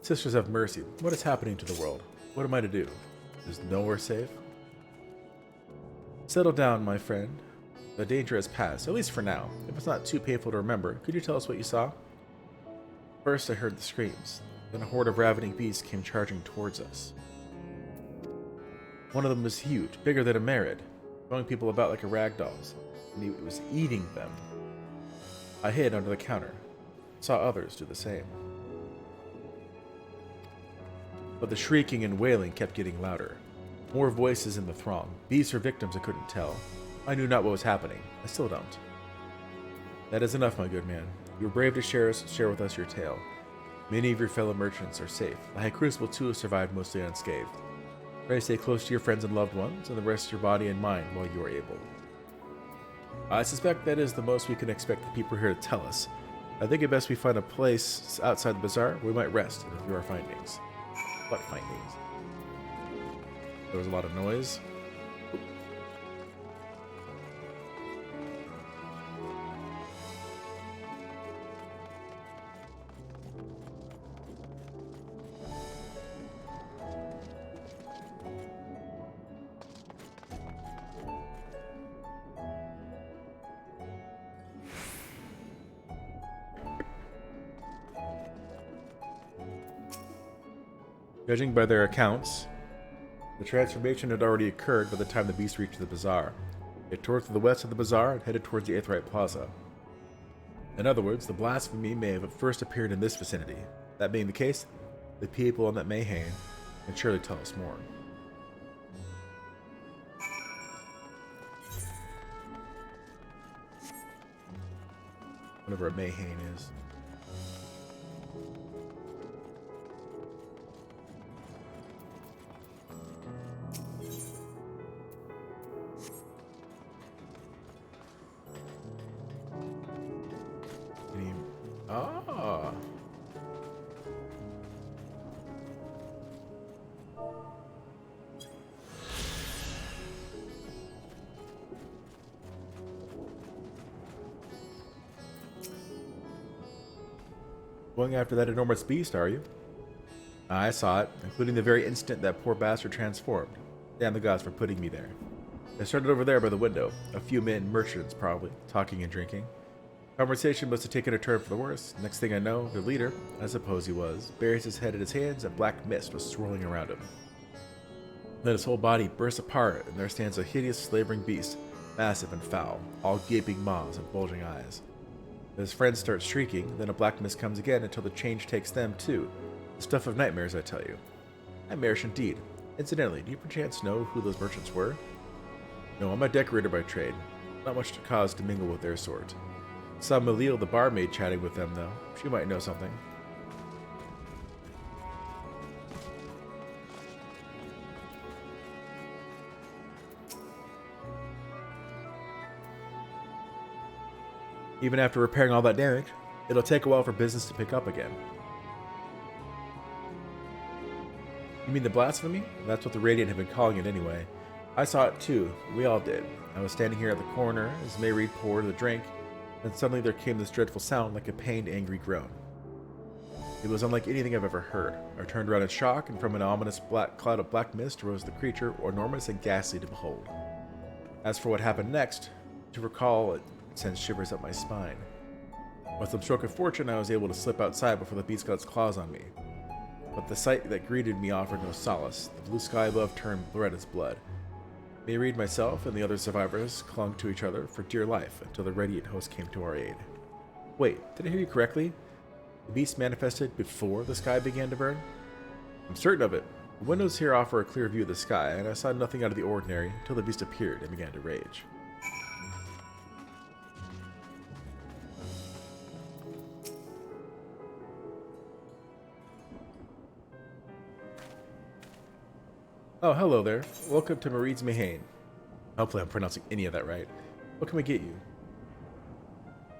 Sisters have mercy. What is happening to the world? What am I to do? Is nowhere safe? Settle down, my friend. The danger has passed, at least for now. If it's not too painful to remember, could you tell us what you saw? First I heard the screams. Then a horde of ravening beasts came charging towards us. One of them was huge, bigger than a Merid, throwing people about like a rag dolls, and he was eating them. I hid under the counter, saw others do the same. But the shrieking and wailing kept getting louder. More voices in the throng, beasts or victims I couldn't tell. I knew not what was happening. I still don't. That is enough, my good man. You were brave to share with us your tale. Many of your fellow merchants are safe. The High Crucible too has survived mostly unscathed. Pray stay close to your friends and loved ones, and the rest of your body and mind while you are able. I suspect that is the most we can expect the people here to tell us. I think it best we find a place outside the bazaar where we might rest and review our findings. What findings? There was a lot of noise. Judging by their accounts, the transformation had already occurred by the time the beast reached the bazaar. It tore to the west of the bazaar and headed towards the Aetheryte Plaza. In other words, the blasphemy may have first appeared in this vicinity. That being the case, the people on that Mayhain can surely tell us more. Whatever a Mayhain is. Going after that enormous beast, are you? I saw it, including the very instant that poor bastard transformed. Damn the gods for putting me there. I started over there by the window. A few men, merchants probably, talking and drinking. Conversation must have taken a turn for the worse. Next thing I know, the leader, I suppose he was, buries his head in his hands and black mist was swirling around him. Then his whole body bursts apart and there stands a hideous slavering beast, massive and foul, all gaping maws and bulging eyes. His friends start shrieking, then a black mist comes again until the change takes them too. The stuff of nightmares, I tell you. Nightmarish indeed. Incidentally, do you perchance know who those merchants were? No, I'm a decorator by trade. Not much to cause to mingle with their sort. Saw Malil the barmaid chatting with them though. She might know something. Even after repairing all that damage, it'll take a while for business to pick up again. You mean the blasphemy? That's what the Radiant have been calling it anyway. I saw it too. We all did. I was standing here at the corner as Mayreed poured the drink, and suddenly there came this dreadful sound like a pained, angry groan. It was unlike anything I've ever heard. I turned around in shock, and from an ominous black cloud of black mist rose the creature, enormous and ghastly to behold. As for what happened next, to recall it sends shivers up my spine. With some stroke of fortune, I was able to slip outside before the beast got its claws on me. But the sight that greeted me offered no solace. The blue sky above turned red as blood. Mayreed, myself, and the other survivors clung to each other for dear life until the Radiant host came to our aid. Wait, did I hear you correctly? The beast manifested before the sky began to burn? I'm certain of it. The windows here offer a clear view of the sky, and I saw nothing out of the ordinary until the beast appeared and began to rage. Oh, hello there. Welcome to Marine's Mahane. Hopefully I'm pronouncing any of that right. What can we get you?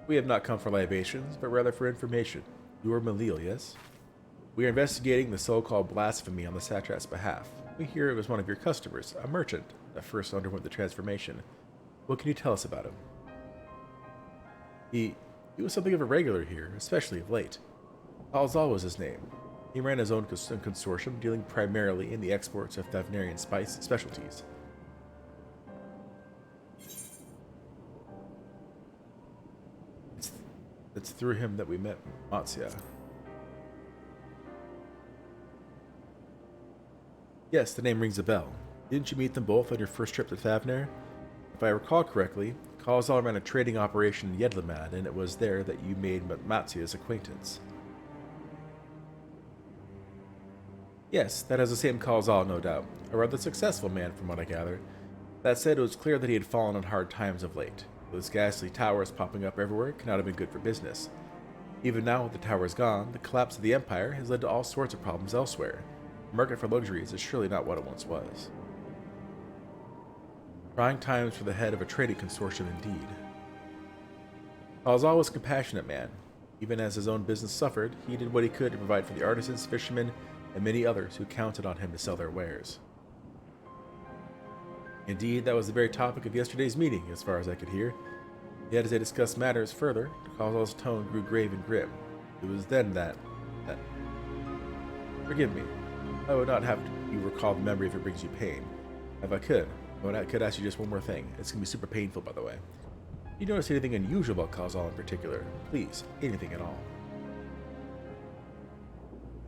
We have not come for libations, but rather for information. You are Malil, yes? We are investigating the so-called blasphemy on the satrap's behalf. We hear it was one of your customers, a merchant, that first underwent the transformation. What can you tell us about him? He was something of a regular here, especially of late. Alzal was his name. He ran his own consortium, dealing primarily in the exports of Thavnarian spice specialties. It's through him that we met Matsya. Yes, the name rings a bell. Didn't you meet them both on your first trip to Thavnar? If I recall correctly, Kalzal ran a trading operation in Yedlamad, and it was there that you made Matsya's acquaintance. Yes, that is the same Kalzal, no doubt. A rather successful man, from what I gather. That said, it was clear that he had fallen on hard times of late. Those ghastly towers popping up everywhere cannot have been good for business. Even now, with the towers gone, the collapse of the Empire has led to all sorts of problems elsewhere. The market for luxuries is surely not what it once was. Trying times for the head of a trading consortium indeed. Kalzal was a compassionate man. Even as his own business suffered, he did what he could to provide for the artisans, fishermen, and many others who counted on him to sell their wares. Indeed, that was the very topic of yesterday's meeting, as far as I could hear. Yet as they discussed matters further, Kalzal's tone grew grave and grim. It was then that... Forgive me. I would not have you recall the memory if it brings you pain. If I could ask you just one more thing. It's going to be super painful, by the way. You notice anything unusual about Kalzal in particular? Please, anything at all.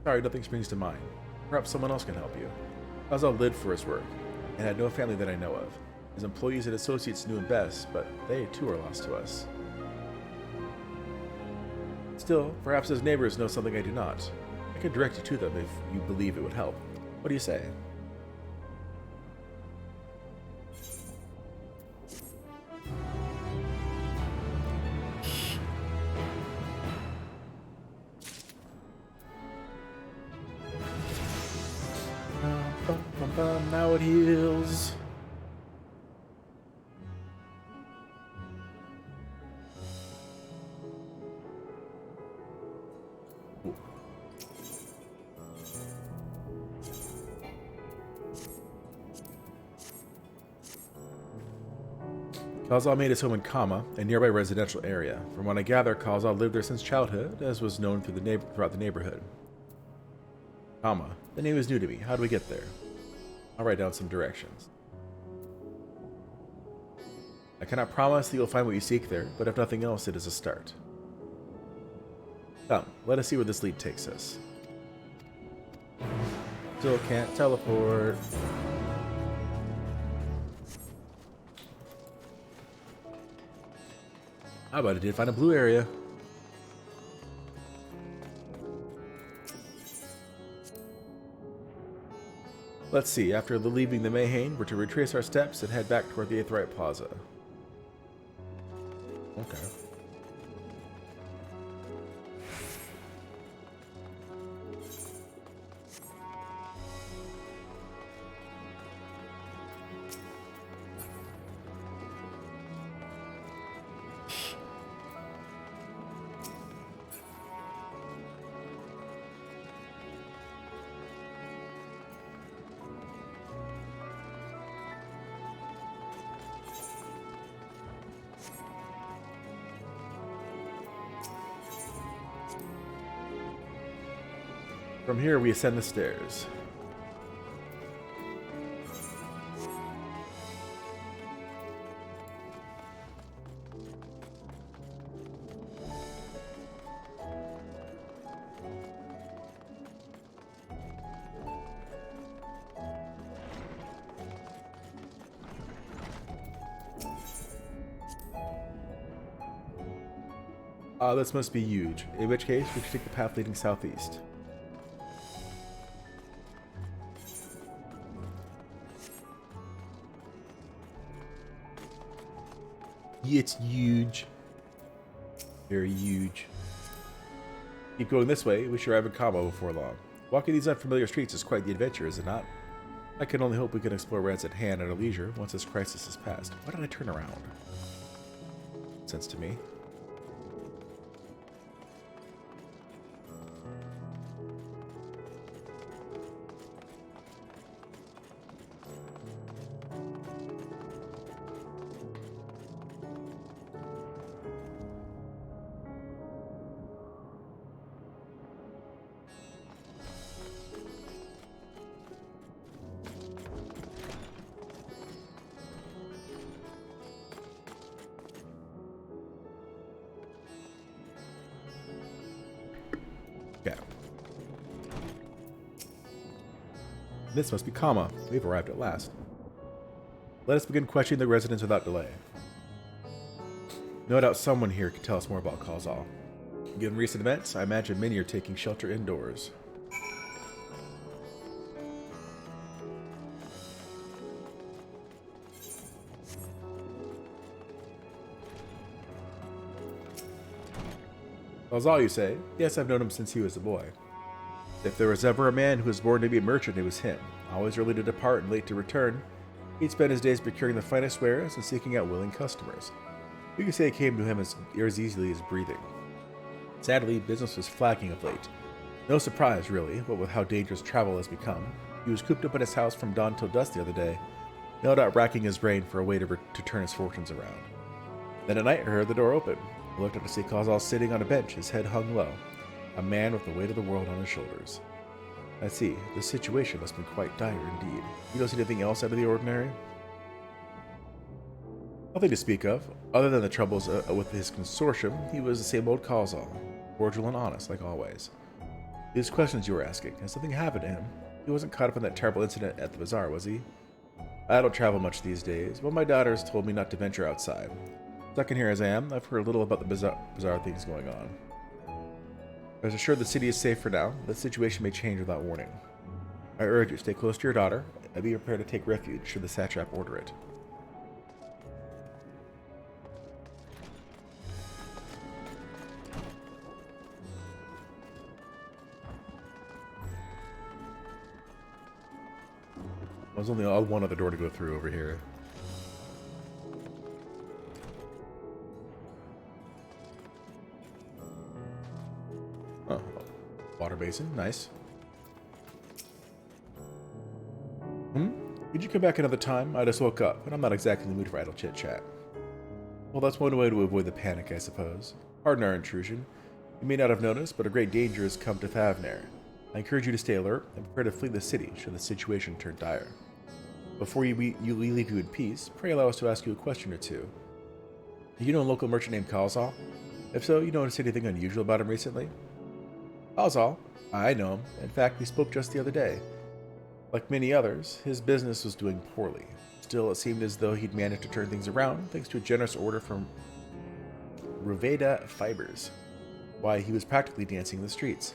Sorry, nothing springs to mind. Perhaps someone else can help you. Kalzal lived for his work, and had no family that I know of. His employees and associates knew him best, but they too are lost to us. Still, perhaps his neighbors know something I do not. I could direct you to them if you believe it would help. What do you say? Now it heals. Kalzal made his home in Kama, a nearby residential area. From what I gather, Kalzal lived there since childhood, as was known throughout the neighborhood. Kama. The name is new to me. How do we get there? I'll write down some directions. I cannot promise that you'll find what you seek there, but if nothing else, it is a start. Come, let us see where this lead takes us. Still can't teleport. How about I did find a blue area? Let's see, after leaving the Mahane, we're to retrace our steps and head back toward the Aetheryte Plaza. Okay. From here, we ascend the stairs. This must be huge, in which case we should take the path leading southeast. It's huge. Very huge. Keep going this way, we should arrive in Kamo before long. Walking these unfamiliar streets is quite the adventure, is it not? I can only hope we can explore what's at hand at our leisure once this crisis is past. Why did I turn around? Sense to me. This must be Kama. We've arrived at last. Let us begin questioning the residents without delay. No doubt someone here can tell us more about Kalzal. Given recent events, I imagine many are taking shelter indoors. Kalzal, you say? Yes, I've known him since he was a boy. If there was ever a man who was born to be a merchant, it was him. Always early to depart and late to return, he'd spend his days procuring the finest wares and seeking out willing customers. You could say it came to him as easily as breathing. Sadly, business was flagging of late. No surprise, really, what with how dangerous travel has become. He was cooped up at his house from dawn till dusk the other day, no doubt racking his brain for a way to turn his fortunes around. Then at night, I heard the door open. I looked up to see Kalzal sitting on a bench, his head hung low. A man with the weight of the world on his shoulders. I see. The situation must have been quite dire indeed. You don't see anything else out of the ordinary? Nothing to speak of. Other than the troubles with his consortium, he was the same old Kalzal. Cordial and honest, like always. These questions you were asking, has something happened to him? He wasn't caught up in that terrible incident at the bazaar, was he? I don't travel much these days, but my daughters told me not to venture outside. Stuck in here as I am, I've heard a little about the bizarre things going on. I was assured the city is safe for now. The situation may change without warning. I urge you, stay close to your daughter, and be prepared to take refuge should the satrap order it. There's only one other door to go through over here. Oh, water basin, nice. Could you come back another time? I just woke up, and I'm not exactly in the mood for idle chit-chat. Well, that's one way to avoid the panic, I suppose. Pardon our intrusion. You may not have noticed, but a great danger has come to Thavnair. I encourage you to stay alert and prepare to flee the city should the situation turn dire. Before we leave you in peace, pray allow us to ask you a question or two. Do you know a local merchant named Kalzal? If so, you noticed anything unusual about him recently? Kalzal? I know him. In fact, we spoke just the other day. Like many others, his business was doing poorly. Still, it seemed as though he'd managed to turn things around thanks to a generous order from Ruveda Fibers. Why, he was practically dancing in the streets.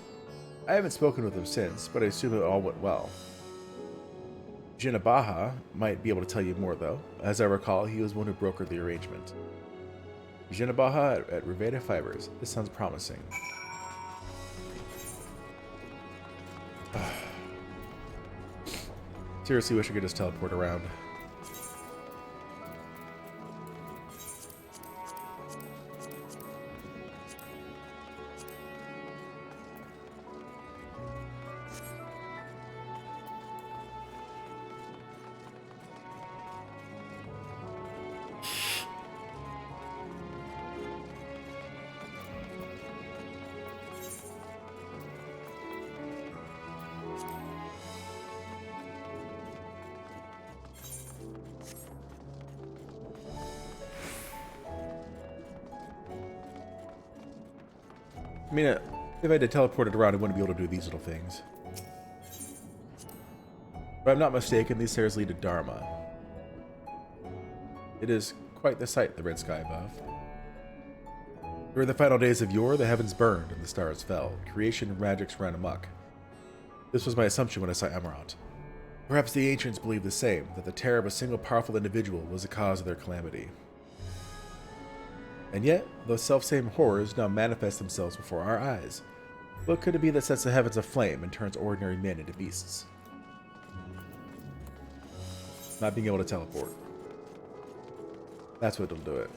I haven't spoken with him since, but I assume it all went well. Jinabaha might be able to tell you more, though. As I recall, he was one who brokered the arrangement. Jinabaha at Ruveda Fibers. This sounds promising. Seriously wish I could just teleport around. I mean, if I had to teleport it around, I wouldn't be able to do these little things. If I'm not mistaken, these stairs lead to Dharma. It is quite the sight, the red sky above. During the final days of yore, the heavens burned and the stars fell. Creation and magics ran amok. This was my assumption when I saw Emerald. Perhaps the ancients believed the same, that the terror of a single powerful individual was the cause of their calamity. And yet, those selfsame horrors now manifest themselves before our eyes. What could it be that sets the heavens aflame and turns ordinary men into beasts? Not being able to teleport. That's what'll do it.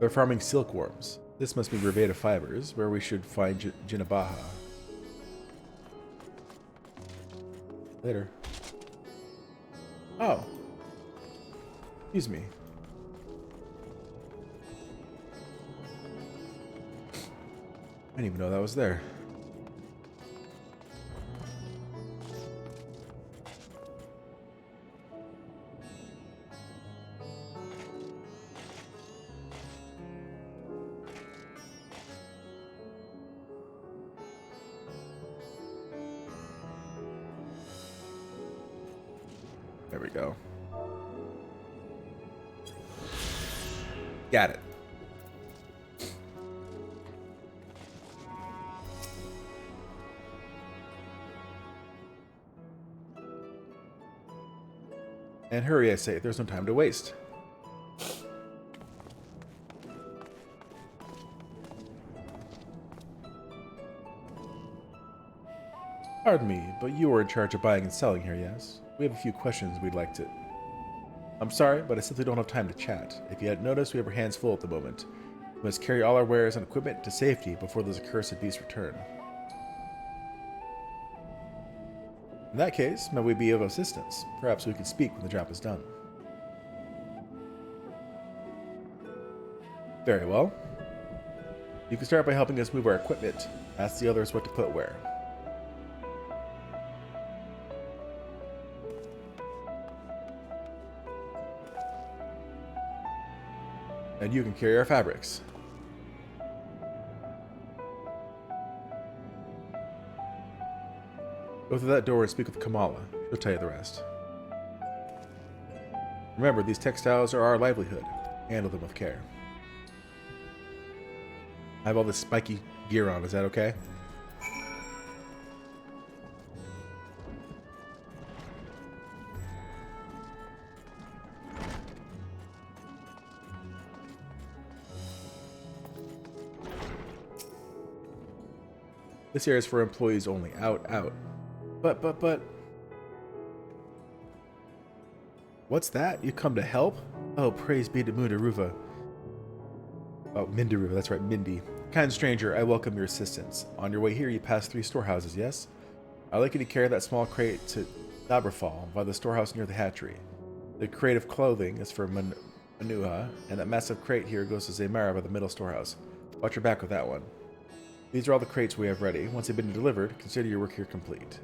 They're farming silkworms. This must be Reveda fibers, where we should find Jinabaha. Later. Oh. Excuse me. I didn't even know that was there. There we go. Got it. And hurry, I say. There's no time to waste. Pardon me, but you are in charge of buying and selling here, yes? We have a few questions we'd like to... I'm sorry, but I simply don't have time to chat. If you hadn't noticed, we have our hands full at the moment. We must carry all our wares and equipment to safety before those accursed beasts return. In that case, may we be of assistance? Perhaps we can speak when the job is done. Very well. You can start by helping us move our equipment. Ask the others what to put where. And you can carry our fabrics. Go through that door and speak with Kamala. She'll tell you the rest. Remember, these textiles are our livelihood. Handle them with care. I have all this spiky gear on. Is that okay? This area is for employees only. Out, out. But... What's that? You come to help? Oh, praise be to Mundaruva. Oh, Mindaruva, that's right, Mindy. Kind stranger, I welcome your assistance. On your way here, you pass 3 storehouses, yes? I'd like you to carry that small crate to Dabrafal by the storehouse near the hatchery. The crate of clothing is for Manuha, and that massive crate here goes to Zaymara by the middle storehouse. Watch your back with that one. These are all the crates we have ready. Once they've been delivered, consider your work here complete.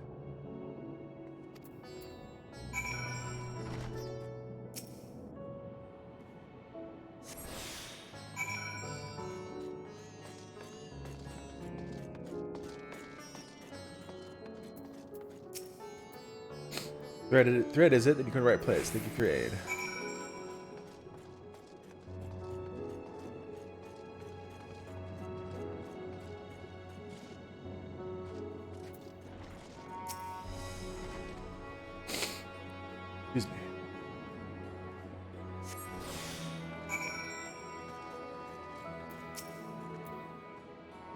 Thread is it? Then you can right place. Thank you for your aid. Excuse me.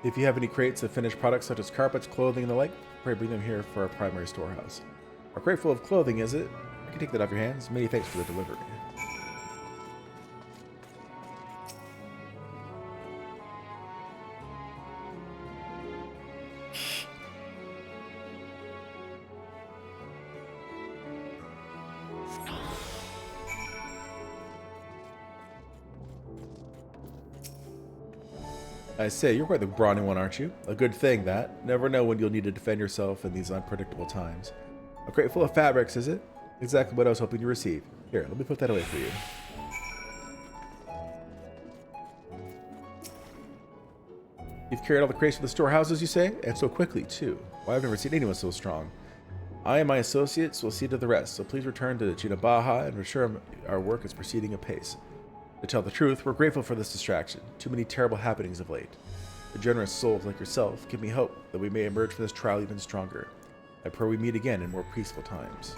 If you have any crates of finished products such as carpets, clothing, and the like, pray bring them here for our primary storehouse. A crate full of clothing, is it? I can take that off your hands. Many thanks for the delivery. I say, you're quite the brawny one, aren't you? A good thing, that. Never know when you'll need to defend yourself in these unpredictable times. A crate full of fabrics, is it? Exactly what I was hoping to receive. Here, let me put that away for you. You've carried all the crates to the storehouses, you say? And so quickly, too. Why, I've never seen anyone so strong. I and my associates will see to the rest, so please return to Jinabaha and ensure our work is proceeding apace. To tell the truth, we're grateful for this distraction. Too many terrible happenings of late. The generous souls like yourself give me hope that we may emerge from this trial even stronger. I pray we meet again in more peaceful times.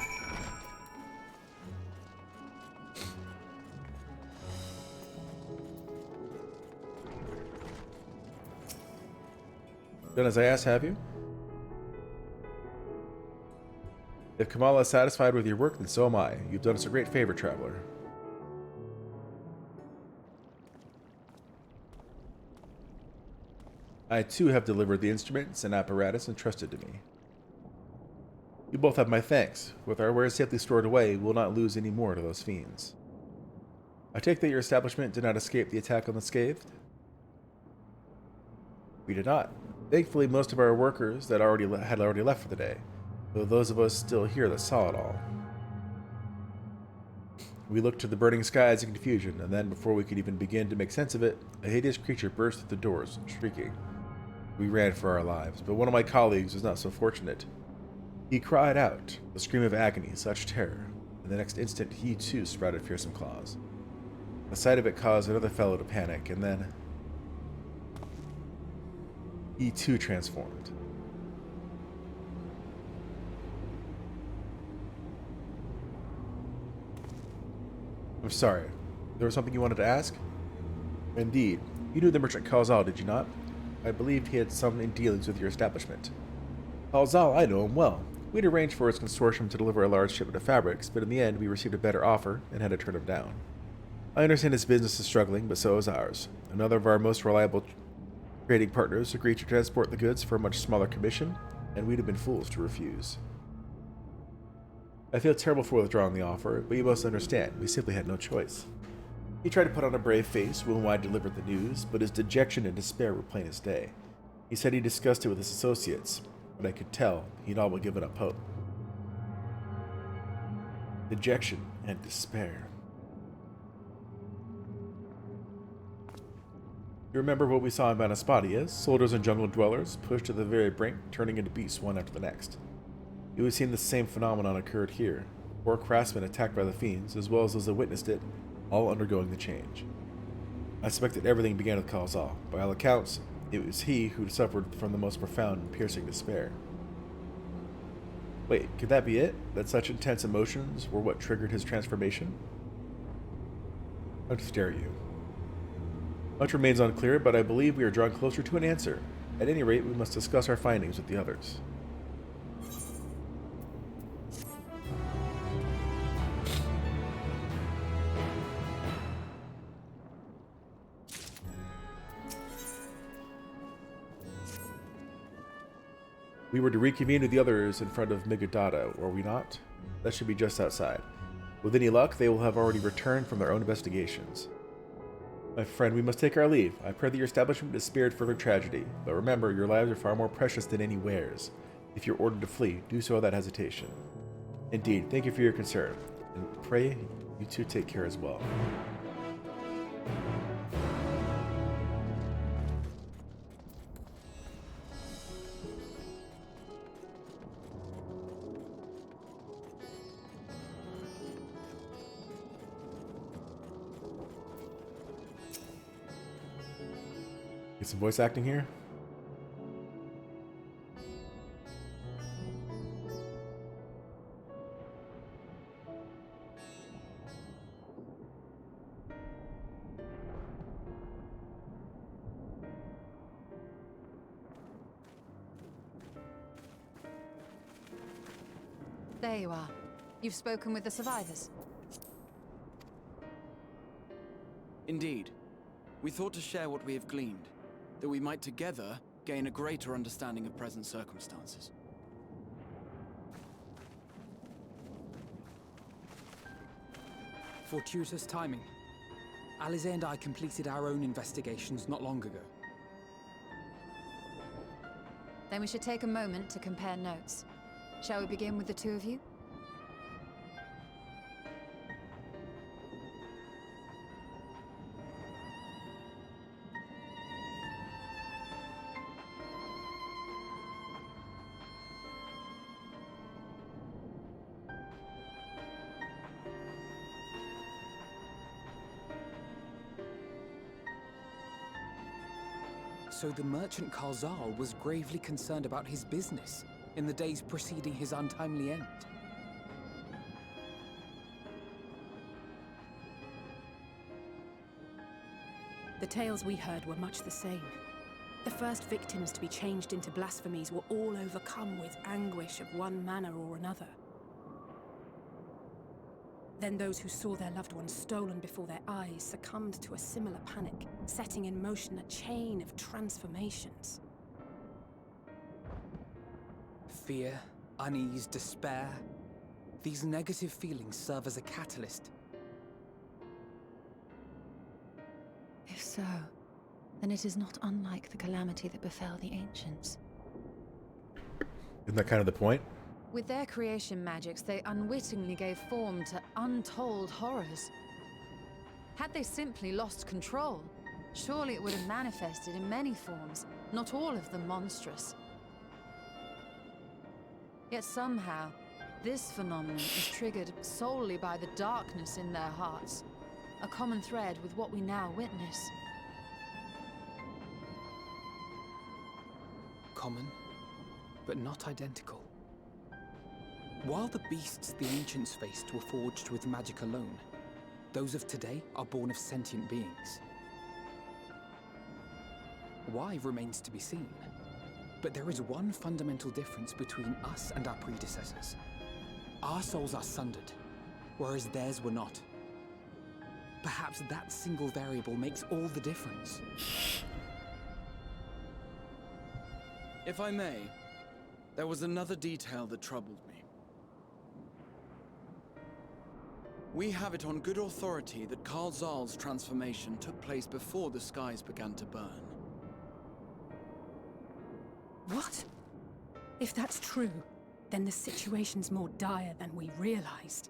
Done as I asked, have you? If Kamala is satisfied with your work, then so am I. You've done us a great favor, traveler. I too have delivered the instruments and apparatus entrusted to me. You both have my thanks. With our wares safely stored away, we will not lose any more to those fiends. I take that your establishment did not escape the attack unscathed? We did not. Thankfully, most of our workers had already left for the day, though those of us still here that saw it all. We looked to the burning skies in confusion, and then, before we could even begin to make sense of it, a hideous creature burst through the doors, shrieking. We ran for our lives, but one of my colleagues was not so fortunate. He cried out, a scream of agony, such terror, and the next instant he too sprouted fearsome claws. The sight of it caused another fellow to panic, and then he too transformed. I'm sorry. There was something you wanted to ask? Indeed. You knew the merchant Calzal, did you not? I believed he had some dealings with your establishment. Calzal, I know him well. We'd arranged for his consortium to deliver a large shipment of fabrics, but in the end we received a better offer and had to turn him down. I understand his business is struggling, but so is ours. Another of our most reliable trading partners agreed to transport the goods for a much smaller commission, and we'd have been fools to refuse. I feel terrible for withdrawing the offer, but you must understand, we simply had no choice. He tried to put on a brave face when I delivered the news, but his dejection and despair were plain as day. He said he discussed it with his associates, but I could tell he'd all but given up hope. Dejection and despair. You remember what we saw in Vanaspati, yes? Soldiers and jungle dwellers pushed to the very brink, turning into beasts one after the next. It would seem the same phenomenon occurred here. 4 craftsmen attacked by the fiends, as well as those that witnessed it, all undergoing the change. I suspect that everything began with Calzal. By all accounts, it was he who suffered from the most profound and piercing despair. Wait, could that be it? That such intense emotions were what triggered his transformation? How dare you? Much remains unclear, but I believe we are drawing closer to an answer. At any rate, we must discuss our findings with the others. We were to reconvene with the others in front of Migadata, were we not? That should be just outside. With any luck, they will have already returned from their own investigations. My friend, we must take our leave. I pray that your establishment is spared further tragedy, but remember, your lives are far more precious than any wares. If you're ordered to flee, do so without hesitation. Indeed, thank you for your concern, and pray you too take care as well. Get some voice acting here. There you are. You've spoken with the survivors. Indeed. We thought to share what we have gleaned, that we might together gain a greater understanding of present circumstances. Fortuitous timing. Alize and I completed our own investigations not long ago. Then we should take a moment to compare notes. Shall we begin with the two of you? So the merchant Calzal was gravely concerned about his business in the days preceding his untimely end. The tales we heard were much the same. The first victims to be changed into blasphemies were all overcome with anguish of one manner or another. Then those who saw their loved ones stolen before their eyes succumbed to a similar panic, setting in motion a chain of transformations. Fear, unease, despair. These negative feelings serve as a catalyst. If so, then it is not unlike the calamity that befell the ancients. Isn't that kind of the point? With their creation magics, they unwittingly gave form to untold horrors. Had they simply lost control, surely it would have manifested in many forms, not all of them monstrous. Yet somehow, this phenomenon is triggered solely by the darkness in their hearts, a common thread with what we now witness. Common, but not identical. While the beasts the ancients faced were forged with magic alone, those of today are born of sentient beings. Why remains to be seen, but there is one fundamental difference between us and our predecessors. Our souls are sundered, whereas theirs were not. Perhaps that single variable makes all the difference. If I may, there was another detail that troubled me. We have it on good authority that Karl Zahl's transformation took place before the skies began to burn. What? If that's true, then the situation's more dire than we realized.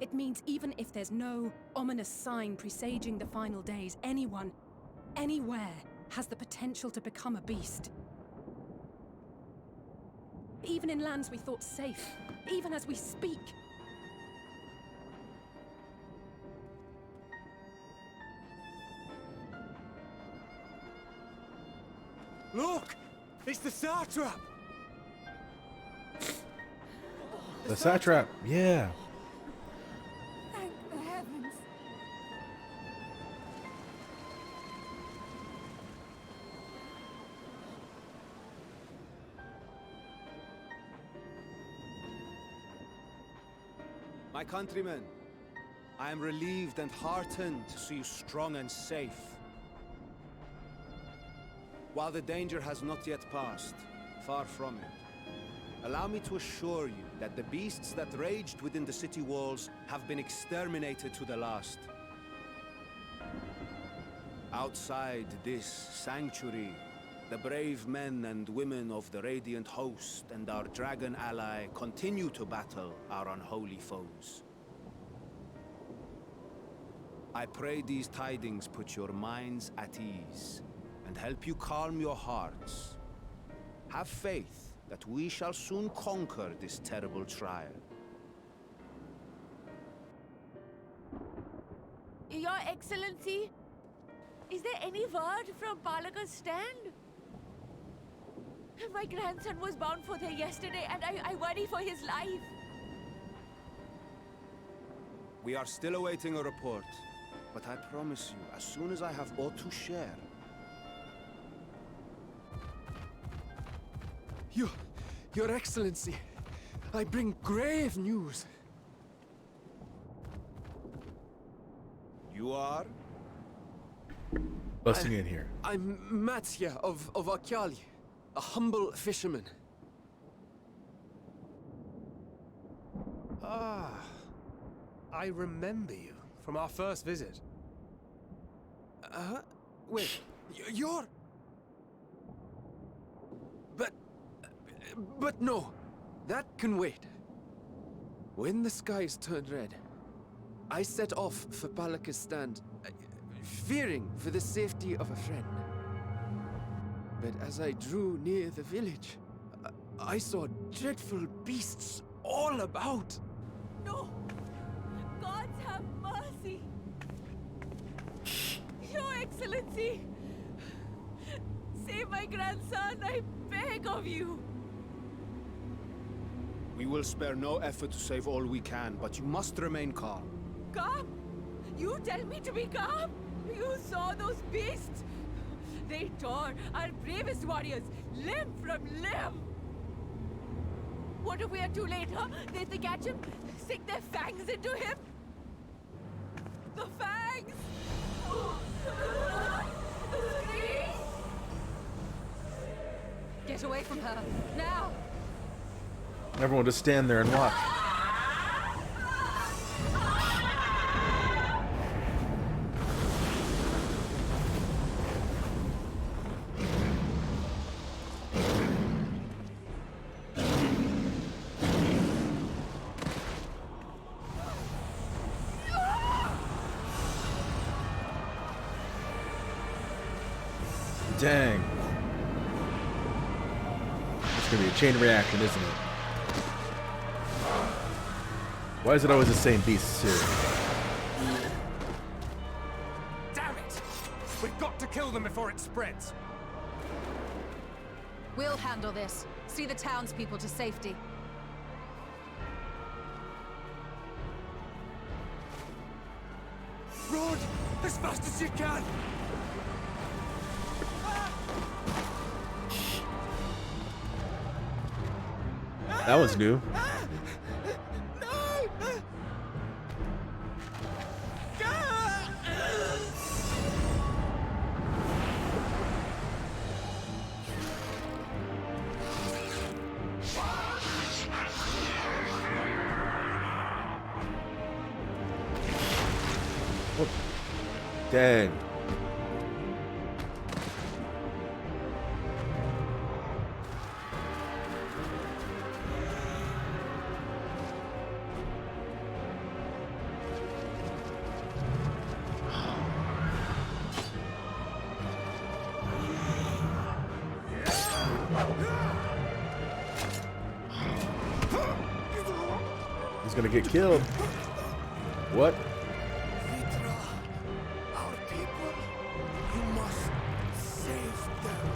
It means even if there's no ominous sign presaging the final days, anyone, anywhere, has the potential to become a beast. Even in lands we thought safe, even as we speak. Look! It's the satrap! The satrap, yeah. Thank the heavens. My countrymen, I am relieved and heartened to see you strong and safe. While the danger has not yet passed, far from it, allow me to assure you that the beasts that raged within the city walls have been exterminated to the last. Outside this sanctuary, the brave men and women of the Radiant Host and our dragon ally continue to battle our unholy foes. I pray these tidings put your minds at ease and help you calm your hearts. Have faith that we shall soon conquer this terrible trial. Your Excellency, is there any word from Palaka's stand? My grandson was bound for there yesterday, and I worry for his life. We are still awaiting a report, but I promise you, as soon as I have aught to share. Your Excellency, I bring grave news. You are? Busting in here. I'm Matsya of Akyali, a humble fisherman. Ah, I remember you from our first visit. Wait, you're... But no, that can wait. When the skies turned red, I set off for Palaka's stand, fearing for the safety of a friend. But as I drew near the village, I saw dreadful beasts all about. No! Gods have mercy! Your Excellency! Save my grandson, I beg of you! We will spare no effort to save all we can, but you must remain calm. Calm? You tell me to be calm? You saw those beasts? They tore our bravest warriors limb from limb. What if we are too late, huh? They catch him, sink their fangs into him. The fangs! The screams! Get away from her, now! Everyone just stand there and watch. Dang. It's gonna be a chain reaction, isn't it? Why is it always the same beasts too? Damn it! We've got to kill them before it spreads. We'll handle this. See the townspeople to safety. Run! As fast as you can! That was new. Oh, dang. He's gonna get killed. What? Our people, you must save them.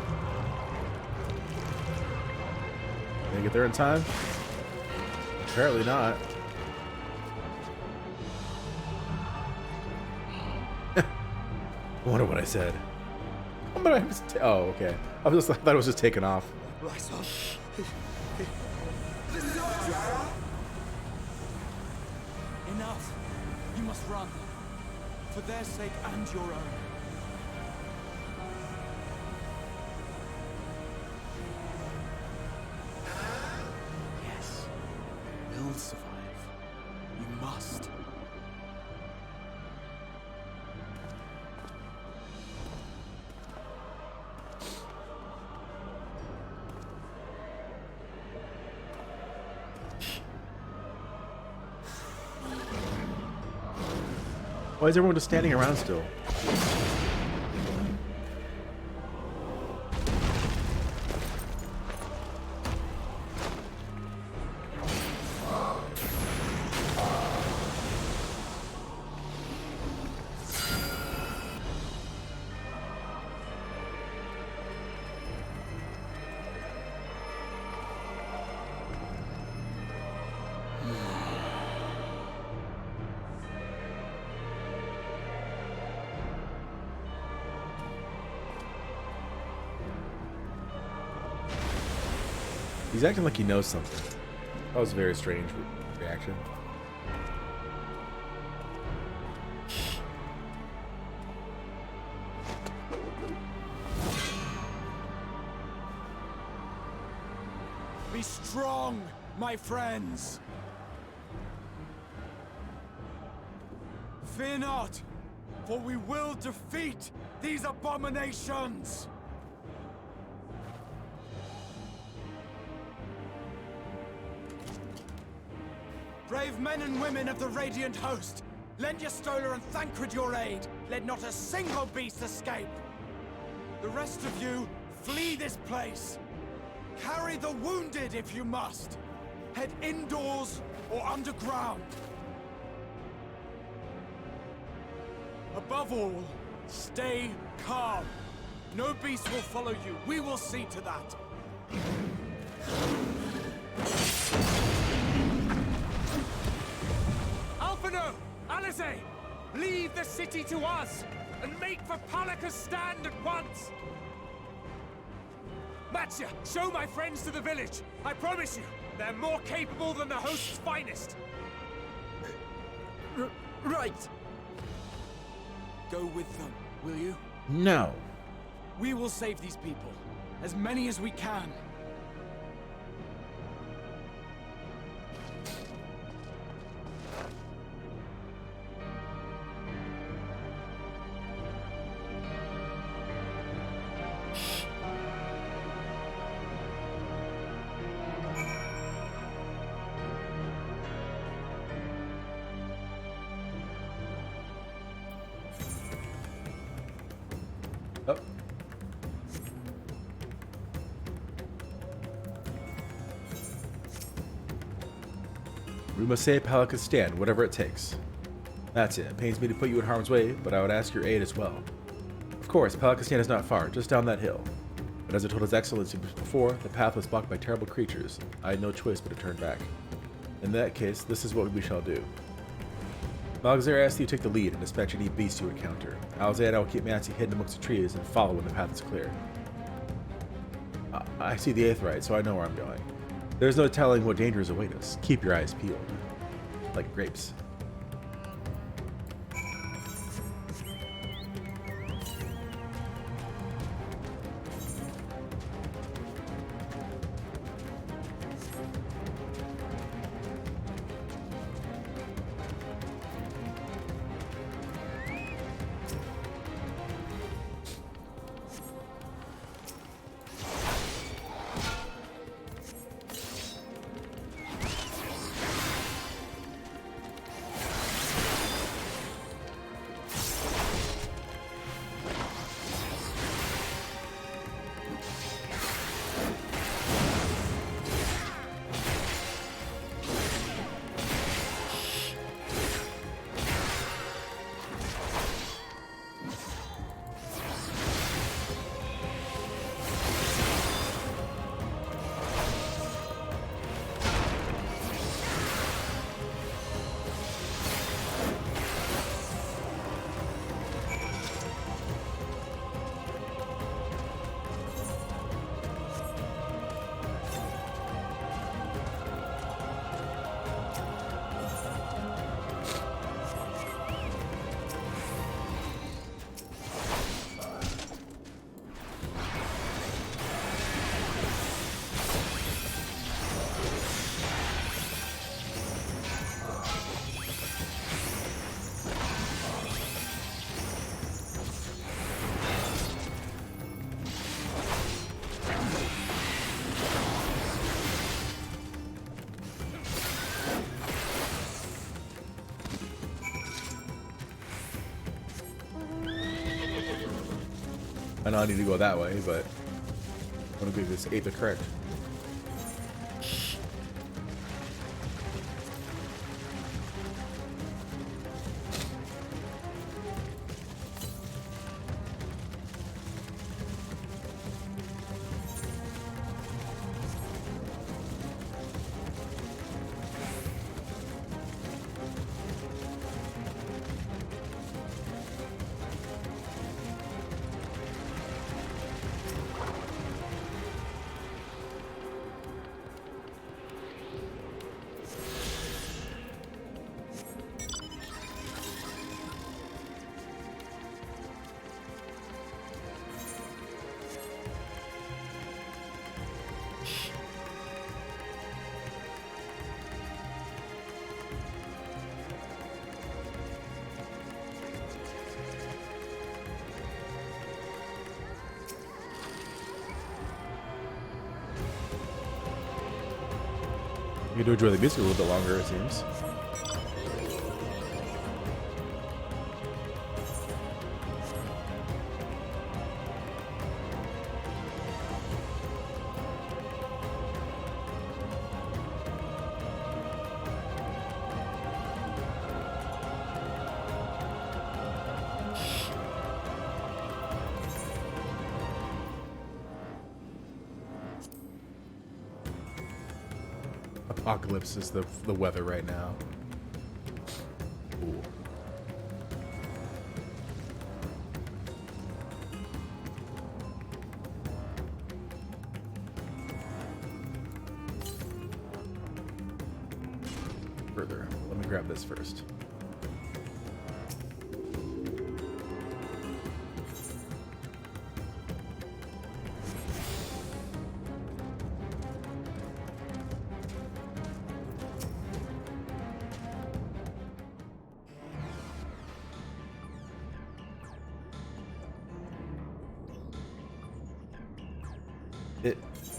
Can I get there in time? Apparently not. I wonder what I said. Oh, okay. I thought it was just taking off. Rise up. Enough! You must run. For their sake and your own. Yes. We'll survive. You must. Why is everyone just standing around still? He's acting like he knows something. That was a very strange reaction. Be strong, my friends! Fear not, for we will defeat these abominations! Brave men and women of the Radiant Host, lend your Stola and Thancred your aid. Let not a single beast escape. The rest of you, flee this place. Carry the wounded if you must. Head indoors or underground. Above all, stay calm. No beast will follow you. We will see to that. Alphino! Alice! Leave the city to us! and make for Palaka's stand at once! Matsya, show my friends to the village! I promise you, they're more capable than the host's finest! Right! Go with them, will you? No. We will save these people. As many as we can. Oh. We must save Palaka's stand, whatever it takes. That's it. It pains me to put you in harm's way, but I would ask your aid as well. Of course, Palaka's stand is not far, just down that hill. But as I told His Excellency before, the path was blocked by terrible creatures. I had no choice but to turn back. In that case, this is what we shall do. Malgazir asks you to take the lead and dispatch any beast you encounter. Alexander will keep Matsy hidden amongst the trees and follow when the path is clear. I see the Aetheryte, so I know where I'm going. There's no telling what dangers await us. Keep your eyes peeled. Like grapes. I know I need to go that way, but I want to believe this ate the correct. You do enjoy the music a little bit longer, it seems. Apocalypse is the weather right now. Ooh. further. Let me grab this first.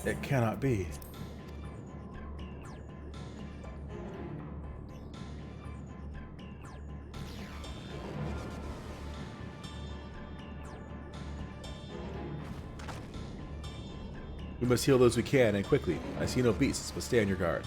It cannot be. We must heal those we can, and quickly. I see no beasts, but stay on your guard.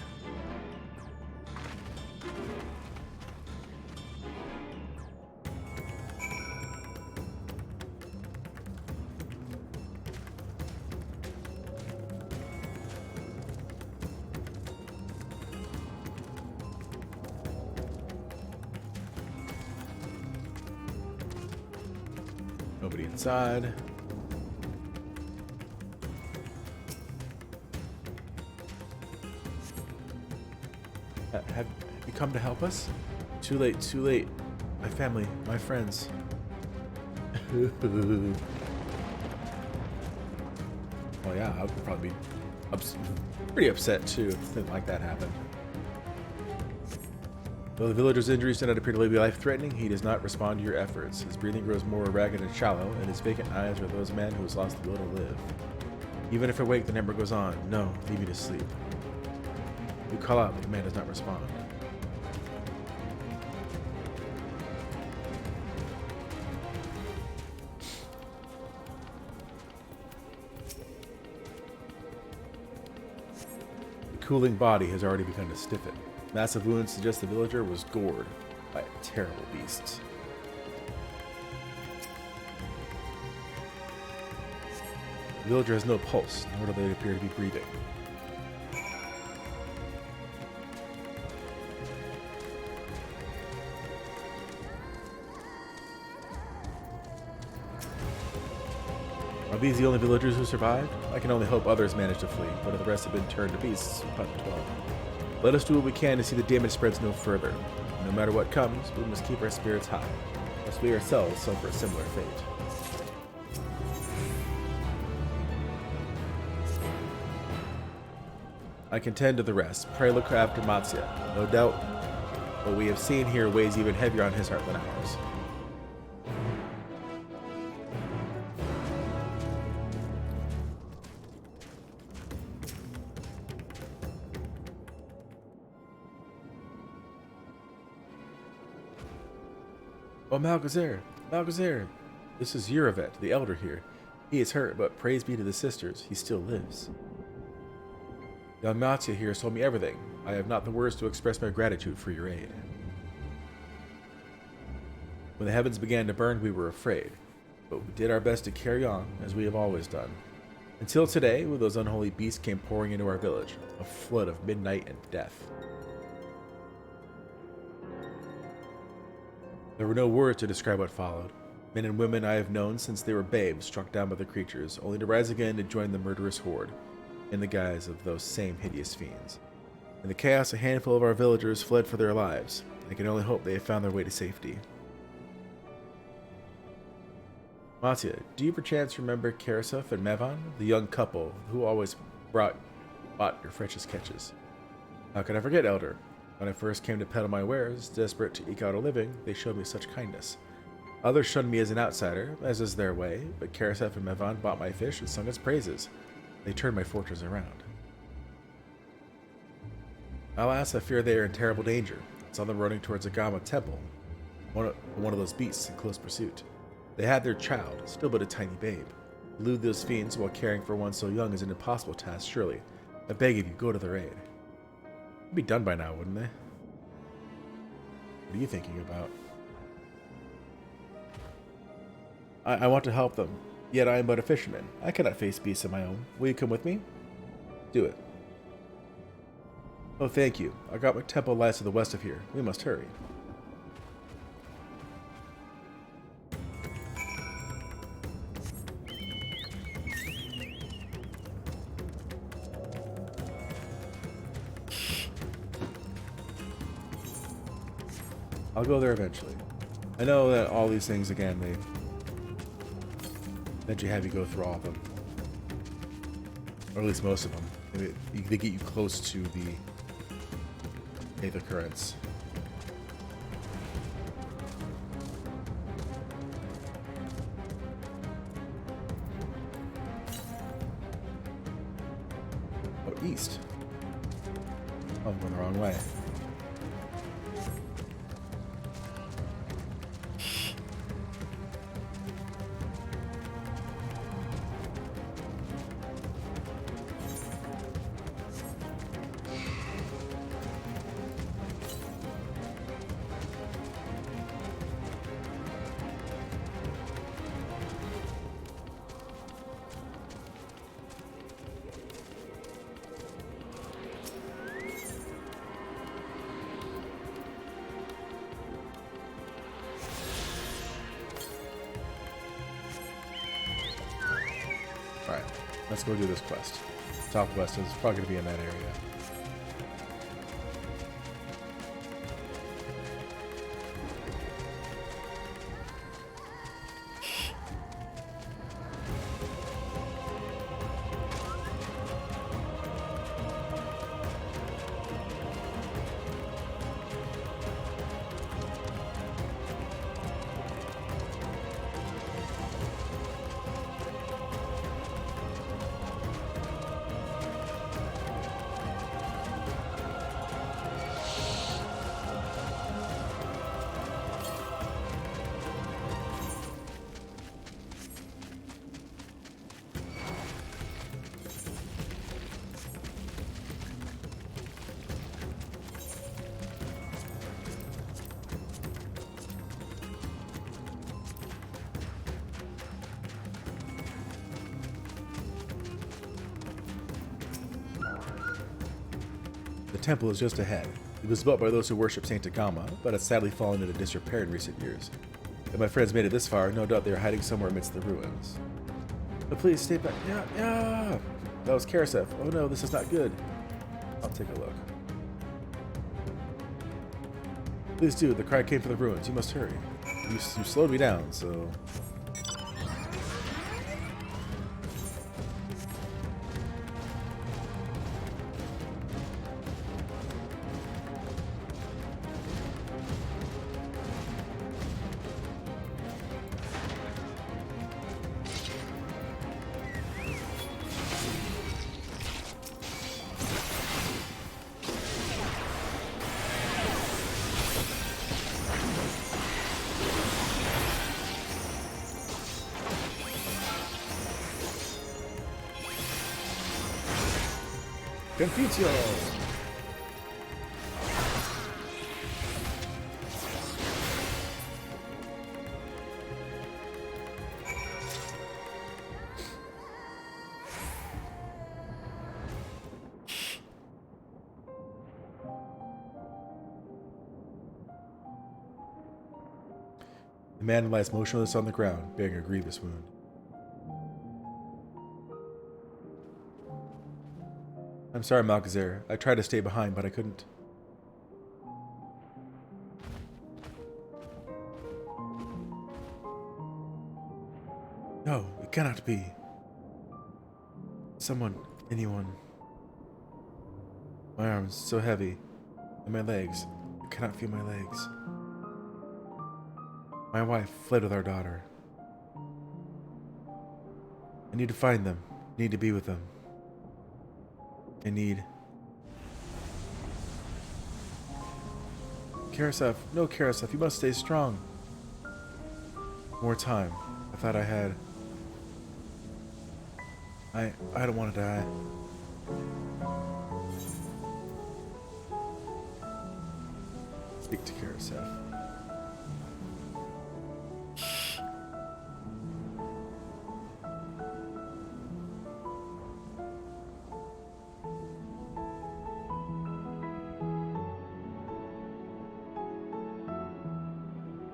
Nobody inside. Have you come to help us? Too late, too late. My family, my friends. Well, yeah, I would probably be pretty upset too if something like that happened. Though the villager's injuries do not appear to be life-threatening, he does not respond to your efforts. His breathing grows more ragged and shallow, and his vacant eyes are those men who has lost the will to live. Even if awake, the number goes on. No, leave me to sleep. You call out, but the man does not respond. The cooling body has already begun to stiffen. Massive wounds suggest the villager was gored by terrible beasts. The villager has no pulse, nor do they appear to be breathing. Are these the only villagers who survived? I can only hope others managed to flee, but the rest have been turned to beasts upon the 12. Let us do what we can to see the damage spreads no further. No matter what comes, we must keep our spirits high, lest we ourselves suffer a similar fate. I can tend to the rest. Pray look after Matsya. No doubt what we have seen here weighs even heavier on his heart than ours. Oh, Malgazer! Malgazer! This is Uravet, the elder here. He is hurt, but praise be to the sisters, he still lives. Young Matsya here told me everything. I have not the words to express my gratitude for your aid. When the heavens began to burn, we were afraid, but we did our best to carry on, as we have always done. Until today, when those unholy beasts came pouring into our village, a flood of midnight and death. There were no words to describe what followed. Men and women I have known since they were babes struck down by the creatures, only to rise again to join the murderous horde, in the guise of those same hideous fiends. In the chaos, a handful of our villagers fled for their lives. I can only hope they have found their way to safety. Matsya, do you perchance remember Karasuf and Mevan, the young couple who always bought your freshest catches? How could I forget, Elder? When I first came to peddle my wares, desperate to eke out a living, they showed me such kindness. Others shunned me as an outsider, as is their way, but Karasef and Mevan bought my fish and sung its praises. They turned my fortress around. Alas, I fear they are in terrible danger. I saw them running towards Agama Temple, one of those beasts in close pursuit. They had their child, still but a tiny babe. To elude those fiends while caring for one so young is an impossible task, surely. I beg of you, go to their aid. It'd be done by now, wouldn't they? What are you thinking about? I want to help them, yet I am but a fisherman. I cannot face beasts of my own. Will you come with me? Do it. Oh, thank you. Agama Temple lies to the west of here. We must hurry. I'll go there eventually. I know that all these things, again, they eventually have you go through all of them. Or at least most of them. They get you close to the eighth occurrence. Oh, east. Oh, I'm going the wrong way. Alright, let's go do this quest. Southwest is probably going to be in that area. The temple is just ahead. It was built by those who worship Saint Agama, but has sadly fallen into disrepair in recent years. If my friends made it this far, no doubt they are hiding somewhere amidst the ruins. But please stay back. Yeah. That was Karasef. Oh no, this is not good. I'll take a look. Please do. The cry came from the ruins. You must hurry. You slowed me down, so... Confutio! The man lies motionless on the ground, bearing a grievous wound. I'm sorry, Malkazer. I tried to stay behind, but I couldn't. No, it cannot be. Someone, anyone. My arms so heavy, and my legs. I cannot feel my legs. My wife fled with our daughter. I need to find them. I need to be with them. I need... Karasef, no Karasef, you must stay strong. More time. I thought I had... I don't want to die. Speak to Karasef.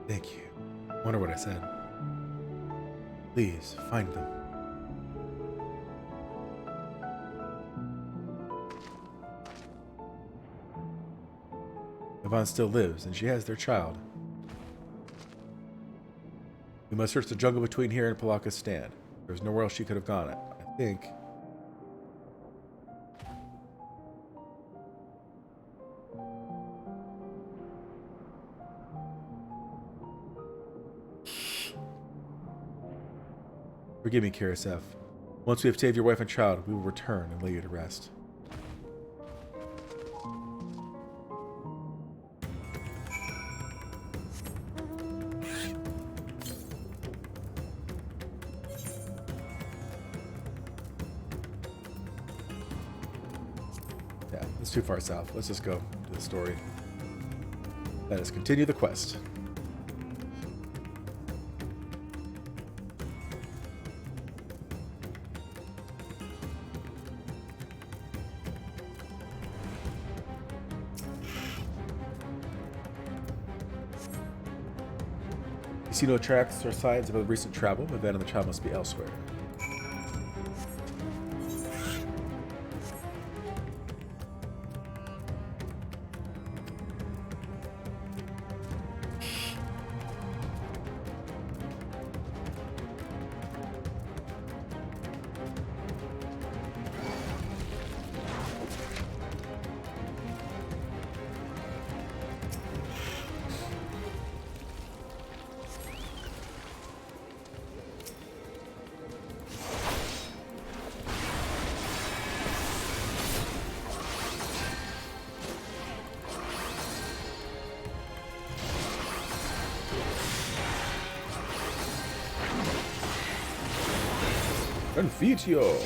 Thank you. Wonder what I said. Please, find them. Yvonne still lives, and she has their child. We must search the jungle between here and Palaka's stand. There's nowhere else she could have gone, I think. Forgive me, Kirasef. Once we have saved your wife and child, we will return and lay you to rest. Yeah, it's too far south. Let's just go to the story. Let us continue the quest. You see no tracks or signs of a recent travel. The van and the child must be elsewhere. Confitio!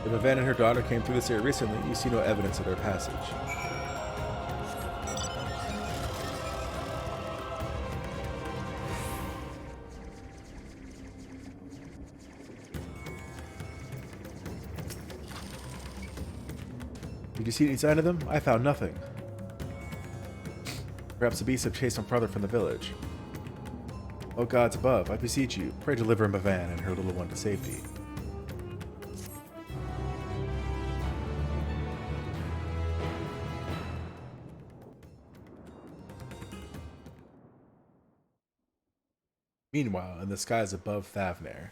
If Evan and her daughter came through this area recently, you see no evidence of their passage. Did you see any sign of them? I found nothing. Perhaps the beasts have chased them farther from the village. O gods above, I beseech you, pray deliver Mavan and her little one to safety. Meanwhile, in the skies above Thavnair.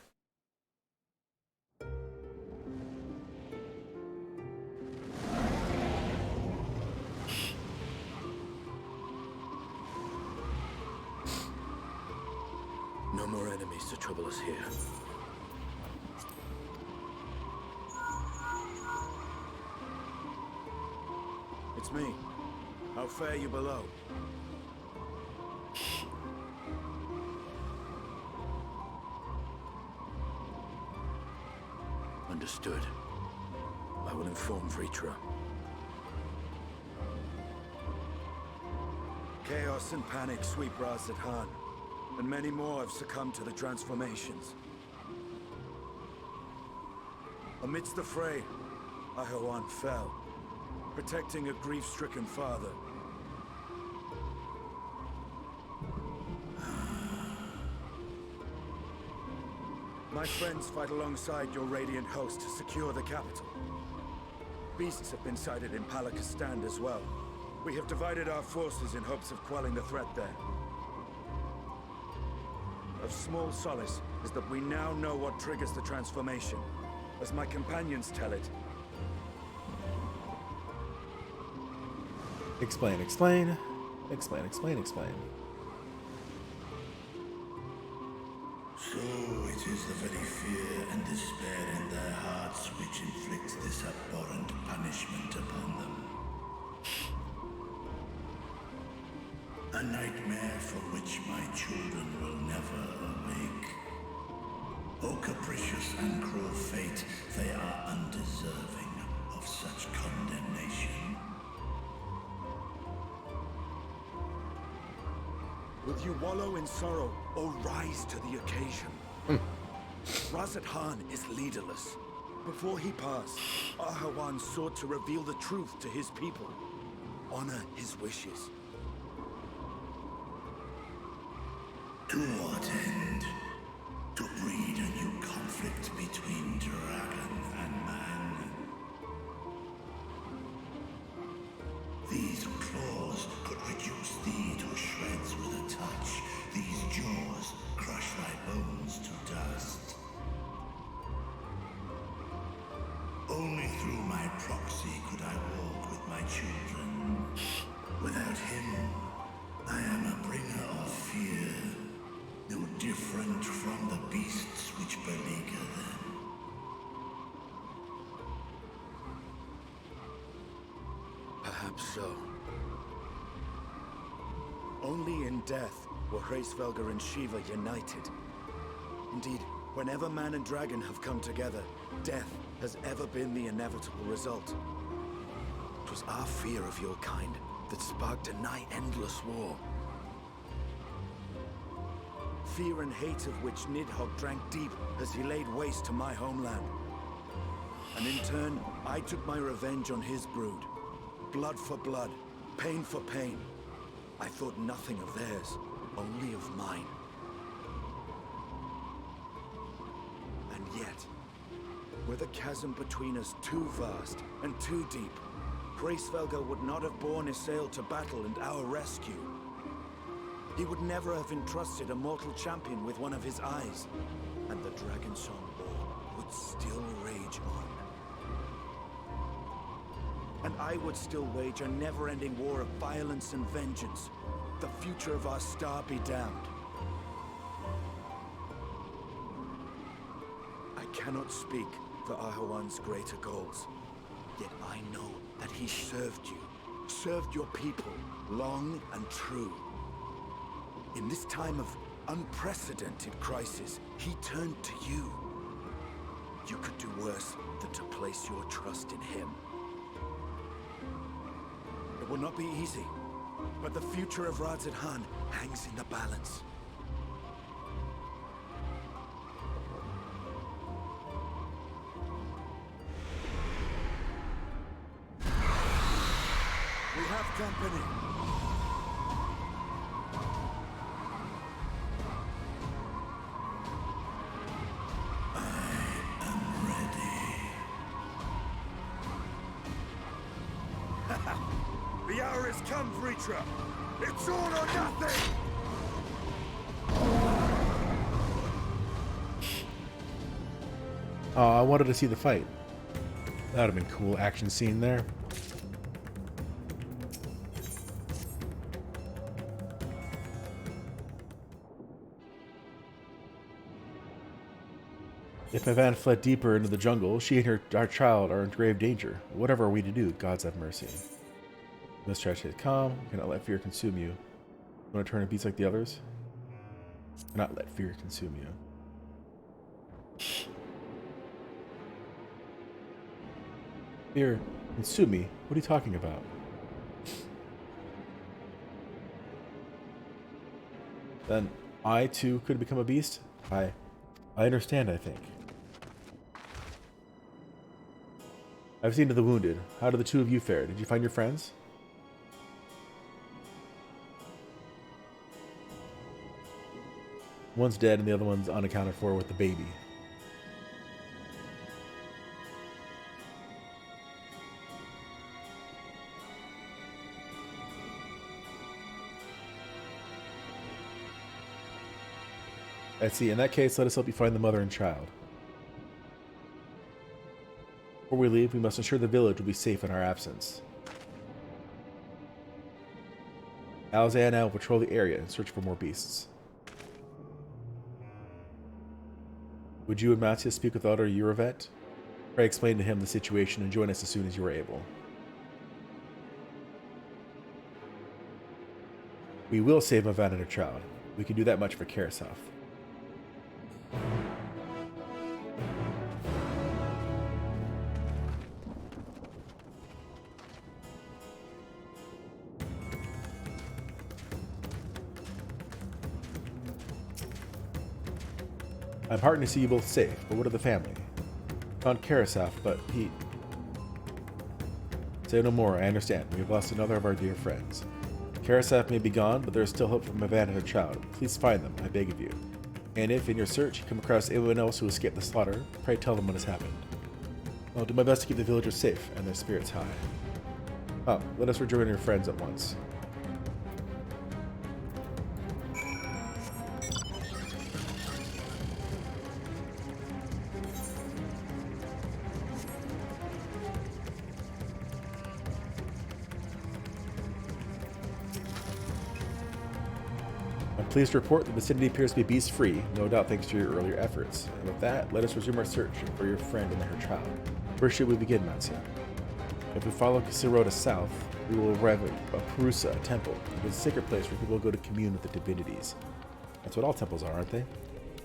No more enemies to trouble us here. It's me. How fare you below? Understood. I will inform Vritra. Chaos and panic sweep Ras Khan, and many more have succumbed to the transformations. Amidst the fray, Ahoan fell, protecting a grief-stricken father. My friends fight alongside your Radiant host to secure the capital. Beasts have been sighted in Palaka's stand as well. We have divided our forces in hopes of quelling the threat there. Of small solace is that we now know what triggers the transformation, as my companions tell it. Explain, explain. Explain, explain, explain. So it is the very fear and despair in their hearts which inflicts this abhorrent punishment upon them. A nightmare for which my children will never awake. O capricious and cruel fate, they are undeserving of such condemnation. Will you wallow in sorrow or rise to the occasion? Razat Khan is leaderless. Before he passed, Ahawan sought to reveal the truth to his people. Honor his wishes. To what end? To breed a new conflict between dragon and man. These claws could reduce thee to shreds with a touch. These jaws crush thy bones to dust. Only through my proxy could I walk with my children. Without him, I am a bringer of fear, no different from the beasts which beleaguer them. Perhaps so. Only in death were Hraesvelgr and Shiva united. Indeed, whenever man and dragon have come together, death has ever been the inevitable result. It was our fear of your kind that sparked a nigh-endless war. Fear and hate of which Nidhogg drank deep as he laid waste to my homeland. And in turn, I took my revenge on his brood. Blood for blood, pain for pain. I thought nothing of theirs, only of mine. And yet, were the chasm between us too vast and too deep, Hraesvelgr would not have borne Isael to battle and our rescue. He would never have entrusted a mortal champion with one of his eyes, and the Dragonsong War would still rage on. And I would still wage a never-ending war of violence and vengeance. The future of our star be damned. I cannot speak for Ahawan's greater goals, yet I know that he served you, served your people, long and true. In this time of unprecedented crisis, he turned to you. You could do worse than to place your trust in him. It will not be easy, but the future of Razat Khan hangs in the balance. We have company. The hour has come, Vritra! It's all or nothing! Oh, I wanted to see the fight. That would have been a cool action scene there. If Mavan fled deeper into the jungle, she and our child are in grave danger. Whatever are we to do? Gods have mercy. You must try to stay calm. You cannot let fear consume you. You want to turn and beast like the others? You cannot let fear consume you. Fear consume me? What are you talking about? Then I too could become a beast? I understand, I think. I've seen to the wounded. How did the two of you fare? Did you find your friends? One's dead and the other one's unaccounted for with the baby. I see. In that case, let us help you find the mother and child. Before we leave, we must ensure the village will be safe in our absence. Alzay and I will patrol the area and search for more beasts. Would you and Matthias speak with Elder Uravet? Pray explain to him the situation and join us as soon as you are able. We will save Mavan and her child. We can do that much for Karasov. I'm heartened to see you both safe, but what of the family? Found Karasaf, but Pete... Say no more, I understand. We have lost another of our dear friends. Karasaf may be gone, but there is still hope for Mavan and her child. Please find them, I beg of you. And if, in your search, you come across anyone else who escaped the slaughter, pray tell them what has happened. I'll do my best to keep the villagers safe and their spirits high. Let us rejoin your friends at once. I'm pleased to report the vicinity appears to be beast-free, no doubt thanks to your earlier efforts. And with that, let us resume our search for your friend and her child. Where should we begin, Matsuya? If we follow Kisiroda south, we will arrive at Parusa, a temple. It is a sacred place where people go to commune with the divinities. That's what all temples are, aren't they?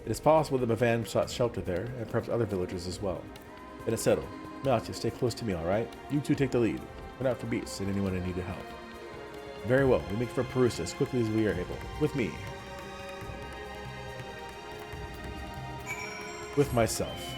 It is possible that Mavan sought shelter there, and perhaps other villagers as well. Then it's settled. Matsuya, stay close to me, alright? You two take the lead. Look out for beasts and anyone in need of help. Very well, we make for Parusa as quickly as we are able. With me. With myself.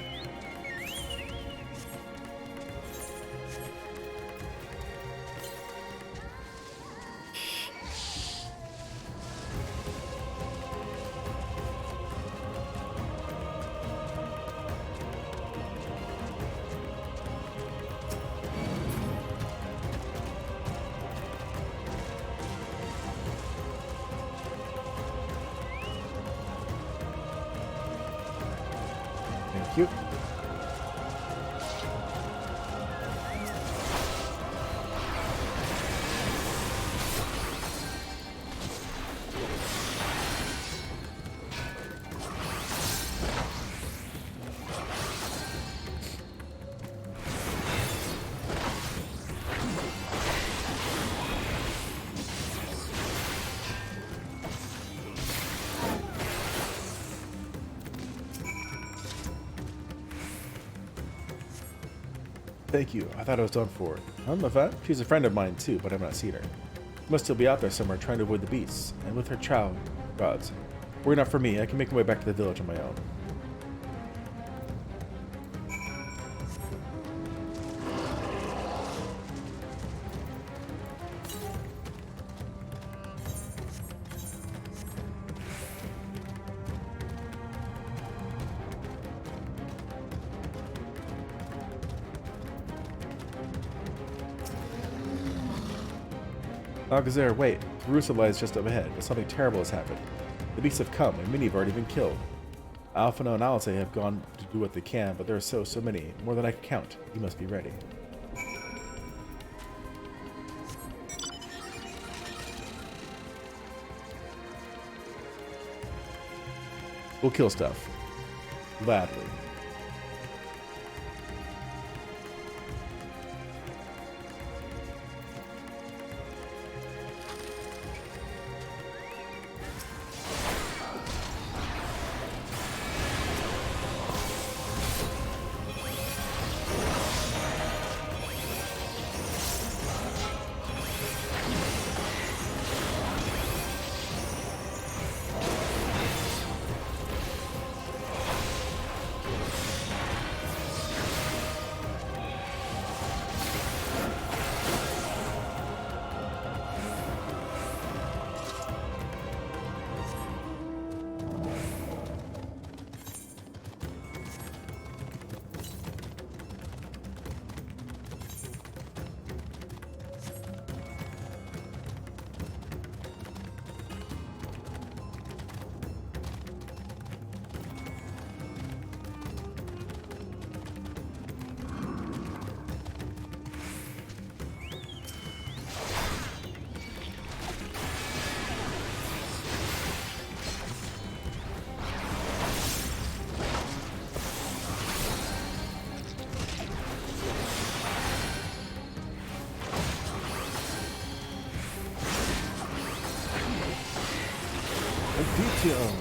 Thank you. Thank you. I thought I was done for. Mavan? She's a friend of mine too, but I've not seen her. She must still be out there somewhere trying to avoid the beasts. And with her child, gods. Worry not for me. I can make my way back to the village on my own. Algazar, wait. Parusa lies just up ahead, but something terrible has happened. The beasts have come, and many have already been killed. Alphino and Alice have gone to do what they can, but there are so many. More than I can count. You must be ready. We'll kill stuff. Gladly. Detail.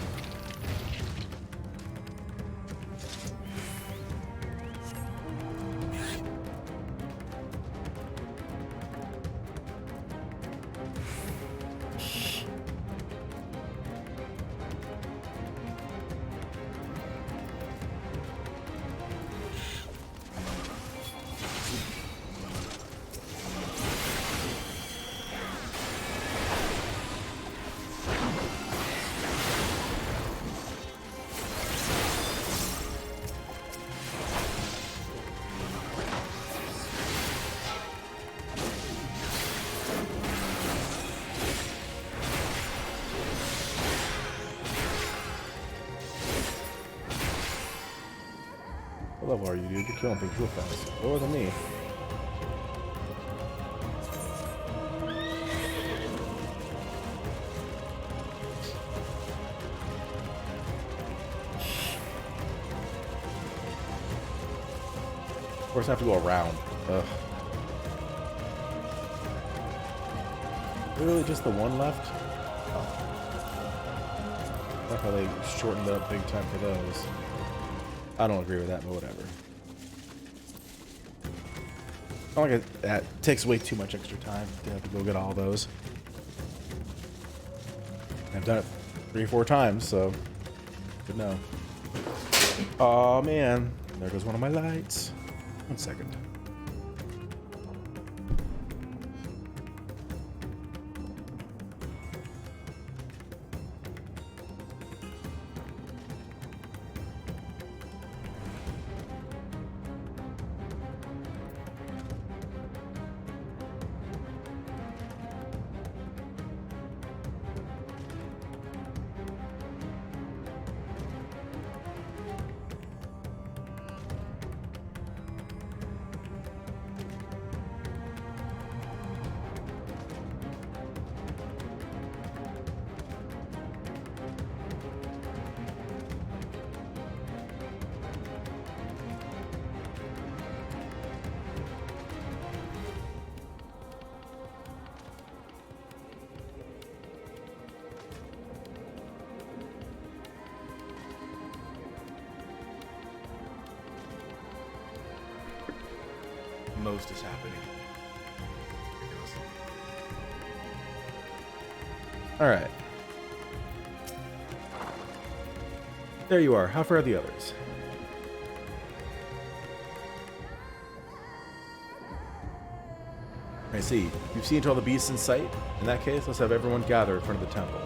What level are you, dude? You're killing things real fast. Lower than me. Of course, I have to go around. Ugh. Really, just the one left? Oh. I like how they shortened up big time for those. I don't agree with that, but whatever. I like it. That takes way too much extra time to have to go get all those. I've done it 3 or 4 times, so good to know. Oh man, there goes one of my lights. 1 second. Most is happening. All right. There you are. How far are the others? I see. You've seen to all the beasts in sight? In that case, let's have everyone gather in front of the temple.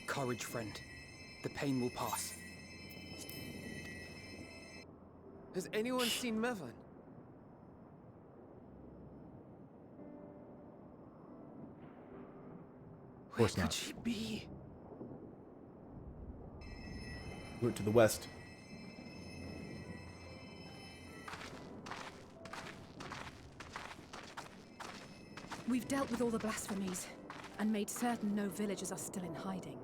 Courage, friend. The pain will pass. Has anyone seen Mervyn? Of course Where not. could she be? Went to the west. We've dealt with all the blasphemies and made certain no villagers are still in hiding.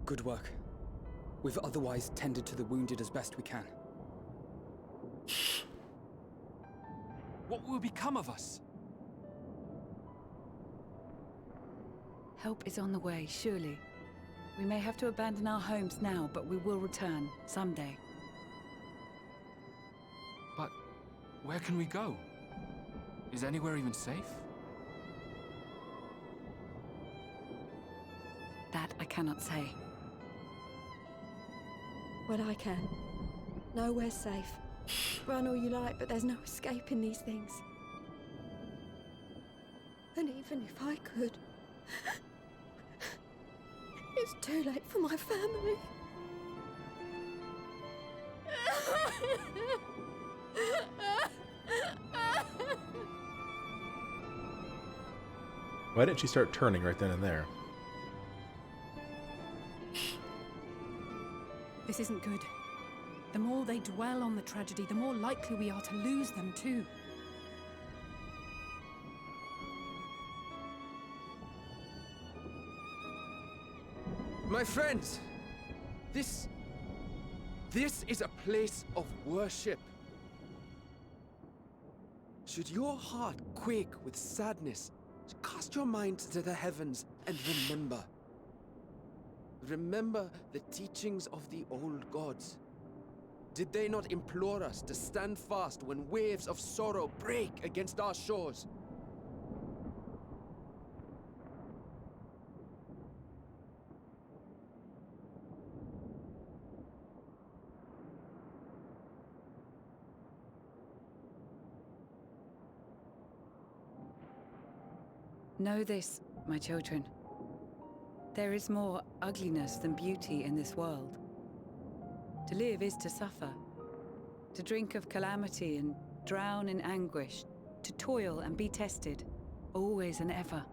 Good work. We've otherwise tended to the wounded as best we can. What will become of us? Help is on the way, surely. We may have to abandon our homes now, but we will return someday. But where can we go? Is anywhere even safe? That I cannot say. Well, I can. Nowhere's safe. Run all you like, but there's no escaping these things. And even if I could, it's too late for my family. Why didn't she start turning right then and there? This isn't good. The more they dwell on the tragedy, the more likely we are to lose them too. My friends, this is a place of worship. Should your heart quake with sadness, cast your mind to the heavens and remember. Remember the teachings of the old gods. Did they not implore us to stand fast when waves of sorrow break against our shores? Know this, my children. There is more ugliness than beauty in this world. To live is to suffer. To drink of calamity and drown in anguish. To toil and be tested, always and ever.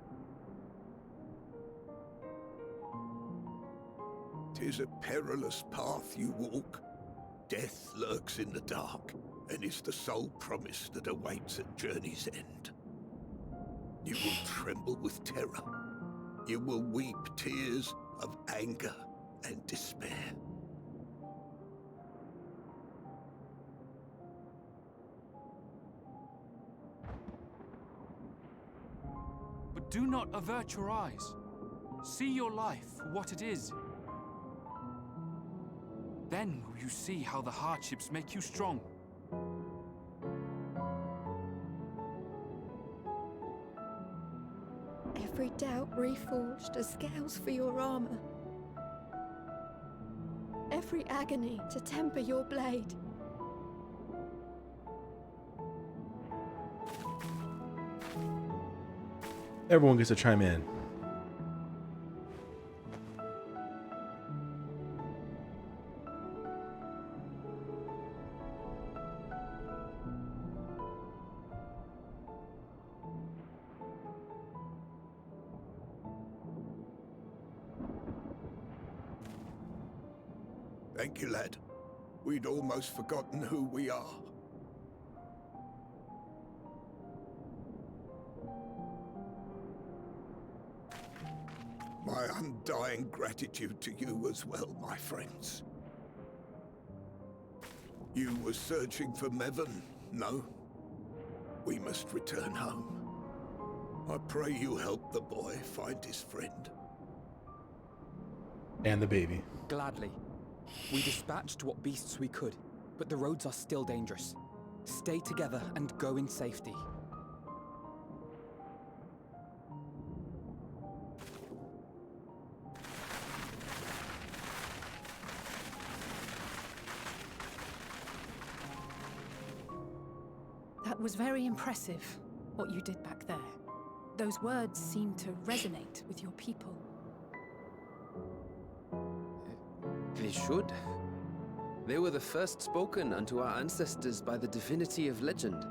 'Tis a perilous path you walk. Death lurks in the dark, and is the sole promise that awaits at journey's end. You will tremble with terror. You will weep tears of anger and despair. But do not avert your eyes. See your life for what it is. Then will you see how the hardships make you strong. Every doubt reforged as scales for your armor. Every agony to temper your blade. Everyone gets to chime in. Thank you, lad. We'd almost forgotten who we are. My undying gratitude to you as well, my friends. You were searching for Mevin, no? We must return home. I pray you help the boy find his friend. And the baby. Gladly. We dispatched what beasts we could, but the roads are still dangerous. Stay together and go in safety. That was very impressive, what you did back there. Those words seem to resonate with your people. They should. They were the first spoken unto our ancestors by the divinity of legend.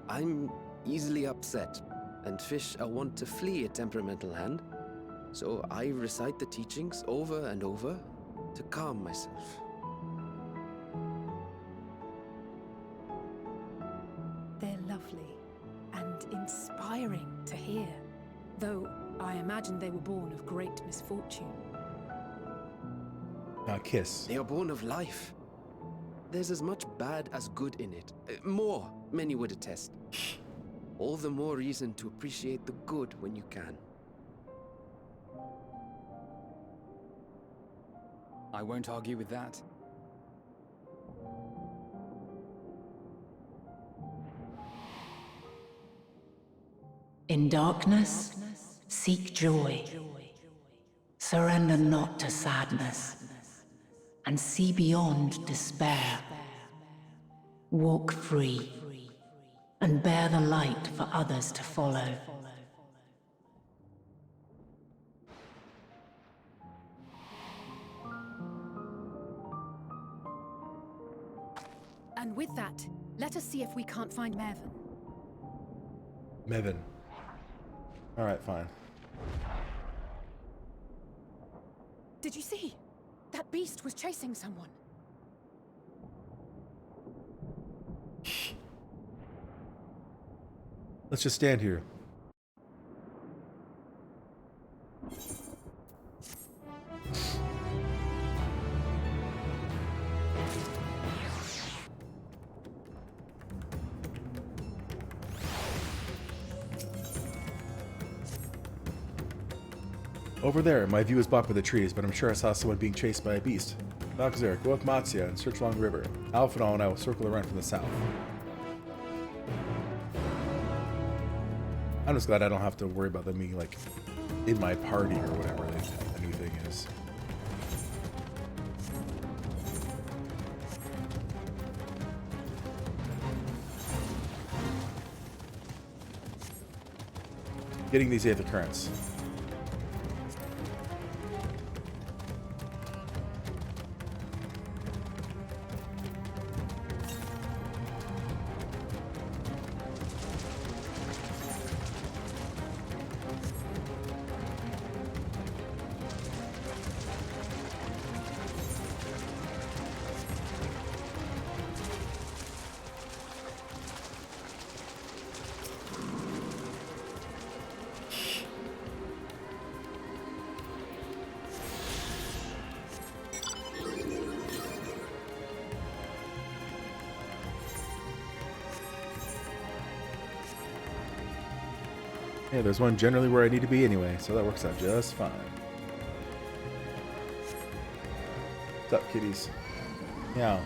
I'm easily upset, and fish are wont to flee a temperamental hand, so I recite the teachings over and over to calm myself. They're lovely and inspiring to hear, though I imagine they were born of great misfortune. Kiss. They are born of life. There's as much bad as good in it. More, many would attest. All the more reason to appreciate the good when you can. I won't argue with that. In darkness, seek joy. Surrender not to sadness, and see beyond despair. Walk free, and bear the light for others to follow. And with that, let us see if we can't find Mevin. Mevin. Alright, fine. Did you see? That beast was chasing someone. Let's just stand here. Over there, my view is blocked by the trees, but I'm sure I saw someone being chased by a beast. Valkyr, go with Matsia and search along the river. Alphanol and I will circle around from the south. I'm just glad I don't have to worry about them being, like, in my party or whatever the new thing is. Getting these Aether Currents. Yeah, there's one generally where I need to be anyway, so that works out just fine. What's up, kitties? Meow.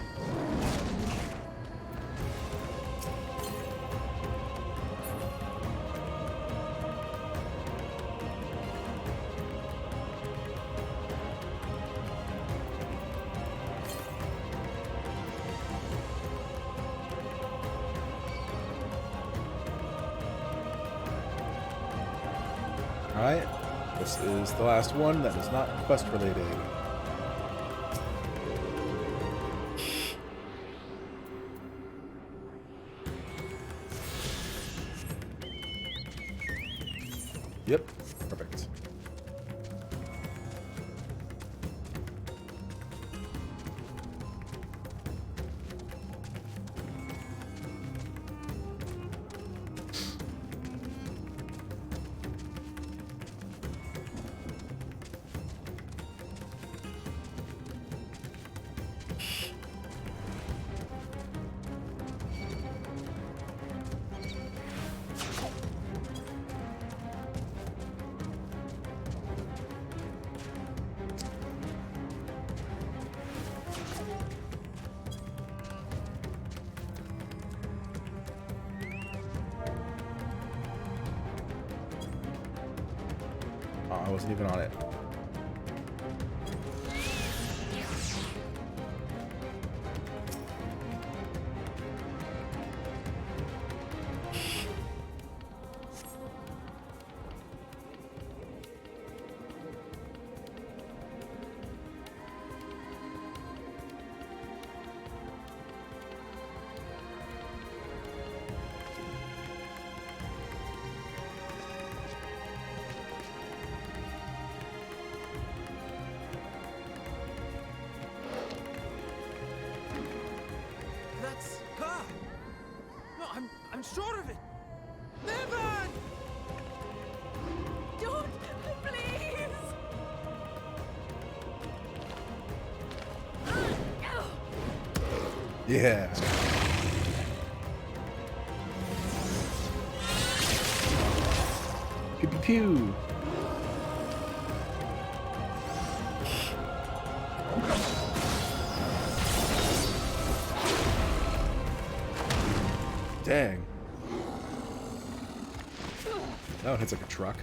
Alright, this is the last one that is not quest related. Yep, perfect. Oh, I wasn't even on it. That's her! No, I'm sure of it! Niven! Don't, please! Yeah. Pew pew pew. Dang. That one hits like a truck.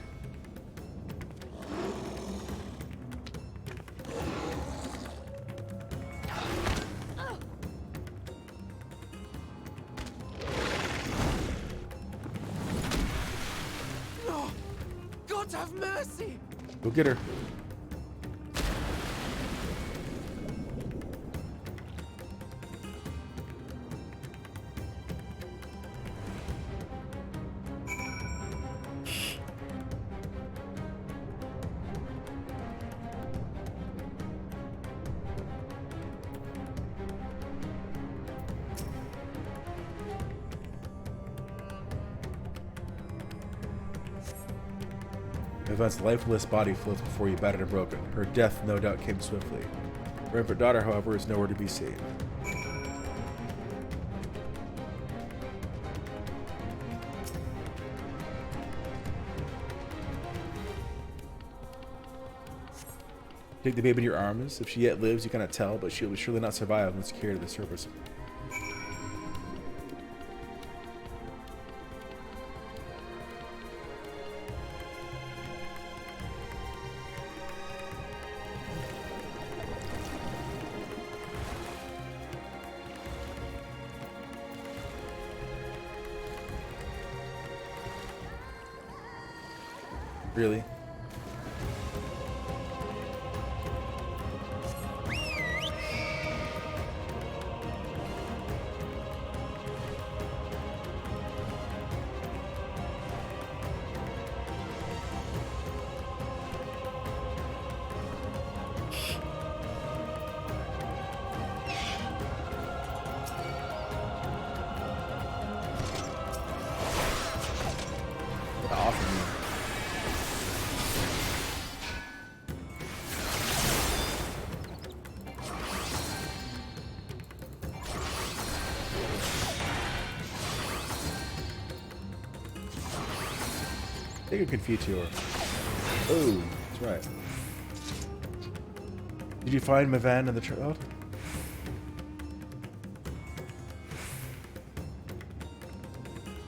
No! God have mercy! Go get her. Yvonne's lifeless body floats before you, battered and broken. Her death no doubt came swiftly. Her infant daughter, however, is nowhere to be seen. Take the baby in your arms. If she yet lives, you cannot tell, but she will surely not survive unless carried to the surface. Really? Off of me. Take a Confiteor. Oh, that's right. Did you find Mavan and the child?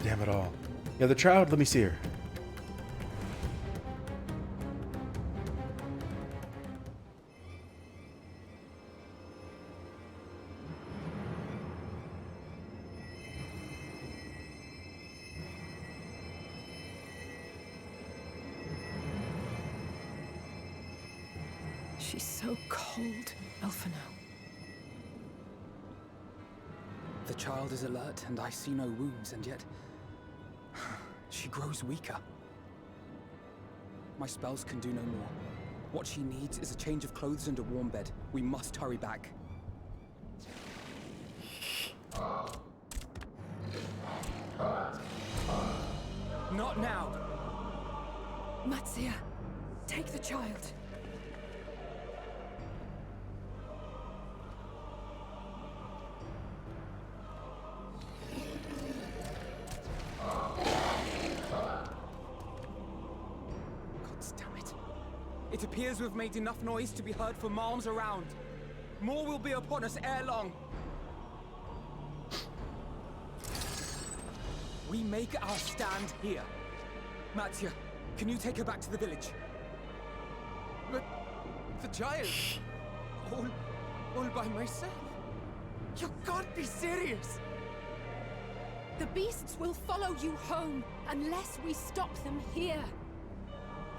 Damn it all. Yeah, the child, let me see her. She's so cold, Elfino. The child is alert, and I see no wounds, and yet she grows weaker. My spells can do no more. What she needs is a change of clothes and a warm bed. We must hurry back. Not now! Matsia, take the child. It appears we've made enough noise to be heard for miles around. More will be upon us ere long. We make our stand here. Matsia, can you take her back to the village? But the child, all by myself. You can't be serious. The beasts will follow you home unless we stop them here.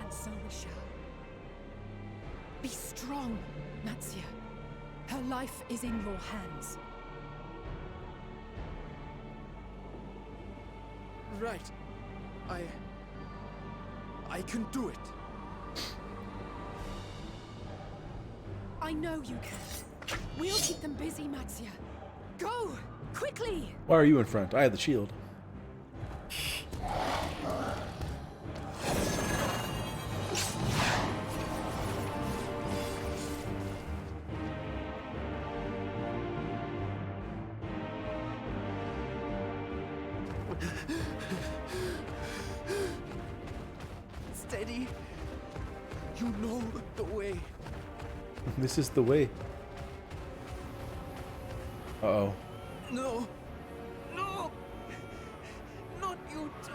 And so we shall. Be strong, Matsia. Her life is in your hands. Right. I can do it. I know you can. We'll keep them busy, Matsia. Go! Quickly! Why are you in front? I had the shield. Steady. You know the way. This is the way. Uh-oh. No. No. Not you too.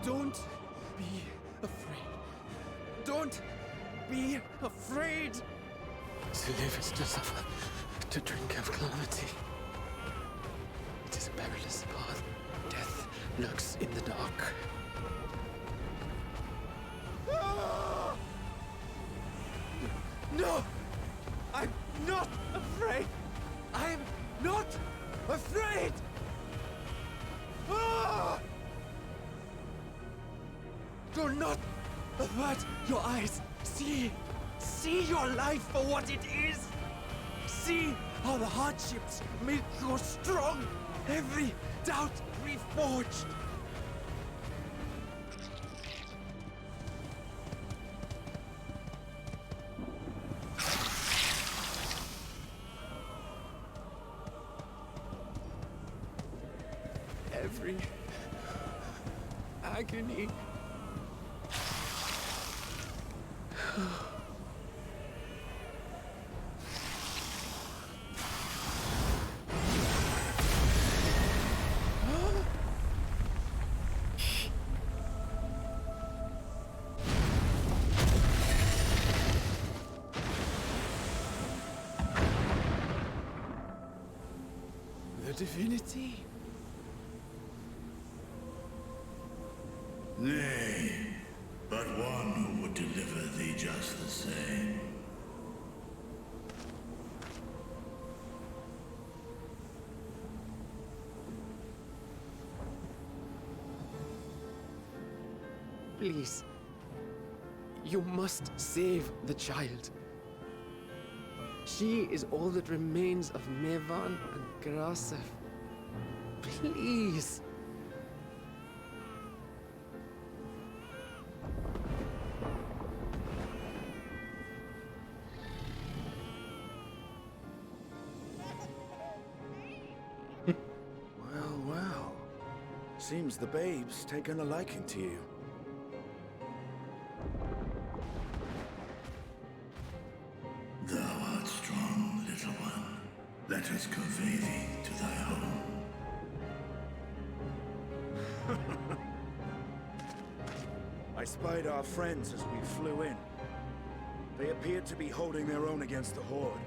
Don't be afraid. Don't be afraid. To live is to suffer, to drink of calamity. It is a perilous path. Death lurks in the dark. No! I'm not afraid! I'm not afraid! Ah! Do not avert your eyes. See your life for what it is. See how the hardships make you strong. Every doubt reforged. Every agony. The divinity. Nay, but one who would deliver thee just the same. Please. You must save the child. She is all that remains of Mevan and Grasef. Please. Seems the babe's taken a liking to you. Thou art strong, little one. Let us convey thee to thy home. I spied our friends as we flew in. They appeared to be holding their own against the Horde.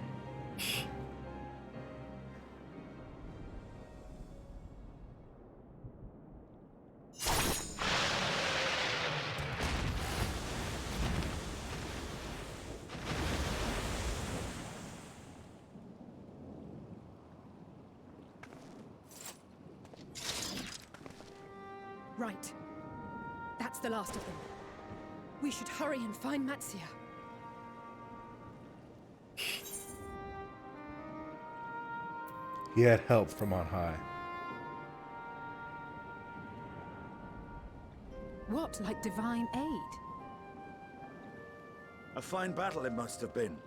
Right. That's the last of them. We should hurry and find Matsia. He had help from on high. What, like divine aid? A fine battle it must have been.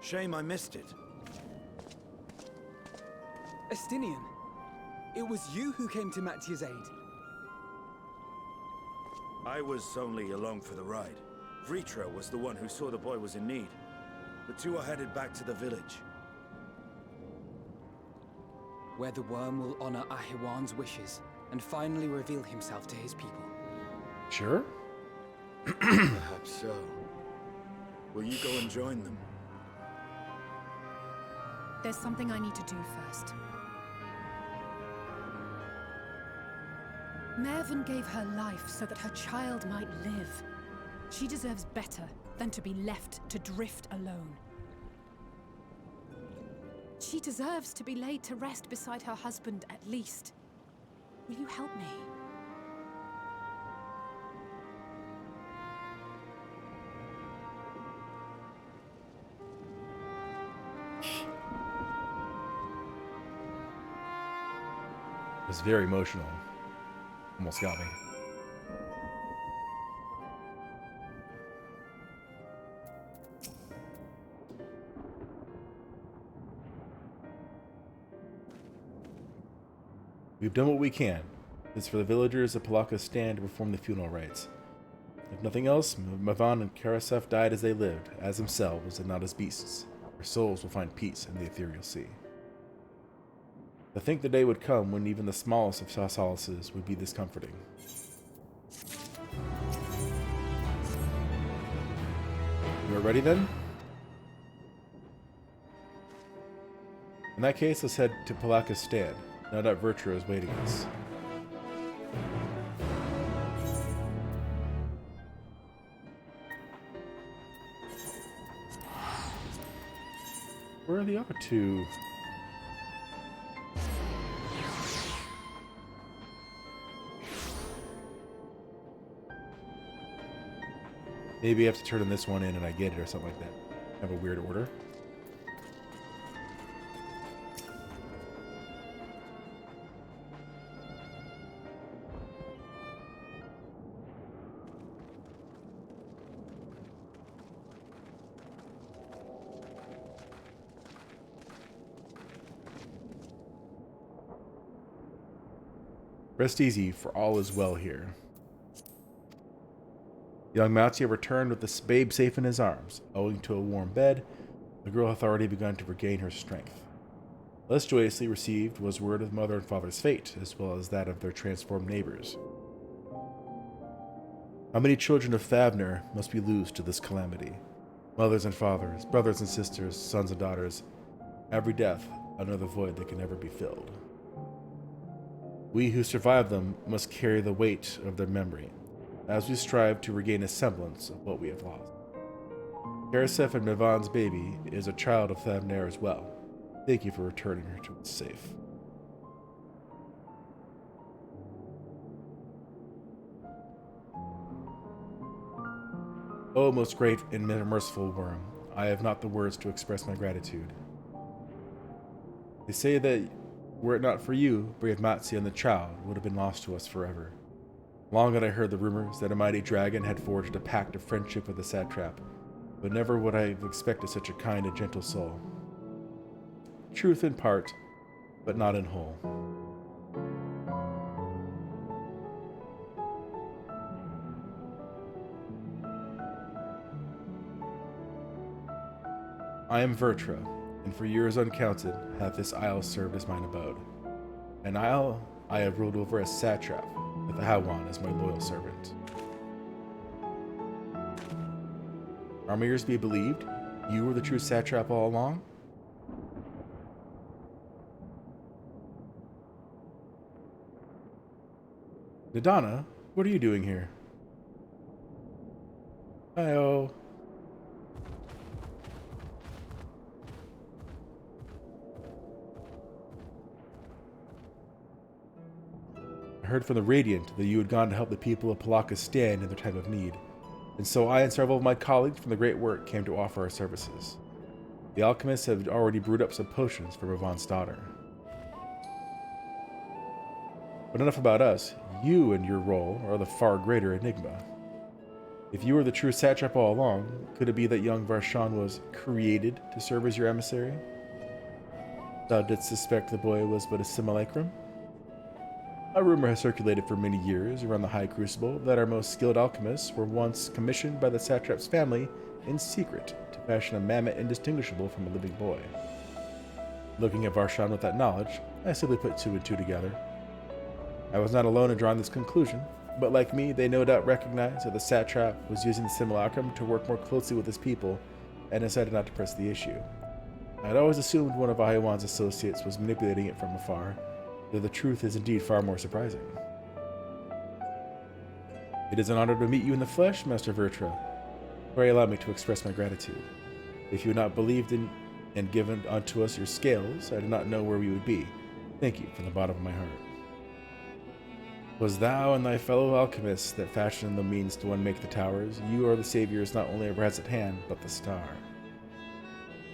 Shame I missed it. Estinian, it was you who came to Matsia's aid. I was only along for the ride. Vritra was the one who saw the boy was in need. The two are headed back to the village. Where the worm will honor Ahiwan's wishes and finally reveal himself to his people. Sure? Perhaps so. Will you go and join them? There's something I need to do first. Mervyn gave her life so that her child might live. She deserves better than to be left to drift alone. She deserves to be laid to rest beside her husband, at least. Will you help me? It was very emotional. Almost got me. We've done what we can. It's for the villagers of Palaka stand to perform the funeral rites. If nothing else, Mavan and Karasef died as they lived, as themselves and not as beasts. Their souls will find peace in the ethereal sea. To think the day would come when even the smallest of solaces would be this comforting. You are ready then? In that case, let's head to Palaka's stand. Now that Virtua is waiting us. Where are the other two? Maybe I have to turn this one in and I get it or something like that. Have a weird order. Rest easy, for all is well here. Young Matsia returned with the babe safe in his arms. Owing to a warm bed, the girl hath already begun to regain her strength. Less joyously received was word of mother and father's fate, as well as that of their transformed neighbors. How many children of Thavner must we lose to this calamity? Mothers and fathers, brothers and sisters, sons and daughters. Every death, another void that can never be filled. We who survive them must carry the weight of their memory, as we strive to regain a semblance of what we have lost. Karasef and Mavan's baby is a child of Thavner as well. Thank you for returning her to us safe. O most great and merciful worm, I have not the words to express my gratitude. They say that were it not for you, brave Matsia and the child would have been lost to us forever. Long had I heard the rumors that a mighty dragon had forged a pact of friendship with the satrap, but never would I have expected such a kind and gentle soul. Truth in part, but not in whole. I am Vertra, and for years uncounted hath this isle served as mine abode. An isle I have ruled over as satrap, with the Hawan as my loyal servant. Are my ears to be believed? You were the true satrap all along? Nadana, what are you doing here? Hi-oh. I heard from the Radiant that you had gone to help the people of Palaka stand in their time of need, and so I and several of my colleagues from the Great Work came to offer our services. The alchemists have already brewed up some potions for Ravon's daughter. But enough about us. You and your role are the far greater enigma. If you were the true satrap all along, could it be that young Varshan was created to serve as your emissary? Thou didst suspect the boy was but a simulacrum? A rumor has circulated for many years around the High Crucible that our most skilled alchemists were once commissioned by the satrap's family in secret to fashion a mammoth indistinguishable from a living boy. Looking at Varshan with that knowledge, I simply put two and two together. I was not alone in drawing this conclusion, but like me, they no doubt recognized that the satrap was using the simulacrum to work more closely with his people and decided not to press the issue. I had always assumed one of Ayawan's associates was manipulating it from afar, though the truth is indeed far more surprising. It is an honor to meet you in the flesh, Master Vertra. Pray allow me to express my gratitude. If you had not believed in and given unto us your scales, I do not know where we would be. Thank you from the bottom of my heart. Was thou and thy fellow alchemists that fashioned the means to unmake the towers? You are the saviors not only of Razat Han, but the star.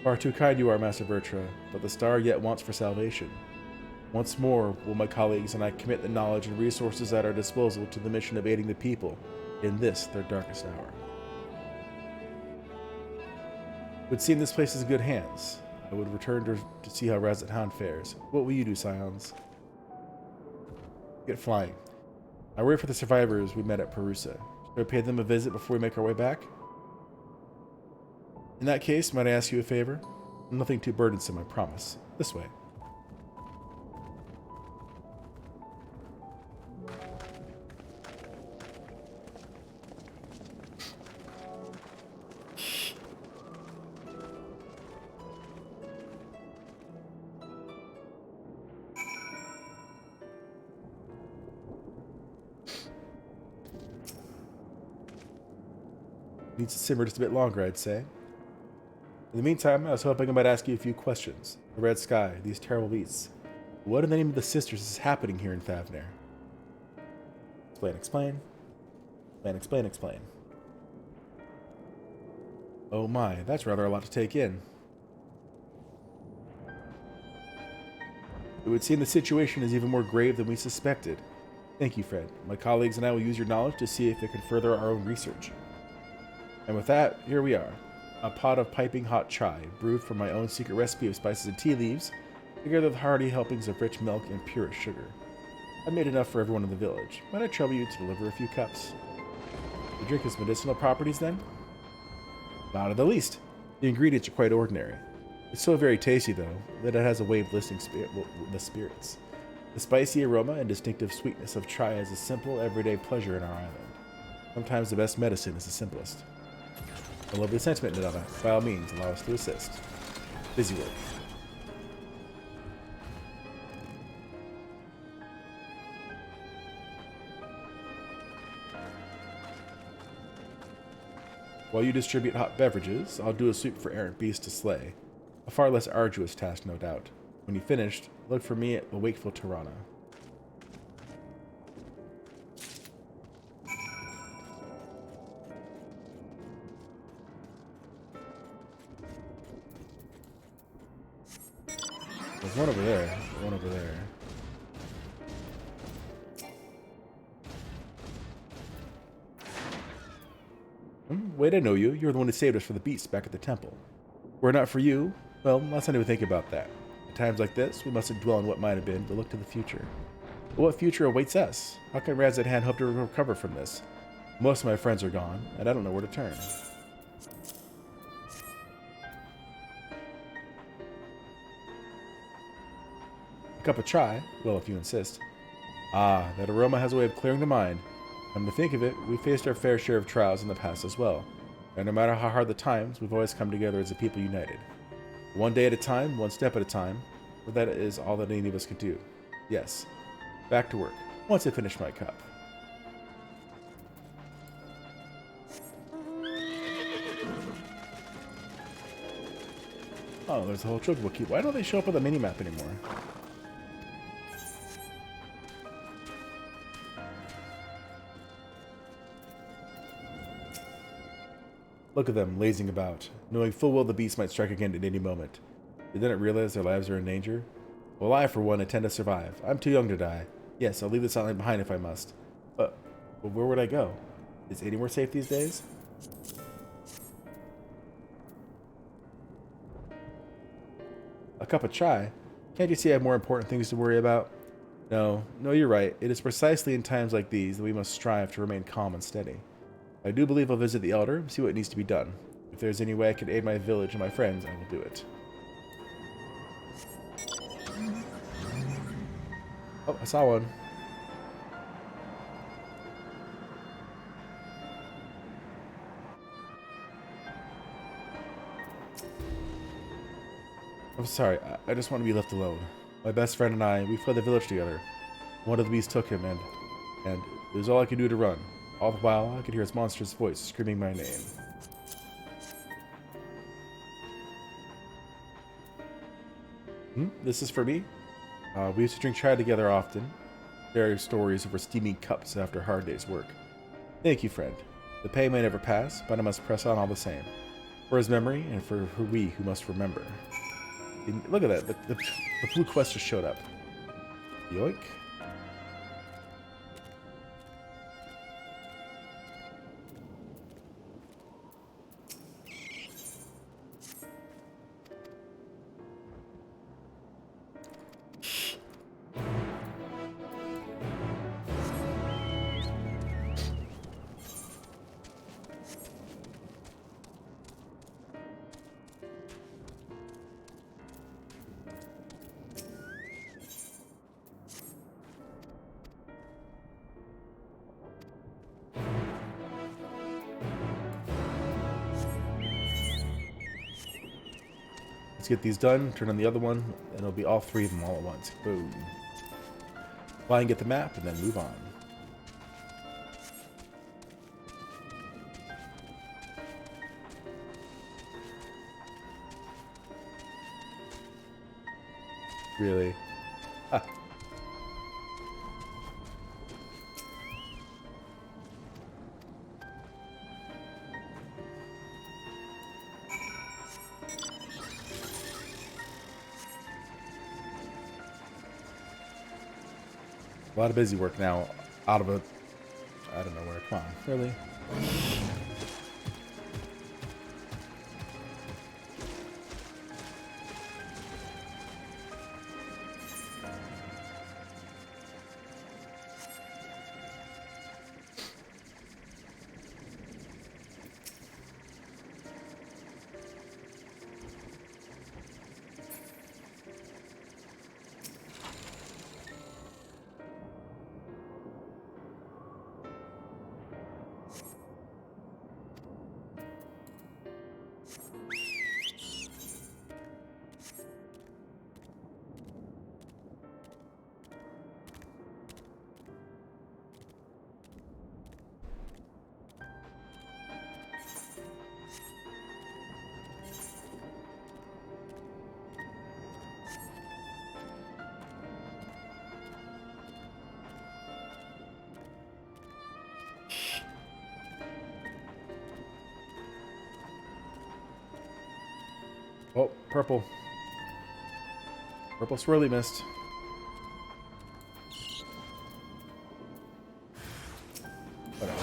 Far too kind you are, Master Vertra, but the star yet wants for salvation. Once more will my colleagues and I commit the knowledge and resources at our disposal to the mission of aiding the people in this, their darkest hour. It would seem this place is in good hands. I would return to see how Razat Han fares. What will you do, Scions? Get flying. I worry for the survivors we met at Perusa. Should I pay them a visit before we make our way back? In that case, might I ask you a favor? Nothing too burdensome, I promise. This way. Needs to simmer just a bit longer, I'd say. In the meantime, I was hoping I might ask you a few questions. The red sky, these terrible beasts. What in the name of the sisters is happening here in Favner? Explain, explain. Explain, explain, explain. Oh my, that's rather a lot to take in. It would seem the situation is even more grave than we suspected. Thank you, Fred. My colleagues and I will use your knowledge to see if it can further our own research. And with that, here we are. A pot of piping hot chai, brewed from my own secret recipe of spices and tea leaves, together with hearty helpings of rich milk and purest sugar. I made enough for everyone in the village. Might I trouble you to deliver a few cups? The drink has medicinal properties, then? Not in the least. The ingredients are quite ordinary. It's so very tasty, though, that it has a way of lifting the spirits. The spicy aroma and distinctive sweetness of chai is a simple, everyday pleasure in our island. Sometimes the best medicine is the simplest. A lovely sentiment, Nadana. By all means, allow us to assist. Busy work. While you distribute hot beverages, I'll do a sweep for errant beasts to slay. A far less arduous task, no doubt. When you've finished, look for me at the wakeful Tirana. There's one over there. One over there. Wait, I know you. You're the one who saved us from the beasts back at the temple. Were it not for you, well, let's not even think about that. At times like this, we mustn't dwell on what might have been, but look to the future. But what future awaits us? How can Razat Han hope to recover from this? Most of my friends are gone, and I don't know where to turn. A cup of chai? Well, if you insist. Ah, that aroma has a way of clearing the mind. Come to think of it, we faced our fair share of trials in the past as well. And no matter how hard the times, we've always come together as a people united. One day at a time, one step at a time, for that is all that any of us can do. Yes. Back to work, once I finish my cup. Oh, there's a whole chocobo key. Why don't they show up on the minimap anymore? Look at them, lazing about, knowing full well the beast might strike again at any moment. They didn't realize their lives are in danger. Well, I, for one, intend to survive. I'm too young to die. Yes, I'll leave this island behind if I must. But where would I go? Is anywhere safe these days? A cup of chai? Can't you see I have more important things to worry about? No, you're right. It is precisely in times like these that we must strive to remain calm and steady. I do believe I'll visit the Elder, see what needs to be done. If there's any way I can aid my village and my friends, I will do it. Oh, I saw one. I'm sorry, I just want to be left alone. My best friend and I, we fled the village together. One of the beasts took him, and it was all I could do to run. All the while, I could hear his monstrous voice screaming my name. This is for me? We used to drink chai together often. Share stories over steaming cups after a hard day's work. Thank you, friend. The pay may never pass, but I must press on all the same. For his memory, and for we who must remember. And look at that, the blue quest just showed up. Yoink. Let's get these done, turn on the other one, and it'll be all three of them all at once. Boom. Fly and get the map, and then move on. Really? Ah. A lot of busy work now, out of a, I don't know where. Come on, really? Oh, purple. Purple swirly mist. Whatever.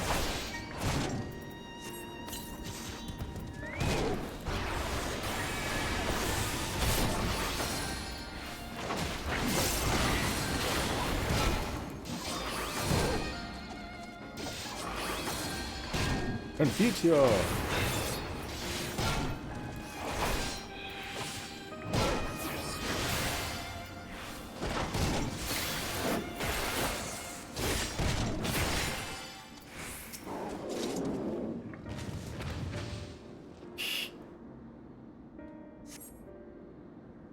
Confutio.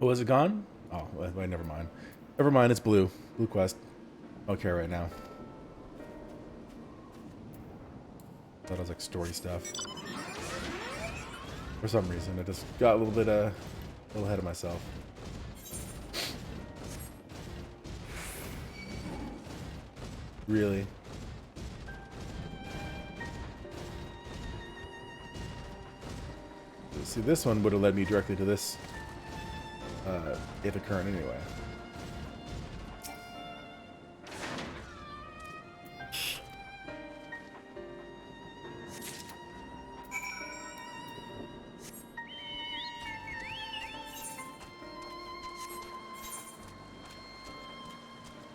Oh, is it gone? Oh, wait, never mind. Never mind, it's blue. Blue quest. Okay, right now. Thought it was like story stuff. For some reason, I just got a little ahead of myself. Really? See, this one would have led me directly to this, if occurring anyway.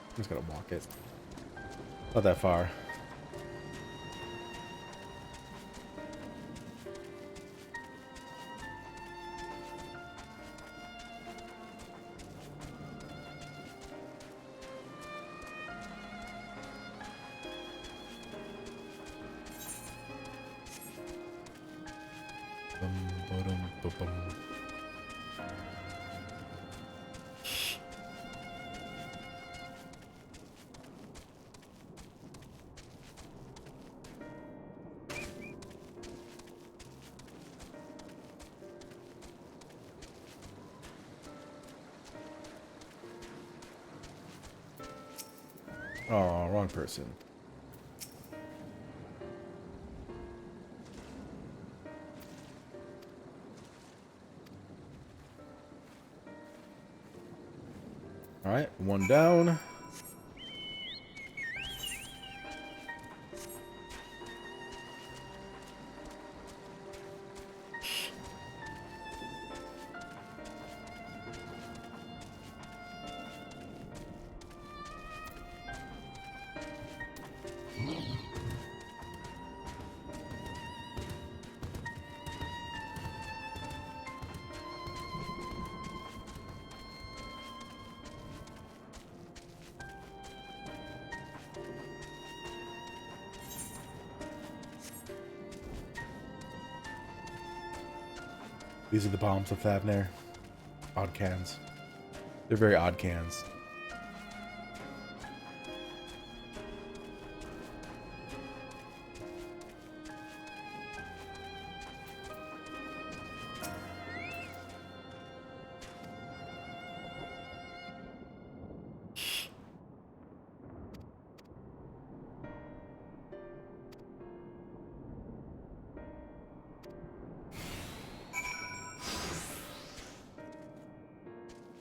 I'm just gonna walk it. Not that far. Oh, wrong person. All right, one down. These are the bombs of Thavner. Odd cans. They're very odd cans.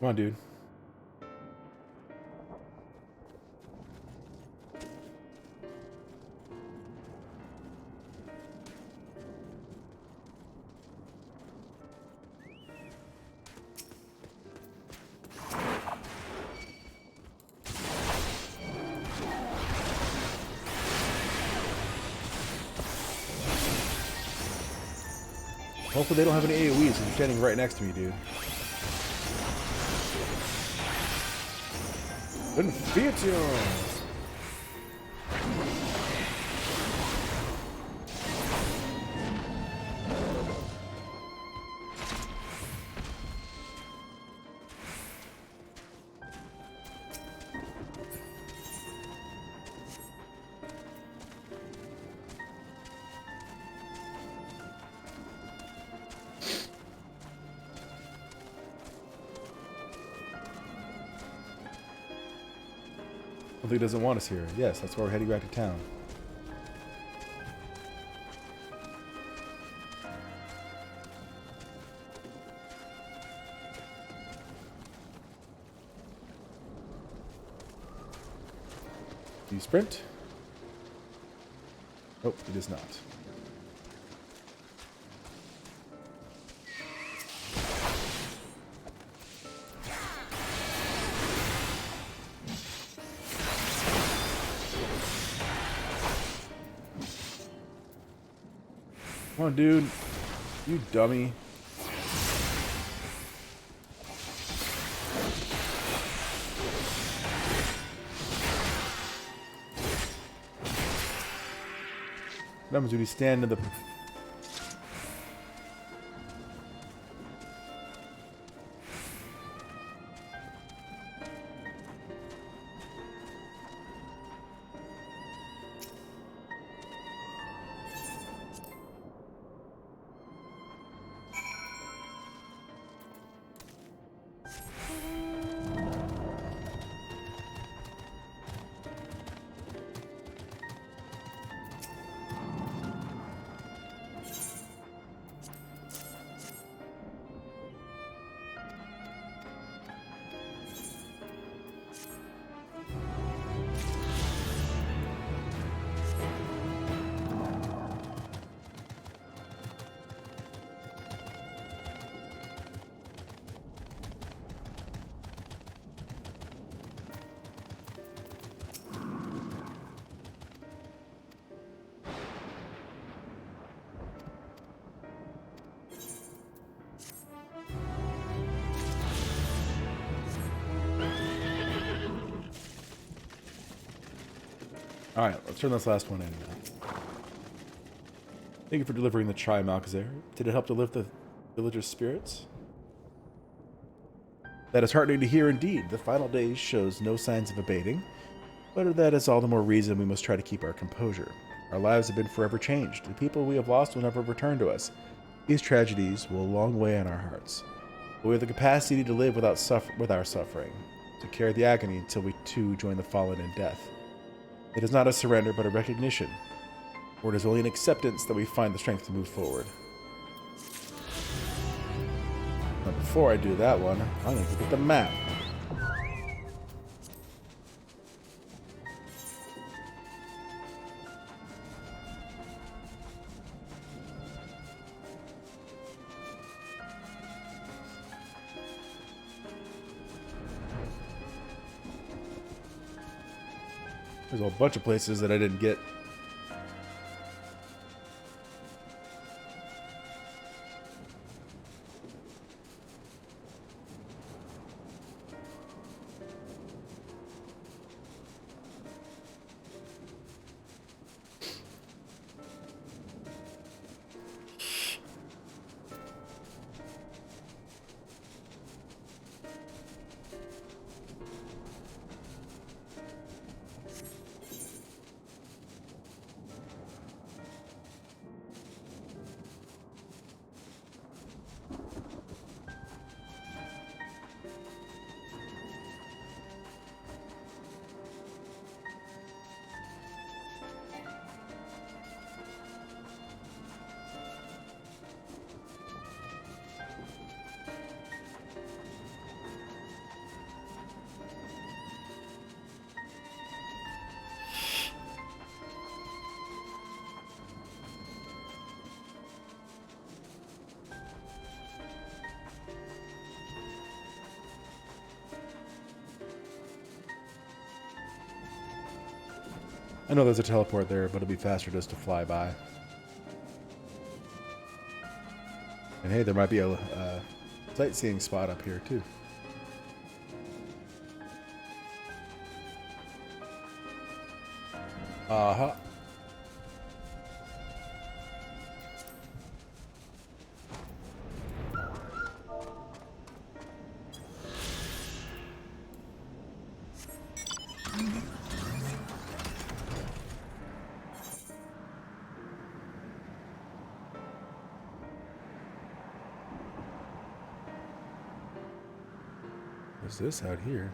Come on, dude. Hopefully they don't have any AoEs because they're standing right next to me, dude. Infection! Hopefully he doesn't want us here. Yes, that's why we're heading back to town. Do you sprint? Oh, he does not. Come on, dude. You dummy. What happens when you stand in the... Alright, let's turn this last one in now. Thank you for delivering the Tri Malkazer. Did it help to lift the villagers' spirits? That is heartening to hear indeed. The final days shows no signs of abating, but that is all the more reason we must try to keep our composure. Our lives have been forever changed. The people we have lost will never return to us. These tragedies will a long way on our hearts. But we have the capacity to live with our suffering, to carry the agony until we too join the fallen in death. It is not a surrender, but a recognition, for it is only in acceptance that we find the strength to move forward. But before I do that one, I'm going to look at the map. There's a whole bunch of places that I didn't get. I know there's a teleport there, but it'll be faster just to fly by. And hey, there might be a sightseeing spot up here too. Uh-huh. What's this out here?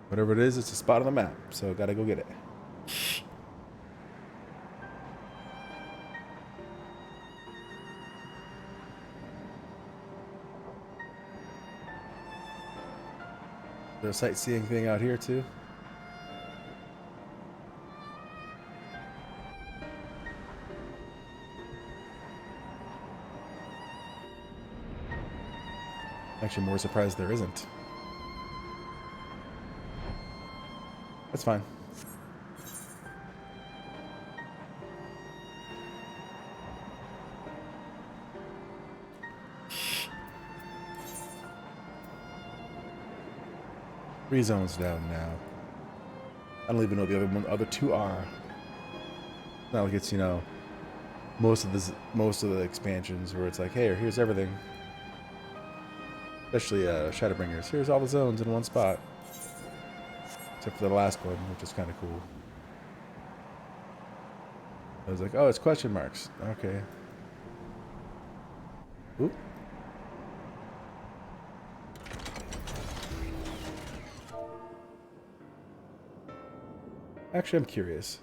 Whatever it is, it's a spot on the map, so gotta go get it. There's a sightseeing thing out here too. Actually, more surprised there isn't. That's fine. Three zones down now. I don't even know the other two are. Not like it's, you know, most of the expansions where it's like, hey, here's everything. Especially Shadowbringers. Here's all the zones in one spot. Except for the last one, which is kind of cool. I was like, oh, it's question marks. Okay. Oop. Actually, I'm curious.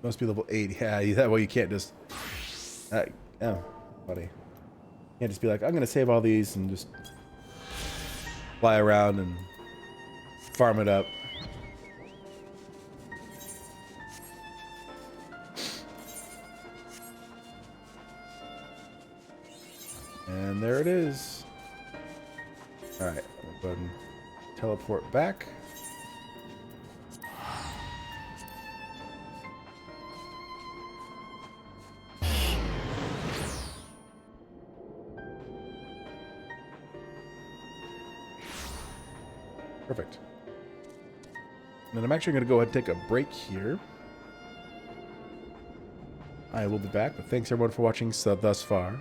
Must be level 8. Yeah, that way you can't just... oh, buddy. You can't just be like, I'm going to save all these and just fly around and farm it up. And there it is. Alright, we'll go ahead and teleport back. Perfect. And I'm actually going to go ahead and take a break here. I will be back, but thanks everyone for watching thus far.